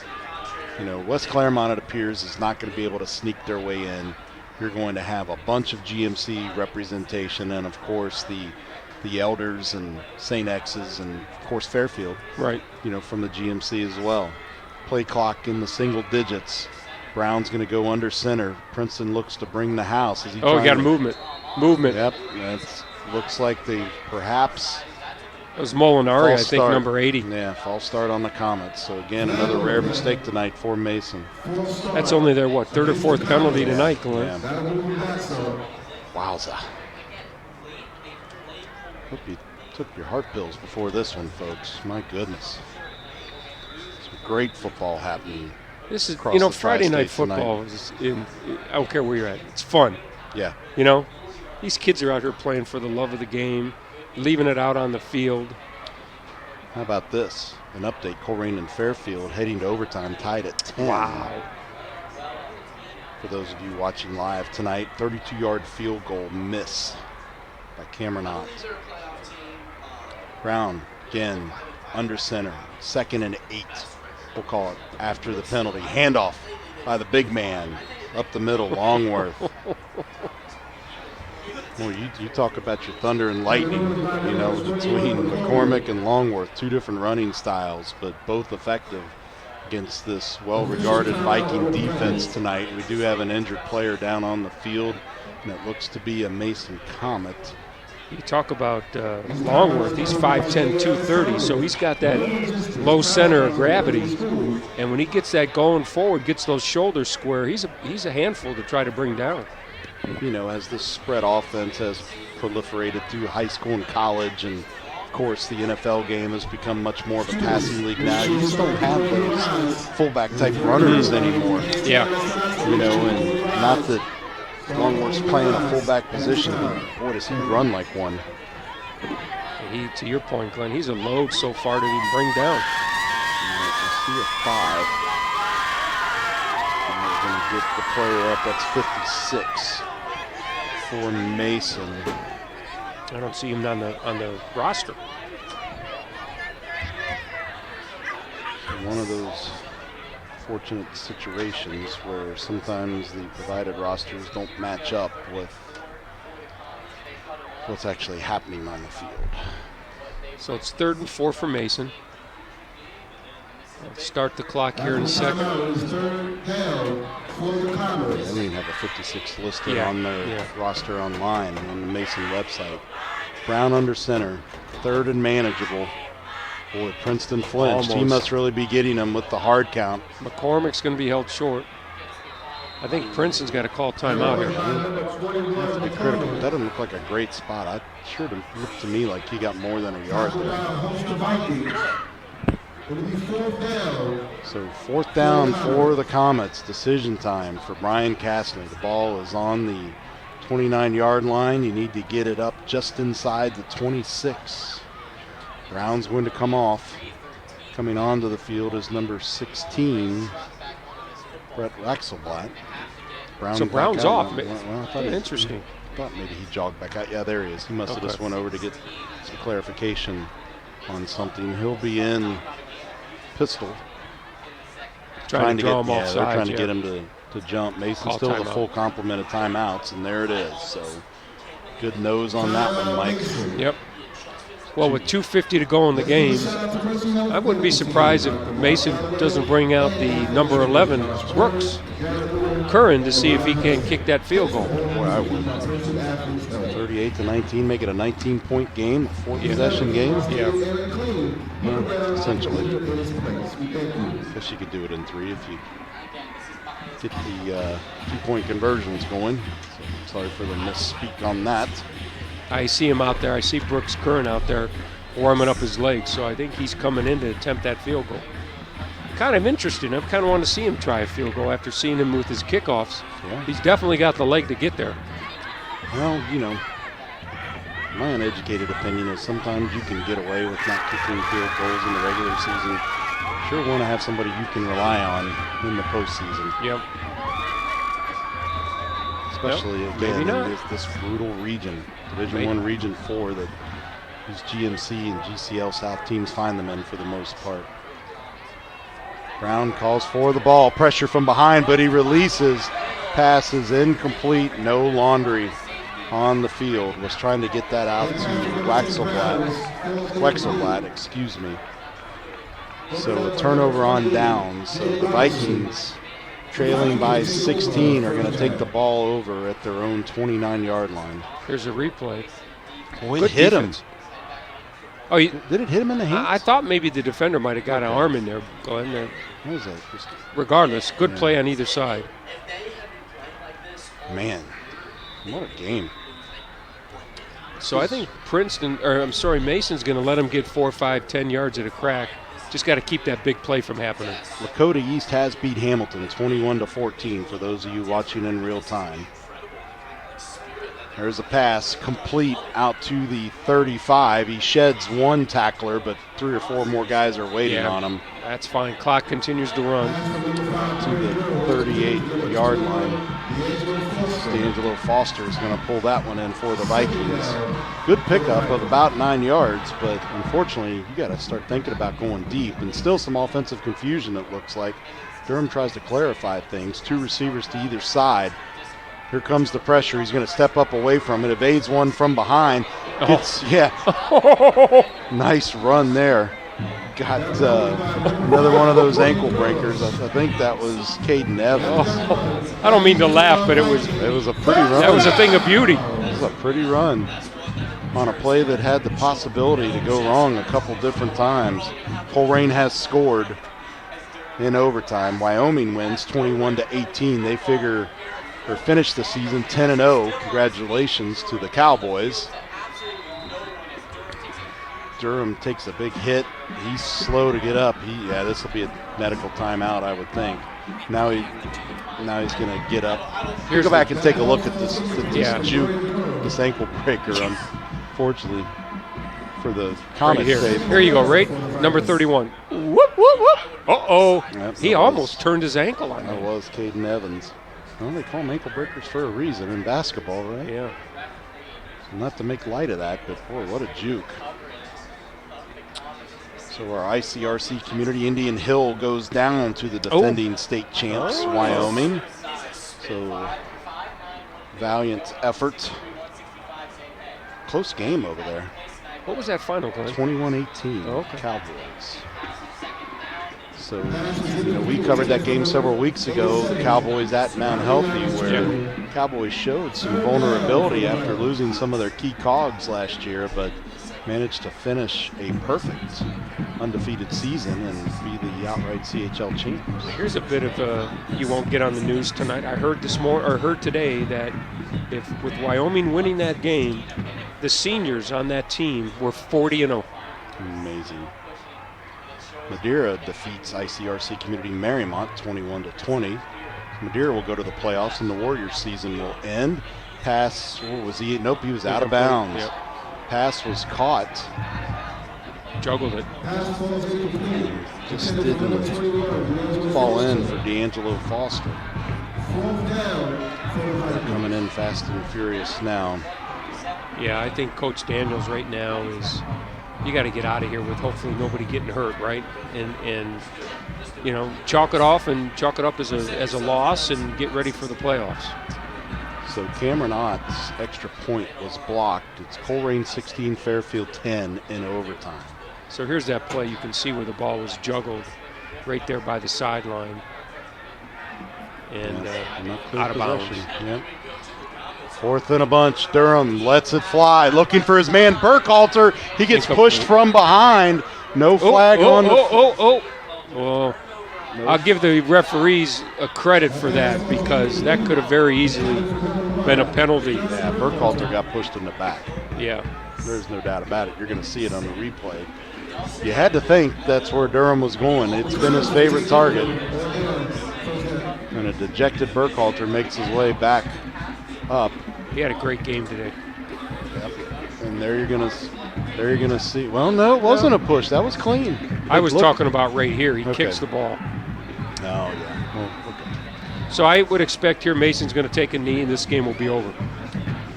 You know, West Claremont, it appears, is not going to be able to sneak their way in. You're going to have a bunch of GMC representation, and of course the Elders and St. X's, and of course Fairfield. Right. You know, from the GMC as well. Play clock in the single digits. Brown's going to go under center. Princeton looks to bring the house. We got a movement. Yep. That looks like they perhaps. It was Molinari, I think, number 80. Yeah, false start on the Comets. So, again, another rare mistake tonight for Mason. That's only their, 3rd or 4th penalty tonight, Glenn? Yeah. Wowza. Hope you took your heart pills before this one, folks. My goodness. Some great football happening This is, across you know, the Friday night tri-state football is I don't care where you're at. It's fun. Yeah. You know, these kids are out here playing for the love of the game, leaving it out on the field. How about this? An update, Coleraine and Fairfield heading to overtime, tied at 10. Wow. For those of you watching live tonight, 32-yard field goal miss by Cameron Ott. Brown, again, under center, 2nd and 8. We'll call it after the penalty. Handoff by the big man, up the middle, Longworth. Well, you talk about your thunder and lightning, you know, between McCormick and Longworth, 2 different running styles, but both effective against this well-regarded Viking defense tonight. We do have an injured player down on the field, and it looks to be a Mason Comet. You talk about Longworth, he's 5'10", 230, so he's got that low center of gravity. And when he gets that going forward, gets those shoulders square, he's a handful to try to bring down. You know, as this spread offense has proliferated through high school and college, and of course the NFL game has become much more of a passing league now. You just don't have those fullback type runners anymore. Yeah. You know, and not that Longworth's playing a fullback position, but boy, does he run like one. He, to your point, Glenn, he's a load so far to even bring down. You see a 5. And we're going to get the player up. That's 56 for Mason. I don't see him on the roster. One of those fortunate situations where sometimes the provided rosters don't match up with what's actually happening on the field. So it's 3rd and 4 for Mason. Let's start the clock here in a second. They don't even have a 56 listed on their roster online on the Mason website. Brown under center, 3rd and manageable. Boy, Princeton flinched. He must really be getting them with the hard count. McCormick's going to be held short. I think Princeton's got to call timeout here. Have to be critical. That doesn't look like a great spot. It sure looked to me like he got more than a yard there. So 4th down for the Comets. Decision time for Brian Kastner. The ball is on the 29-yard line. You need to get it up just inside the 26. Brown's going to come off. Coming onto the field is number 16, Brett Waxelblatt. So Brown's off. Interesting. I thought maybe he jogged back out. Yeah, there he is. He must have just went over to get some clarification on something. He'll be in pistol. Trying to draw him off sides. They're trying to get him to jump. Mason still with a full complement of timeouts, and there it is. So good nose on that one, Mike. Yep. Well, with 2:50 to go in the game, I wouldn't be surprised if Mason doesn't bring out the number 11, Brooks Curran, to see if he can kick that field goal. Boy, I would. 38-19, make it a 19-point game, a 4-possession game. Yeah. Well, essentially. Guess you could do it in 3 if you get the 2-point conversions going. So sorry for the misspeak on that. I see him out there. I see Brooks Curran out there warming up his legs, so I think he's coming in to attempt that field goal. Kind of interesting. I kind of want to see him try a field goal after seeing him with his kickoffs. Yeah. He's definitely got the leg to get there. Well, you know, my uneducated opinion is sometimes you can get away with not kicking field goals in the regular season. Sure want to have somebody you can rely on in the postseason. Yep. Especially, again, in this brutal region, Division I Region 4, that these GMC and GCL South teams find them in for the most part. Brown calls for the ball. Pressure from behind, but he releases. Pass is incomplete. No Laundry on the field. Was trying to get that out to Wexelblatt, excuse me. So a turnover on downs. So the Vikings, trailing by 16, are going to take the ball over at their own 29-yard line. Here's a replay. Boy, it hit him. Oh, did it hit him in the hands? I thought maybe the defender might have got an arm in there. Go in there. What is that? Regardless, good play on either side. Man, what a game. So I think Mason's going to let him get 4, 5, 10 yards at a crack. Just got to keep that big play from happening. Lakota East has beat Hamilton 21-14 for those of you watching in real time. There's a pass complete out to the 35. He sheds one tackler, but 3 or 4 more guys are waiting on him. That's fine. Clock continues to run. To the 38-yard line. D'Angelo Foster is going to pull that one in for the Vikings. Good pickup of about 9 yards, but unfortunately, you got to start thinking about going deep. And still some offensive confusion, it looks like. Durham tries to clarify things. 2 receivers to either side. Here comes the pressure. He's going to step up away from it. Evades one from behind. Nice run there. Got another one of those ankle breakers. I think that was Caden Evans. I don't mean to laugh, but it was a pretty run. That was a thing of beauty. It was a pretty run on a play that had the possibility to go wrong a couple different times. Coleraine has scored in overtime. Wyoming wins 21-18. They finish the season 10-0. Congratulations to the Cowboys. Durham takes a big hit. He's slow to get up. This will be a medical timeout, I would think. Now he's going to get up. Here, go back and take a look at this juke, this ankle breaker. Unfortunately, for the Comets. Right here you go, right? Number 31. Whoop, whoop, whoop. Uh-oh. He almost turned his ankle on that. Was Caden Evans. Well, they call them ankle breakers for a reason in basketball, right? Yeah. Not to make light of that, but boy, what a juke. So our ICRC community, Indian Hill, goes down to the defending state champs, Wyoming. So valiant effort. Close game over there. What was that final, Glenn? 21-18, Cowboys. So, we covered that game several weeks ago, the Cowboys at Mount Healthy, where the Cowboys showed some vulnerability after losing some of their key cogs last year, but managed to finish a perfect undefeated season and be the outright CHL champions. Here's a bit of you won't get on the news tonight. I heard today that with Wyoming winning that game, the seniors on that team were 40-0. Amazing. Madeira defeats ICRC Community Marymount 21-20. Madeira will go to the playoffs and the Warriors season will end. Pass, he was out of bounds. Yep. Pass was caught. Juggled it. Just didn't fall in for D'Angelo Foster. They're coming in fast and furious now. Yeah, I think Coach Daniels right now is, you got to get out of here with hopefully nobody getting hurt, right? And chalk it up as a loss and get ready for the playoffs. So Cameron Ott's extra point was blocked. It's Coleraine 16, Fairfield 10 in overtime. So here's that play. You can see where the ball was juggled right there by the sideline. And out of bounds. Yep. 4th and a bunch. Durham lets it fly. Looking for his man Burkhalter. He gets pushed from behind. No flag on the... I'll give the referees a credit for that because that could have very easily been a penalty. Yeah, Burkhalter got pushed in the back. Yeah. There's no doubt about it. You're going to see it on the replay. You had to think that's where Durham was going. It's been his favorite target. And a dejected Burkhalter makes his way back up. He had a great game today. Yep. And there you're gonna see. Well, no, it wasn't a push. That was clean. I was talking about right here. He kicks the ball. Oh yeah. Well, okay. So I would expect here Mason's going to take a knee and this game will be over.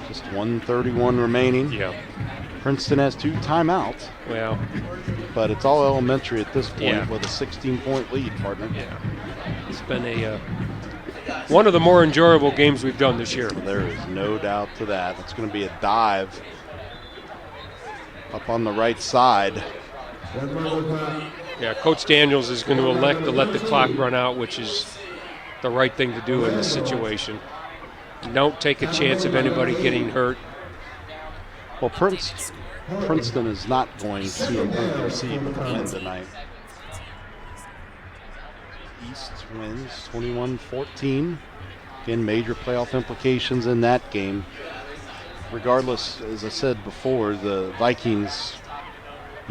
Just 1:31 remaining. Yeah. Princeton has 2 timeouts. Well, but it's all elementary at this point with a 16-point lead, partner. Yeah. It's been one of the more enjoyable games we've done this year. There is no doubt to that. It's going to be a dive up on the right side. Yeah, Coach Daniels is going to elect to let the clock run out, which is the right thing to do in this situation. Don't take a chance of anybody getting hurt. Well, Princeton is not going to receive a win tonight. East wins 21-14. Again, major playoff implications in that game. Regardless, as I said before, the Vikings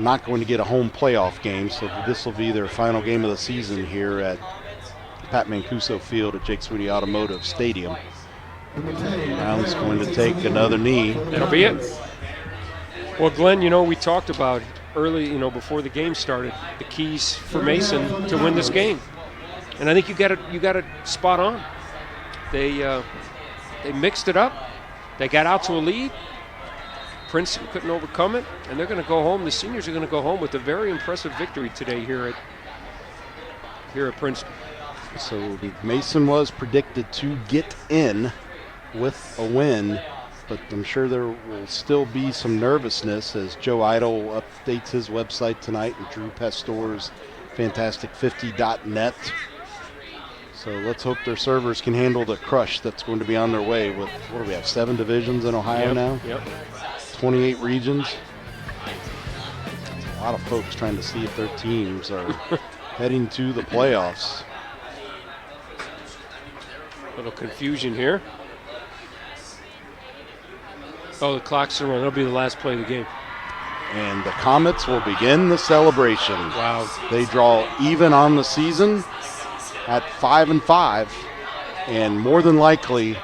not going to get a home playoff game, so this will be their final game of the season here at Pat Mancuso Field at Jake Sweeney Automotive Stadium. Brown's going to take another knee. That'll be it. Well, Glenn, we talked about early, before the game started, the keys for Mason to win this game, and I think you got it spot on. They mixed it up. They got out to a lead. Princeton couldn't overcome it, and they're going to go home. The seniors are going to go home with a very impressive victory today here at Princeton. So Mason was predicted to get in with a win, but I'm sure there will still be some nervousness as Joe Idle updates his website tonight and Drew Pastor's fantastic50.net. So let's hope their servers can handle the crush that's going to be on their way with, what do we have, 7 divisions in Ohio now? Yep. 28 regions. A lot of folks trying to see if their teams are heading to the playoffs. Little confusion here. Oh, the clock's running. That'll be the last play of the game. And the Comets will begin the celebration. Wow. They draw even on the season at 5-5, and more than likely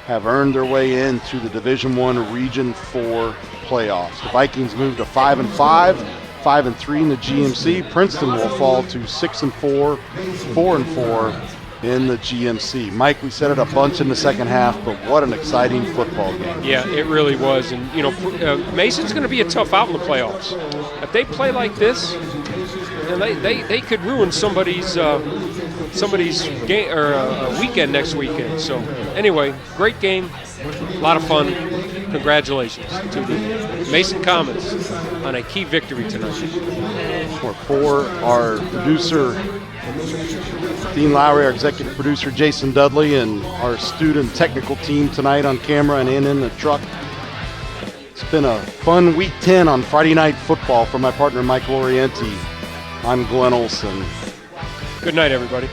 have earned their way into the Division I Region 4 playoffs. The Vikings move to 5-5, 5-3 in the GMC. Princeton will fall to 6-4, 4-4 in the GMC. Mike, we said it a bunch in the second half, but what an exciting football game. Yeah, it really was. And, Mason's going to be a tough out in the playoffs. If they play like this, they could ruin somebody's game or weekend next weekend. So anyway, great game, a lot of fun. Congratulations to the Mason Comets on a key victory tonight. For our producer Dean Lowry, our executive producer Jason Dudley, and our student technical team tonight on camera and in the truck. It's been a fun Week 10 on Friday Night Football. For my partner Mike Lorienti, I'm Glenn Olson. Good night, everybody.